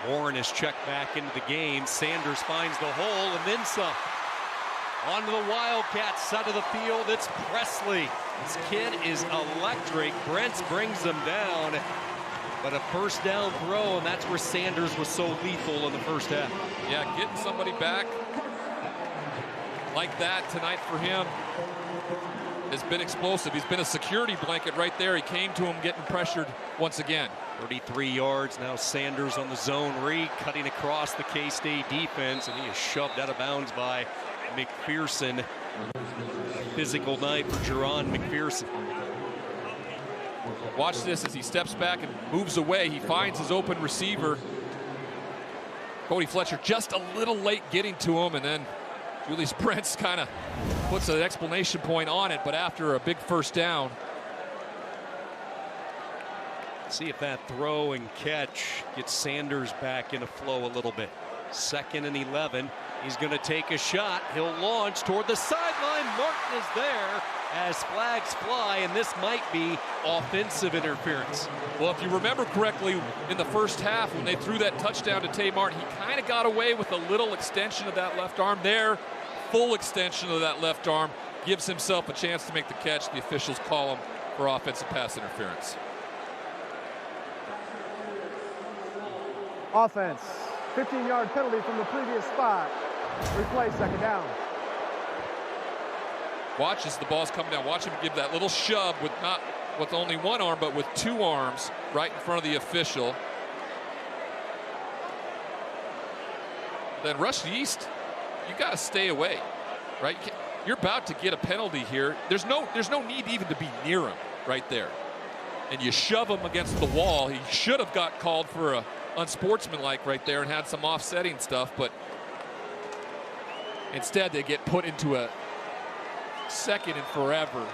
Warren is checked back into the game. Sanders finds the hole and then some. On to the Wildcats side of the field, it's Presley. This kid is electric. Brents brings him down, but a first down throw, and that's where Sanders was so lethal in the first half. Yeah, getting somebody back like that tonight for him has been explosive. He's been a security blanket right there. He came to him getting pressured once again. 33 yards, now Sanders on the zone read, cutting across the K-State defense, and he is shoved out of bounds by McPherson. Physical night for Jerron McPherson. Watch this as he steps back and moves away. He finds his open receiver. Cody Fletcher just a little late getting to him, and then Julius Brents kind of puts an exclamation point on it, but after a big first down. See if that throw and catch gets Sanders back in a flow a little bit. 2nd and 11. He's going to take a shot. He'll launch toward the sideline. Martin is there as flags fly, and this might be offensive interference. Well, if you remember correctly, in the first half, when they threw that touchdown to Tay Martin, he kind of got away with a little extension of that left arm there. Full extension of that left arm gives himself a chance to make the catch. The officials call him for offensive pass interference. Offense, 15-yard penalty from the previous spot. Replay, 2nd down. Watch as the ball's coming down. Watch him give that little shove with not with only one arm, but with 2 arms right in front of the official. Then rush east. You got to stay away, right? You're about to get a penalty here. There's no need even to be near him right there. and you shove him against the wall. He should have got called for a unsportsmanlike right there and had some offsetting stuff, but instead they get put into a second and forever.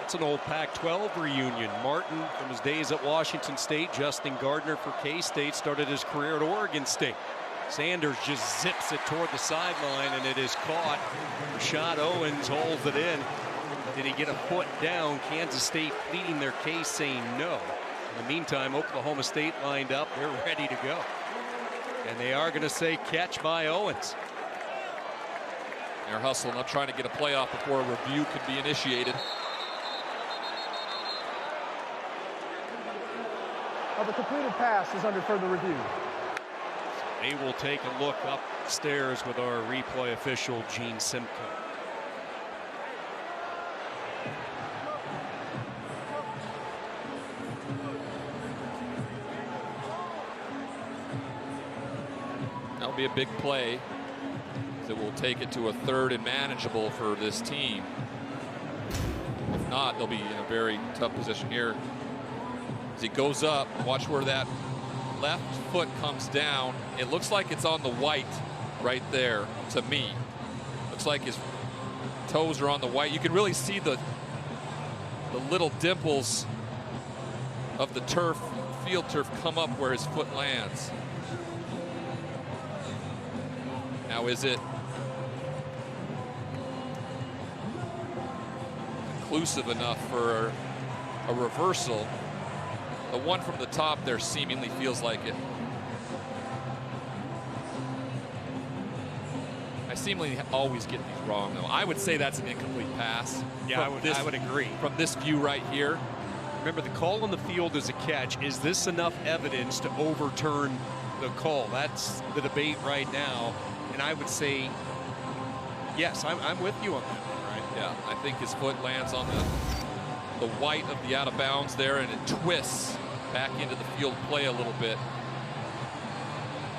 It's an old Pac-12 reunion. Martin, from his days at Washington State, Justin Gardner for K-State, started his career at Oregon State. Sanders just zips it toward the sideline, and it is caught. Rashad Owens holds it in. Did he get a foot down? Kansas State pleading their case, saying no. In the meantime, Oklahoma State lined up. They're ready to go. And they are going to say catch by Owens. They're hustling up, trying to get a play off before a review could be initiated. The completed pass is under further review. They will take a look upstairs with our replay official, Gene Simcoe. That'll be a big play. That will take it to a 3rd and manageable for this team. If not, they'll be in a very tough position here. As he goes up, watch where that left foot comes down. It looks like it's on the white right there to me. Looks like his toes are on the white. You can really see the little dimples of the turf, field turf, come up where his foot lands. Now, is it conclusive enough for a reversal? The one from the top there seemingly feels like it. I seemingly always get these wrong, though. I would say that's an incomplete pass. Yeah, I would agree. From this view right here. Remember, the call on the field is a catch. Is this enough evidence to overturn the call? That's the debate right now. And I would say, yes, I'm with you on that one, right? Yeah, I think his foot lands on the white of the out of bounds there, and it twists back into the field play a little bit.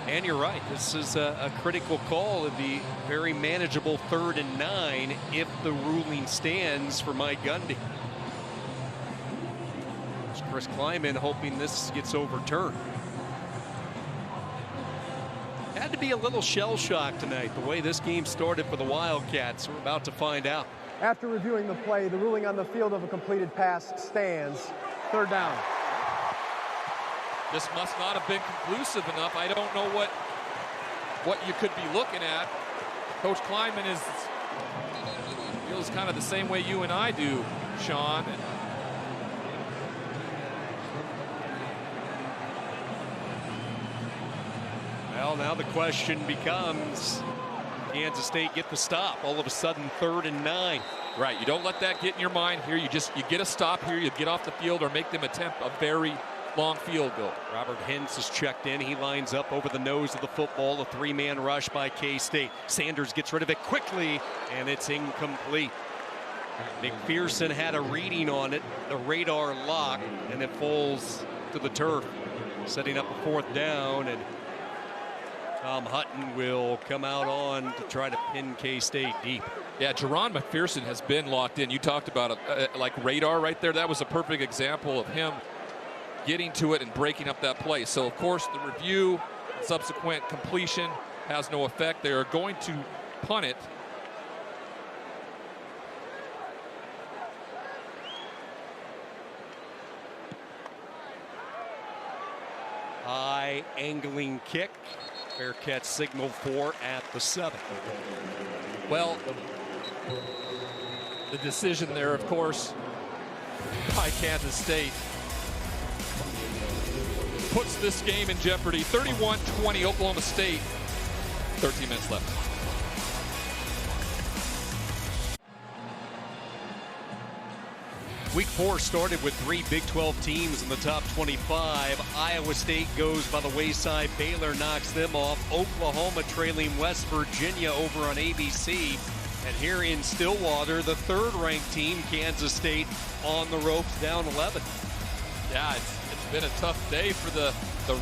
And you're right. This is a critical call. It'd be very manageable 3rd and 9 if the ruling stands for Mike Gundy. It's Chris Kleiman hoping this gets overturned. Had to be a little shell shock tonight, the way this game started for the Wildcats. We're about to find out. After reviewing the play, the ruling on the field of a completed pass stands. 3rd down. This must not have been conclusive enough. I don't know what you could be looking at. Coach Kleiman feels kind of the same way you and I do, Sean. Well, now the question becomes, Kansas State get the stop? All of a sudden, 3rd and 9. Right, you don't let that get in your mind here. You get a stop here, you get off the field or make them attempt a very long field goal. Robert Hintz is checked in. He lines up over the nose of the football. A 3-man rush by K-State. Sanders gets rid of it quickly, and it's incomplete. McPherson had a reading on it, the radar lock, and it falls to the turf, setting up a 4th down, and Tom Hutton will come out on to try to pin K-State deep. Yeah, Jerron McPherson has been locked in. You talked about like radar right there. That was a perfect example of him getting to it and breaking up that play. So, of course, the review, subsequent completion has no effect. They are going to punt it. High angling kick. Bearcats signal for at the 7. Well, the decision there, of course, by Kansas State puts this game in jeopardy. 31-20 Oklahoma State. 13 minutes left. Week 4 started with 3 Big 12 teams in the top 25. Iowa State goes by the wayside. Baylor knocks them off. Oklahoma trailing West Virginia over on ABC. And here in Stillwater, the 3rd-ranked team, Kansas State, on the ropes, down 11. Yeah, it's been a tough day for the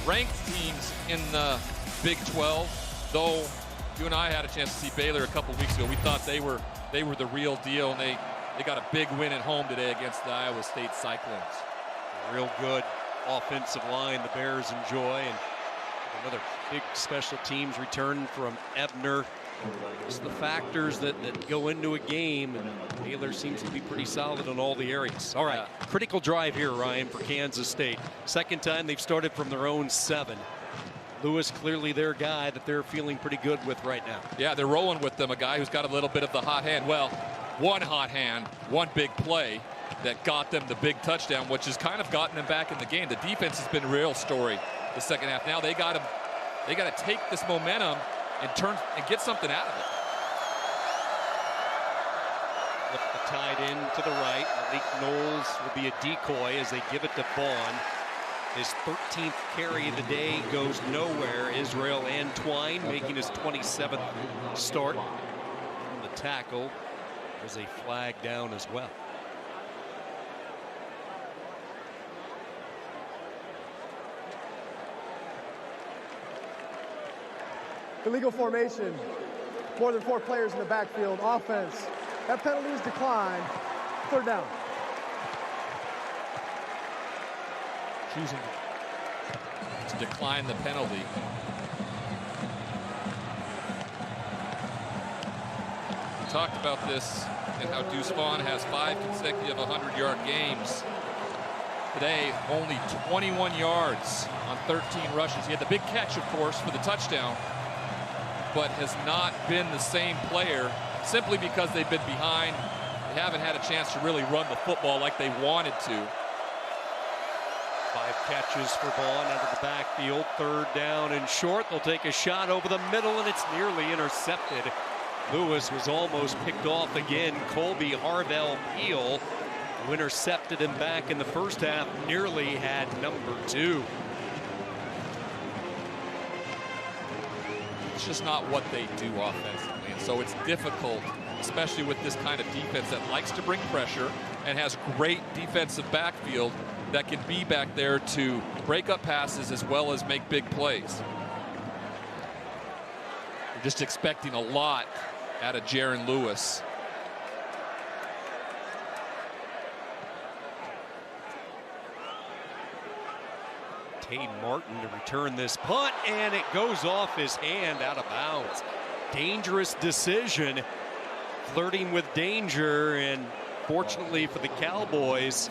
ranked teams in the Big 12. Though you and I had a chance to see Baylor a couple weeks ago, we thought they were the real deal, and they They got a big win at home today against the Iowa State Cyclones. Real good offensive line the Bears enjoy, and another big special teams return from Ebner. It's the factors that go into a game, and Taylor seems to be pretty solid in all the areas. All right, critical drive here, Ryan, for Kansas State. Second time they've started from their own 7. Lewis clearly their guy that they're feeling pretty good with right now. Yeah, they're rolling with them, a guy who's got a little bit of the hot hand. Well, one hot hand, one big play that got them the big touchdown, which has kind of gotten them back in the game. The defense has been a real story the second half. Now they got to take this momentum and turn and get something out of it. Flip the tight end to the right. Malik Knowles will be a decoy as they give it to Vaughn. His 13th carry of the day goes nowhere. Israel Antwine making his 27th start. The tackle. There's a flag down as well. Illegal formation. More than 4 players in the backfield. Offense. That penalty is declined. 3rd down. Choosing to decline the penalty. We talked about this and how Deuce Vaughn has 5 consecutive 100-yard games. Today, only 21 yards on 13 rushes. He had the big catch, of course, for the touchdown, but has not been the same player simply because they've been behind. They haven't had a chance to really run the football like they wanted to. 5 catches for Vaughn out of the backfield. 3rd down and short. They'll take a shot over the middle, and it's nearly intercepted. Lewis was almost picked off again. Colby Harvell-Peel, who intercepted him back in the first half, nearly had number 2. It's just not what they do offensively, and so it's difficult, especially with this kind of defense that likes to bring pressure and has great defensive backfield that can be back there to break up passes as well as make big plays. We're just expecting a lot out of Jaylen Lewis. Tate Martin to return this punt, and it goes off his hand out of bounds. Dangerous decision, flirting with danger, and fortunately for the Cowboys,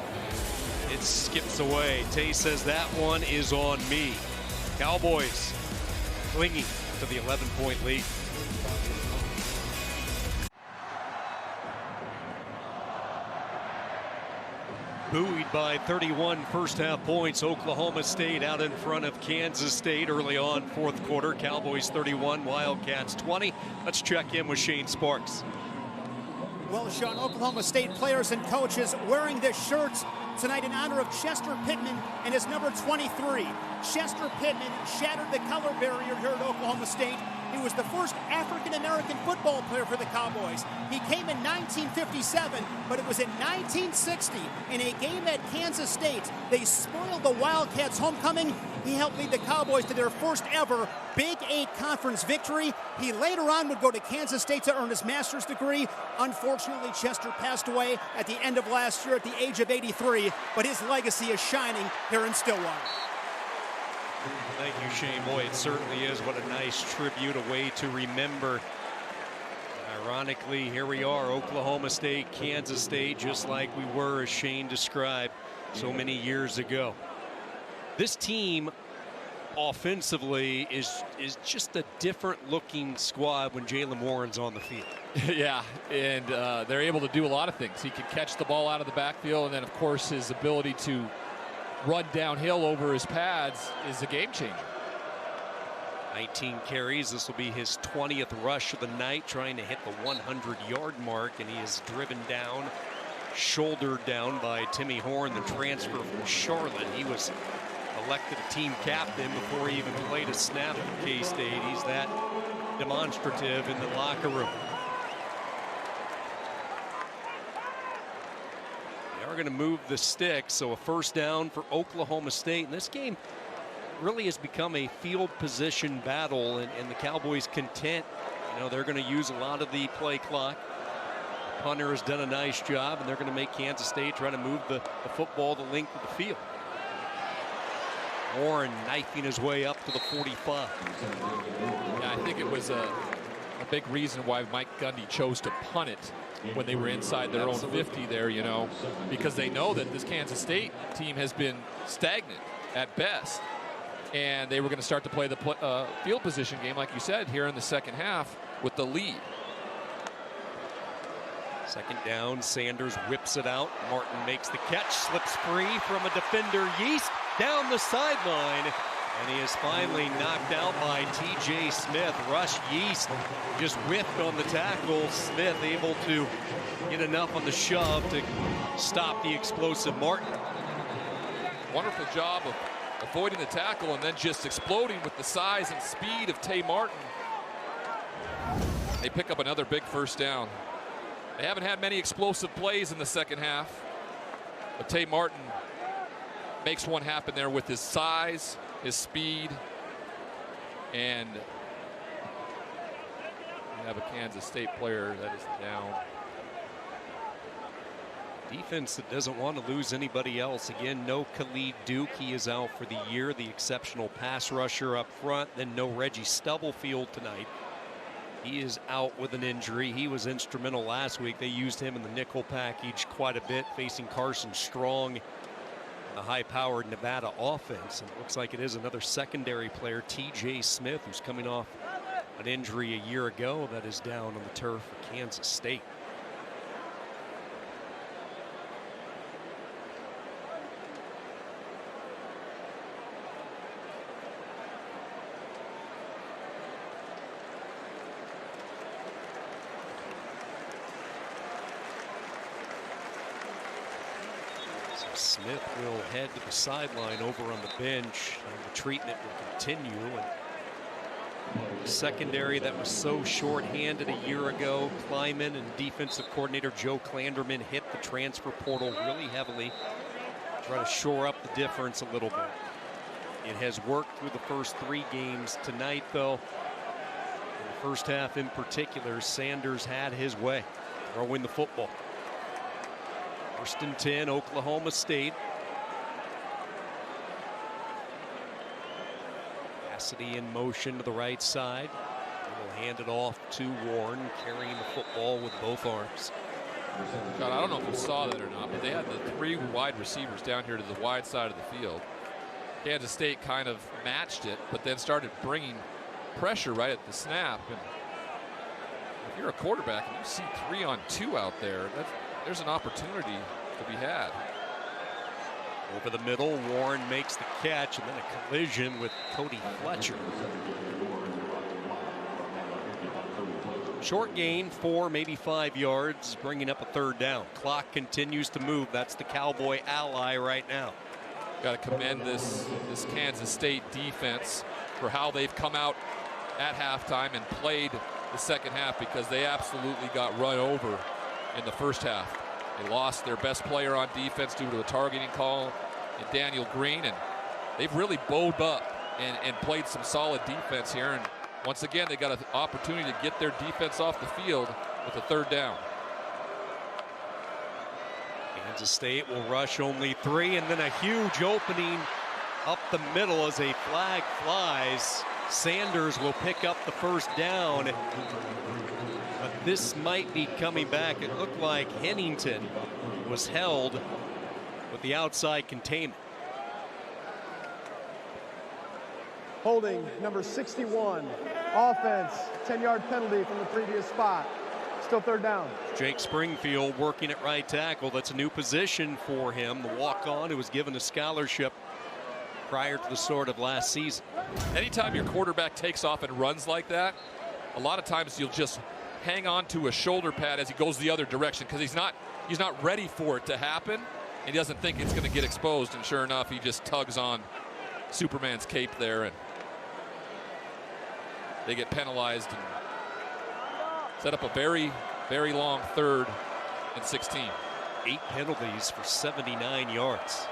it skips away. Tay says that one is on me. Cowboys clinging to the 11-point lead. Buoyed by 31 first-half points, Oklahoma State out in front of Kansas State early on 4th quarter. Cowboys 31, Wildcats 20. Let's check in with Shane Sparks. Well, Sean, Oklahoma State players and coaches wearing their shirts tonight in honor of Chester Pittman and his number 23. Chester Pittman shattered the color barrier here at Oklahoma State. He was the first African-American football player for the Cowboys. He came in 1957, but it was in 1960 in a game at Kansas State. They spoiled the Wildcats' homecoming. He helped lead the Cowboys to their first ever Big 8 conference victory. He later on would go to Kansas State to earn his master's degree. Unfortunately, Chester passed away at the end of last year at the age of 83, but his legacy is shining here in Stillwater. Thank you, Shane. Boy, it certainly is. What a nice tribute, a way to remember. Ironically, here we are, Oklahoma State, Kansas State, just like we were, as Shane described so many years ago. This team offensively is just a different looking squad when Jaylen Warren's on the field. Yeah, and they're able to do a lot of things. He can catch the ball out of the backfield, and then, of course, his ability to run downhill over his pads is a game changer. 19 carries. This will be his 20th rush of the night, trying to hit the 100-yard mark, and he is driven down, shouldered down by Timmy Horn, the transfer from Charlotte. He was elected a team captain before he even played a snap at K-State. He's that demonstrative in the locker room. Are going to move the stick, so a first down for Oklahoma State. And this game really has become a field position battle, and the Cowboys content. You know, they're going to use a lot of the play clock. Punter has done a nice job, and they're going to make Kansas State try to move the football the length of the field. Warren knifing his way up to the 45. Yeah, I think it was a big reason why Mike Gundy chose to punt it when they were inside their own 50 there, you know, because they know that this Kansas State team has been stagnant at best. And they were going to start to play the field position game, like you said, here in the second half with the lead. Second down, Sanders whips it out. Martin makes the catch, slips free from a defender. Yeast down the sideline, and he is finally knocked out by T.J. Smith. Rush Yeast just whiffed on the tackle. Smith able to get enough on the shove to stop the explosive Martin. Wonderful job of avoiding the tackle and then just exploding with the size and speed of Tay Martin. They pick up another big first down. They haven't had many explosive plays in the second half, but Tay Martin makes one happen there with his size, his speed, and we have a Kansas State player that is down. Defense that doesn't want to lose anybody else. Again, no Khalid Duke. He is out for the year, the exceptional pass rusher up front. Then no Reggie Stubblefield tonight. He is out with an injury. He was instrumental last week. They used him in the nickel package quite a bit, facing Carson Strong, a high-powered Nevada offense. And it looks like it is another secondary player, T.J. Smith, who's coming off an injury a year ago, that is down on the turf for Kansas State. Smith will head to the sideline over on the bench, and the treatment will continue. And secondary that was so short-handed a year ago, Kleiman and defensive coordinator Joe Klanderman hit the transfer portal really heavily, try to shore up the difference a little bit. It has worked through the first 3 games. Tonight, though, in the first half in particular, Sanders had his way throwing the football. First and 10, Oklahoma State. Cassidy in motion to the right side. He will hand it off to Warren, carrying the football with both arms. God, I don't know if you saw that or not, but they had the 3 wide receivers down here to the wide side of the field. Kansas State kind of matched it, but then started bringing pressure right at the snap. And if you're a quarterback and you see 3 on 2 out there, there's an opportunity to be had. Over the middle, Warren makes the catch, and then a collision with Cody Fletcher. Short gain, 4, maybe 5 yards, bringing up a third down. Clock continues to move. That's the Cowboy ally right now. Got to commend this Kansas State defense for how they've come out at halftime and played the second half, because they absolutely got run over in the first half. They lost their best player on defense due to a targeting call in Daniel Green, and they've really bowed up and played some solid defense here. And once again, they got an opportunity to get their defense off the field with a third down. Kansas State will rush only 3, and then a huge opening up the middle as a flag flies. Sanders will pick up the first down. But this might be coming back. It looked like Hennington was held with the outside containment. Holding number 61. Offense, 10-yard penalty from the previous spot. Still third down. Jake Springfield working at right tackle. That's a new position for him. The walk-on who was given a scholarship prior to the start of last season. Anytime your quarterback takes off and runs like that, a lot of times you'll just hang on to a shoulder pad as he goes the other direction, because he's not ready for it to happen, and he doesn't think it's going to get exposed. And sure enough, he just tugs on Superman's cape there, and they get penalized and set up a very, very long 3rd and 16. 8 penalties for 79 yards.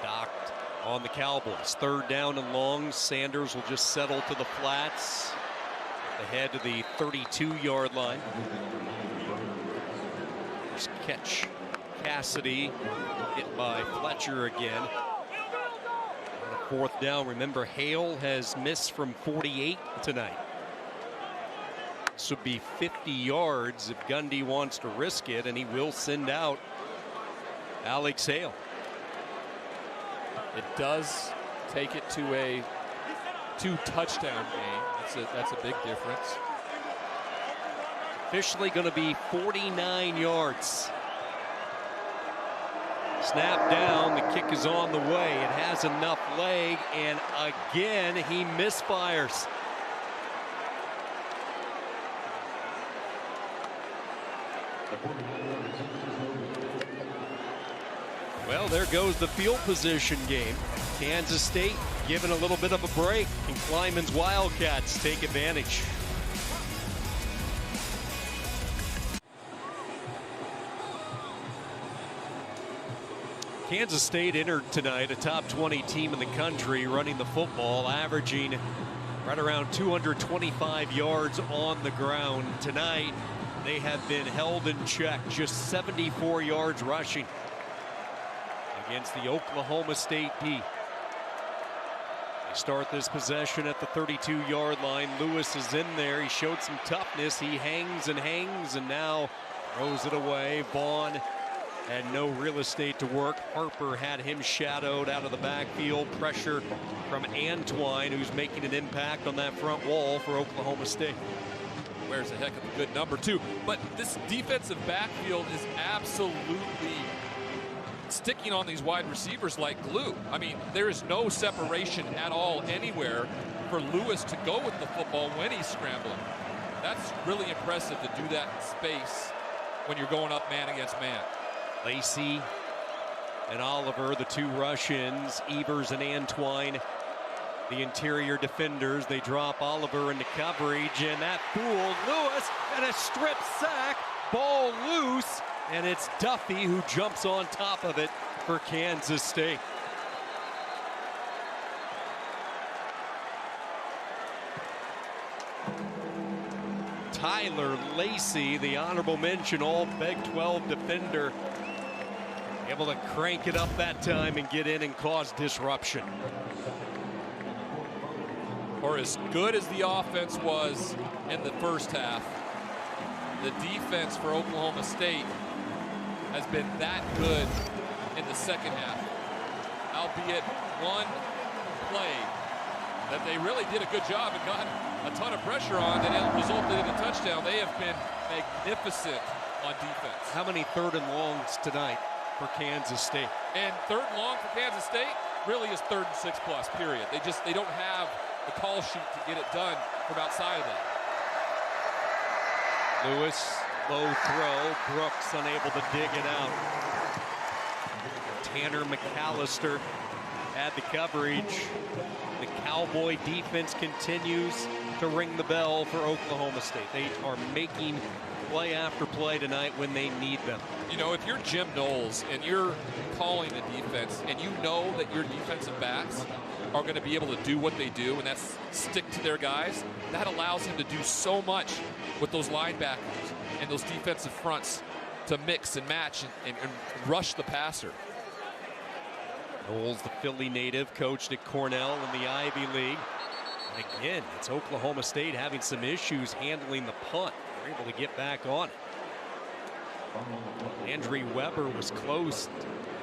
Docked on the Cowboys. 3rd down and long. Sanders will just settle to the flats. Ahead to the 32-yard line. First catch, Cassidy, hit by Fletcher again. On a fourth down, remember Hale has missed from 48 tonight. This would be 50 yards if Gundy wants to risk it, and he will send out Alex Hale. It does take it to a 2-touchdown game. That's a big difference. Officially going to be 49 yards. Snap down, the kick is on the way. It has enough leg, and again he misfires. Well, there goes the field position game. Kansas State given a little bit of a break, and Kleiman's Wildcats take advantage. Kansas State entered tonight a top 20 team in the country running the football, averaging right around 225 yards on the ground. Tonight, they have been held in check, just 74 yards rushing against the Oklahoma State D. They start this possession at the 32-yard line. Lewis is in there. He showed some toughness. He hangs, and now throws it away. Vaughn had no real estate to work. Harper had him shadowed out of the backfield. Pressure from Antwine, who's making an impact on that front wall for Oklahoma State. Wears a heck of a good number, too. But this defensive backfield is absolutely sticking on these wide receivers like glue. I mean, there is no separation at all anywhere for Lewis to go with the football when he's scrambling. That's really impressive to do that in space when you're going up man against man. Lacey and Oliver, the two rush-ins. Evers and Antwine, the interior defenders. They drop Oliver into coverage, and that fooled Lewis, and a strip sack. Ball loose, and it's Duffy who jumps on top of it for Kansas State. Tyler Lacey, the honorable mention All Big 12 defender, able to crank it up that time and get in and cause disruption. Or as good as the offense was in the first half, the defense for Oklahoma State has been that good in the second half. Albeit one play that they really did a good job and got a ton of pressure on that it resulted in a touchdown. They have been magnificent on defense. How many third and longs tonight for Kansas State? And third and long for Kansas State really is 3rd and 6+, period. They don't have the call sheet to get it done from outside of that. Lewis, low throw. Brooks unable to dig it out. Tanner McAllister had the coverage. The Cowboy defense continues to ring the bell for Oklahoma State. They are making play after play tonight when they need them. You know, if you're Jim Knowles and you're calling the defense and you know that your defensive backs are going to be able to do what they do, and that's stick to their guys, that allows him to do so much with those linebackers and those defensive fronts to mix and match and rush the passer. Knowles, the Philly native, coached at Cornell in the Ivy League. And again, it's Oklahoma State having some issues handling the punt. They're able to get back on it. Andre Weber was close,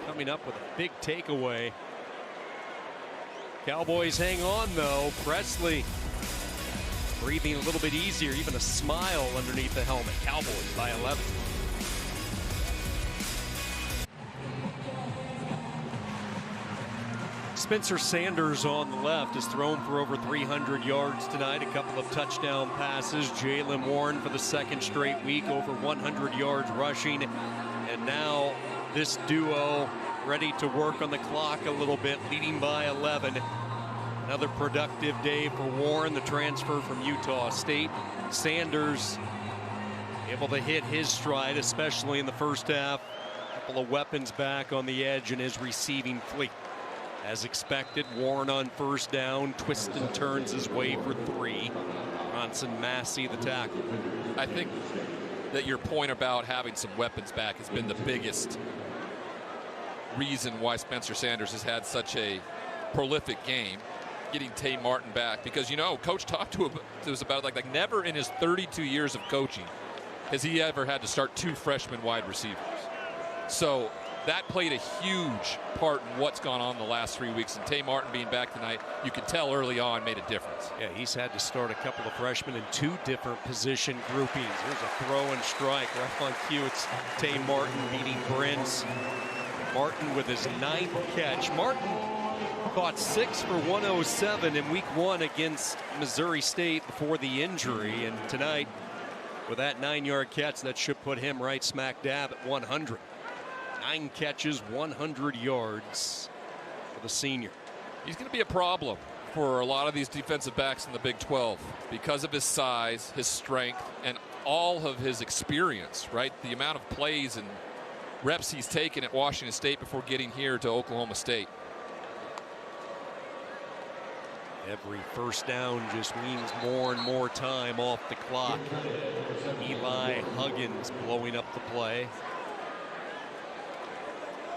coming up with a big takeaway. Cowboys hang on, though. Presley breathing a little bit easier, even a smile underneath the helmet. Cowboys by 11. Spencer Sanders on the left has thrown for over 300 yards tonight, a couple of touchdown passes. Jaylen Warren for the second straight week, over 100 yards rushing. And now this duo ready to work on the clock a little bit, leading by 11. Another productive day for Warren, the transfer from Utah State. Sanders able to hit his stride, especially in the first half. A couple of weapons back on the edge in his receiving fleet. As expected, Warren on first down, twists and turns his way for 3. Bronson Massey, the tackle. I think that your point about having some weapons back has been the biggest reason why Spencer Sanders has had such a prolific game, getting Tay Martin back. Because, you know, Coach talked to us about it, like never in his 32 years of coaching has he ever had to start 2 freshman wide receivers. So that played a huge part in what's gone on the last 3 weeks. And Tay Martin being back tonight, you could tell early on, made a difference. Yeah, he's had to start a couple of freshmen in 2 different position groupings. Here's a throw and strike right on cue. It's Tay Martin beating Brins. Martin with his 9th catch. Martin caught 6 for 107 in week 1 against Missouri State before the injury. And tonight, with that 9-yard catch, that should put him right smack dab at 100. 9 catches, 100 yards for the senior. He's going to be a problem for a lot of these defensive backs in the Big 12 because of his size, his strength, and all of his experience, right? The amount of plays and reps he's taken at Washington State before getting here to Oklahoma State. Every first down just means more and more time off the clock. Eli Huggins blowing up the play.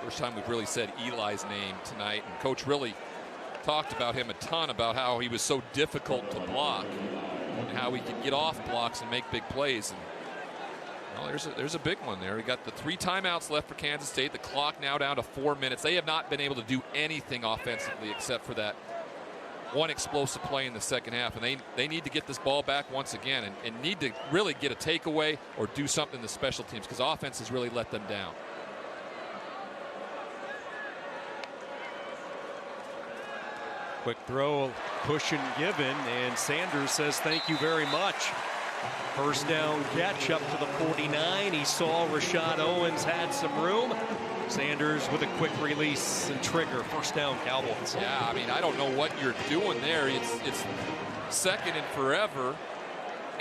First time we've really said Eli's name tonight, and Coach really talked about him a ton, about how he was so difficult to block and how he could get off blocks and make big plays. And well, there's a big one there. We got the 3 timeouts left for Kansas State. The clock now down to 4 minutes. They have not been able to do anything offensively except for that one explosive play in the second half, and they need to get this ball back once again and need to really get a takeaway or do something in the special teams, because offense has really let them down. Quick throw, push and given, and Sanders says thank you very much. First down catch up to the 49. He saw Rashad Owens had some room. Sanders with a quick release and trigger. First down, Cowboys. Yeah, I mean, I don't know what you're doing there. It's second and forever,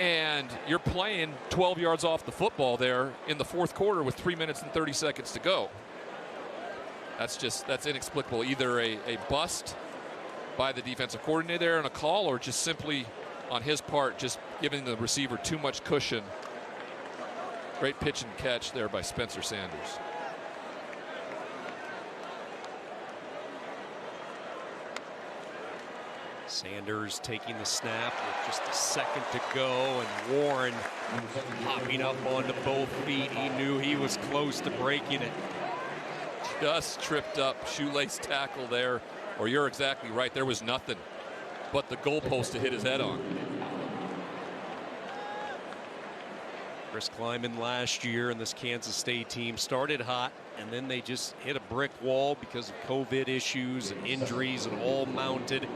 and you're playing 12 yards off the football there in the fourth quarter with 3 minutes and 30 seconds to go. That's inexplicable. Either a bust by the defensive coordinator there and a call, or just simply on his part just giving the receiver too much cushion. Great pitch and catch there by Spencer Sanders. Sanders taking the snap with just a second to go, and Warren hopping up onto both feet. He knew he was close to breaking it. Just tripped up, shoelace tackle there, or you're exactly right. There was nothing but the goalpost to hit his head on. Chris Kleiman last year and this Kansas State team started hot, and then they just hit a brick wall because of COVID issues and injuries, and all mounted.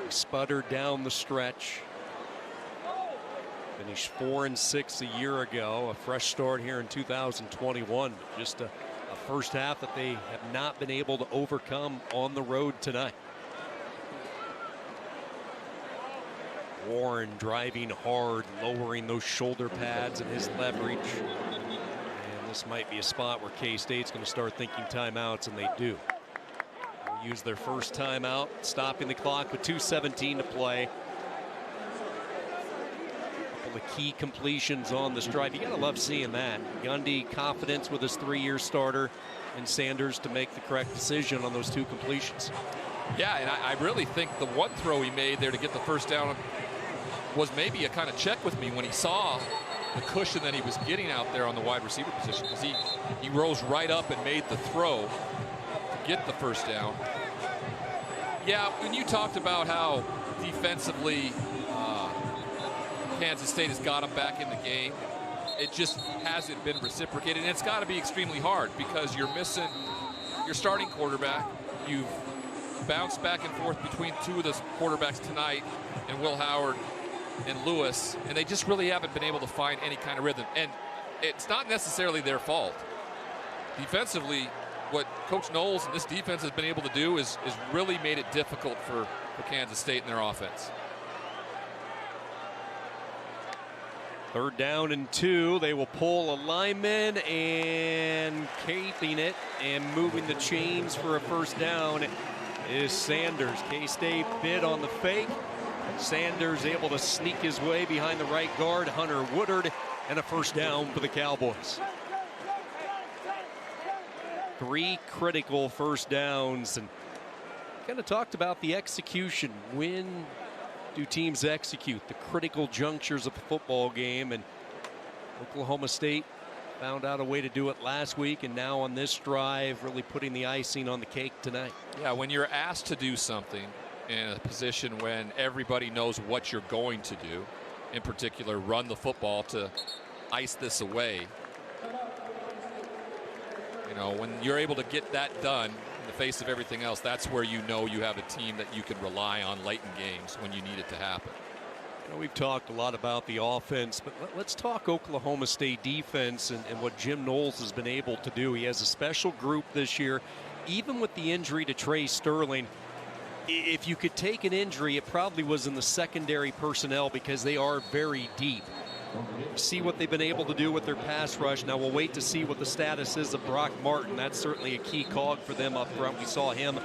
Sputtered down the stretch. Finished 4-6 a year ago. A fresh start here in 2021. Just a first half that they have not been able to overcome on the road tonight. Warren driving hard, lowering those shoulder pads and his leverage. And this might be a spot where K-State's going to start thinking timeouts, and they do. They'll use their first timeout, stopping the clock with 2:17 to play. Couple of key completions on this drive. You gotta love seeing that. Gundy confidence with his 3-year starter, and Sanders to make the correct decision on those 2 completions. Yeah, and I really think the one throw he made there to get the first down was maybe a kind of check with me when he saw the cushion that he was getting out there on the wide receiver position, because he rose right up and made the throw to get the first down. Yeah, when you talked about how defensively Kansas State has got him back in the game, it just hasn't been reciprocated, and it's got to be extremely hard because you're missing your starting quarterback. You've bounced back and forth between 2 of the quarterbacks tonight, and Will Howard and Lewis, and they just really haven't been able to find any kind of rhythm. And it's not necessarily their fault. Defensively, what Coach Knowles and this defense has been able to do is really made it difficult for Kansas State in their offense. 3rd down and 2. They will pull a lineman, and caping it and moving the chains for a first down is Sanders. K-State bid on the fake. Sanders able to sneak his way behind the right guard, Hunter Woodard, and a first down for the Cowboys. 3 critical first downs, and kind of talked about the execution. When do teams execute the critical junctures of a football game? And Oklahoma State found out a way to do it last week, and now on this drive really putting the icing on the cake tonight. Yeah, when you're asked to do something in a position when everybody knows what you're going to do, in particular run the football to ice this away, you know, when you're able to get that done in the face of everything else, that's where you know you have a team that you can rely on late in games when you need it to happen. You know, we've talked a lot about the offense, but let's talk Oklahoma State defense and what Jim Knowles has been able to do. He has a special group this year, even with the injury to Trey Sterling. If you could take an injury, it probably was in the secondary personnel because they are very deep. See what they've been able to do with their pass rush. Now we'll wait to see what the status is of Brock Martin. That's certainly a key cog for them up front. We saw him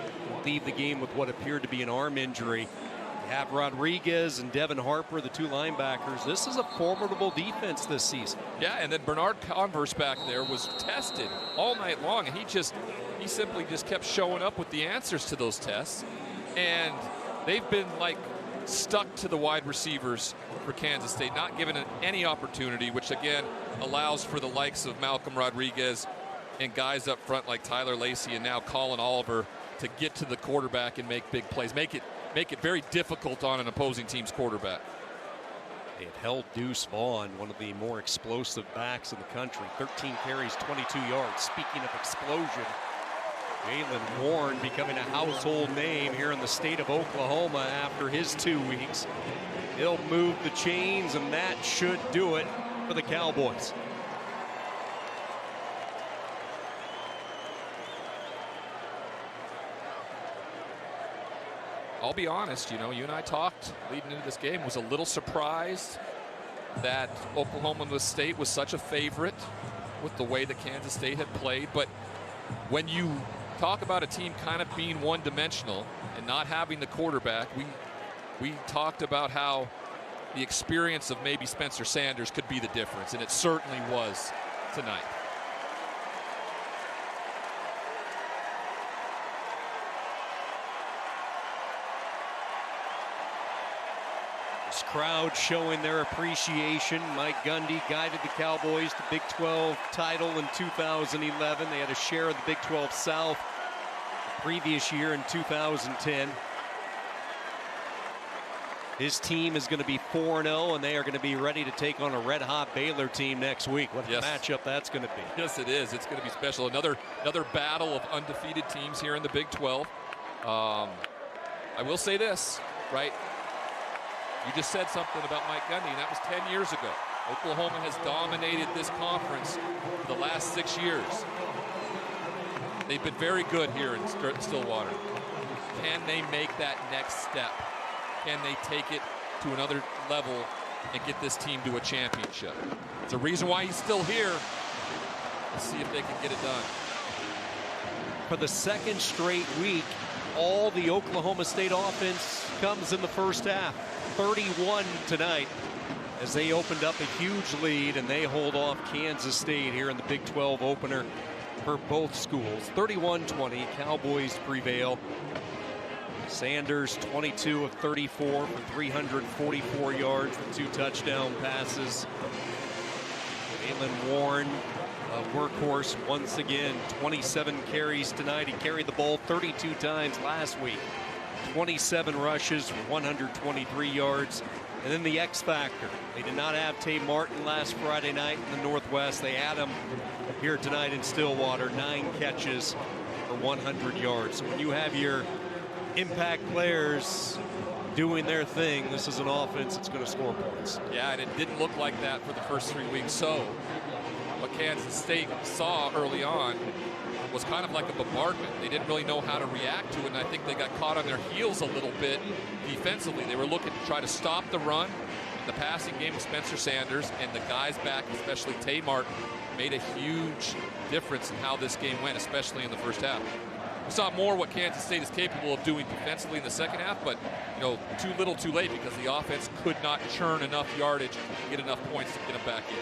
leave the game with what appeared to be an arm injury. You have Rodriguez and Devin Harper, the 2 linebackers. This is a formidable defense this season. Yeah, and then Bernard Converse back there was tested all night long, and he simply just kept showing up with the answers to those tests. And they've been like stuck to the wide receivers for Kansas State, not given any opportunity, which again allows for the likes of Malcolm Rodriguez and guys up front like Tyler Lacey and now Colin Oliver to get to the quarterback and make big plays, make it very difficult on an opposing team's quarterback. They had held Deuce Vaughn, one of the more explosive backs in the country. 13 carries, 22 yards. Speaking of explosion, Jaylen Warren becoming a household name here in the state of Oklahoma after his 2 weeks. He'll move the chains, and that should do it for the Cowboys. I'll be honest, you know, you and I talked leading into this game, was a little surprised that Oklahoma State was such a favorite with the way that Kansas State had played. But when you talk about a team kind of being one-dimensional and not having the quarterback, we talked about how the experience of maybe Spencer Sanders could be the difference, and it certainly was tonight. This crowd showing their appreciation. Mike Gundy guided the Cowboys to Big 12 title in 2011. They had a share of the Big 12 South the previous year in 2010. His team is going to be 4-0, and they are going to be ready to take on a red-hot Baylor team next week. What a matchup that's going to be. Yes, it is. It's going to be special. Another battle of undefeated teams here in the Big 12. I will say this, right? You just said something about Mike Gundy, and that was 10 years ago. Oklahoma has dominated this conference for the last 6 years. They've been very good here in Stillwater. Can they make that next step? Can they take it to another level and get this team to a championship? It's a reason why he's still here. Let's see if they can get it done. For the second straight week, all the Oklahoma State offense comes in the first half. 31 tonight as they opened up a huge lead, and they hold off Kansas State here in the Big 12 opener for both schools. 31-20, Cowboys prevail. Sanders 22 of 34 for 344 yards with 2 touchdown passes. Jaylen Warren, a workhorse once again, 27 carries tonight. He carried the ball 32 times last week. 27 rushes for 123 yards. And then the X factor. They did not have Tay Martin last Friday night in the Northwest. They had him here tonight in Stillwater. 9 catches for 100 yards. So when you have your impact players doing their thing, this is an offense that's going to score points. Yeah, and it didn't look like that for the first 3 weeks. So what Kansas State saw early on was kind of like a bombardment. They didn't really know how to react to it, and I think they got caught on their heels a little bit defensively. They were looking to try to stop the run. The passing game with Spencer Sanders and the guys back, especially Tay Martin, made a huge difference in how this game went, especially in the first half. We saw more what Kansas State is capable of doing defensively in the second half, but you know, too little too late, because the offense could not churn enough yardage and get enough points to get them back in.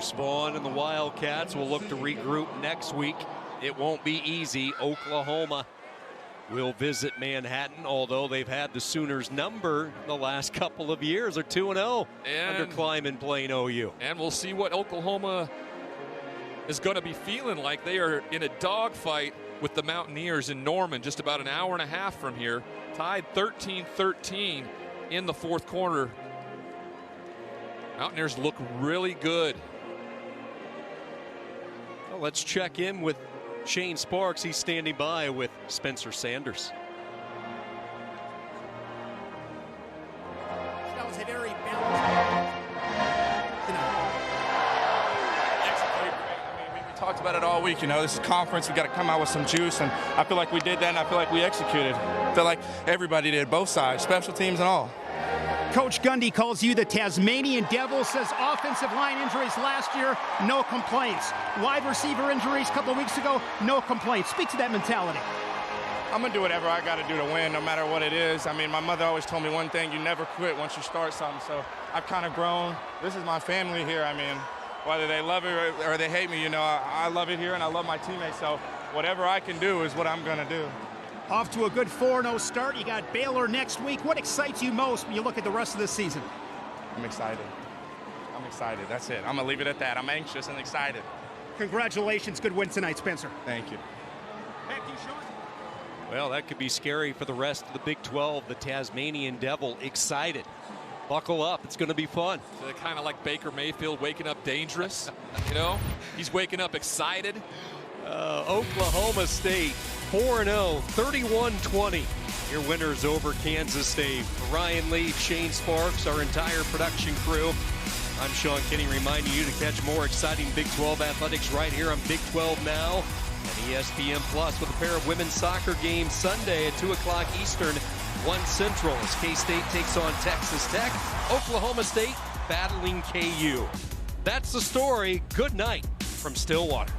Deuce Vaughn and the Wildcats will look to regroup next week. It won't be easy. Oklahoma will visit Manhattan, although they've had the Sooners number the last couple of years. They're 2-0 under Kleiman playing OU. And we'll see what Oklahoma is going to be feeling like. They are in a dogfight with the Mountaineers in Norman, just about an hour and a half from here, tied 13-13 in the fourth quarter. Mountaineers look really good. Well, let's check in with Shane Sparks. He's standing by with Spencer Sanders. That was a very balanced. We talked about it all week. You know, this is conference. We got to come out with some juice, and I feel like we did that, and I feel like we executed. I feel like everybody did, both sides, special teams and all. Coach Gundy calls you the Tasmanian Devil, says offensive line injuries last year, no complaints. Wide receiver injuries a couple of weeks ago, no complaints. Speak to that mentality. I'm going to do whatever I got to do to win, no matter what it is. I mean, my mother always told me one thing, you never quit once you start something. So I've kind of grown. This is my family here. I mean, whether they love it or they hate me, you know, I love it here and I love my teammates. So whatever I can do is what I'm going to do. Off to a good 4-0 start. You got Baylor next week. What excites you most when you look at the rest of this season? I'm excited. I'm excited. That's it. I'm going to leave it at that. I'm anxious and excited. Congratulations. Good win tonight, Spencer. Thank you. Back to you, Sean. Well, that could be scary for the rest of the Big 12. The Tasmanian Devil excited. Buckle up. It's going to be fun. So kind of like Baker Mayfield waking up dangerous. You know, he's waking up excited. Oklahoma State 4-0, 31-20. Your winners over Kansas State. For Ryan Lee, Shane Sparks, our entire production crew, I'm Sean Kinney reminding you to catch more exciting Big 12 athletics right here on Big 12 Now and ESPN Plus with a pair of women's soccer games Sunday at 2 o'clock Eastern, 1 Central as K-State takes on Texas Tech. Oklahoma State battling KU. That's the story. Good night from Stillwater.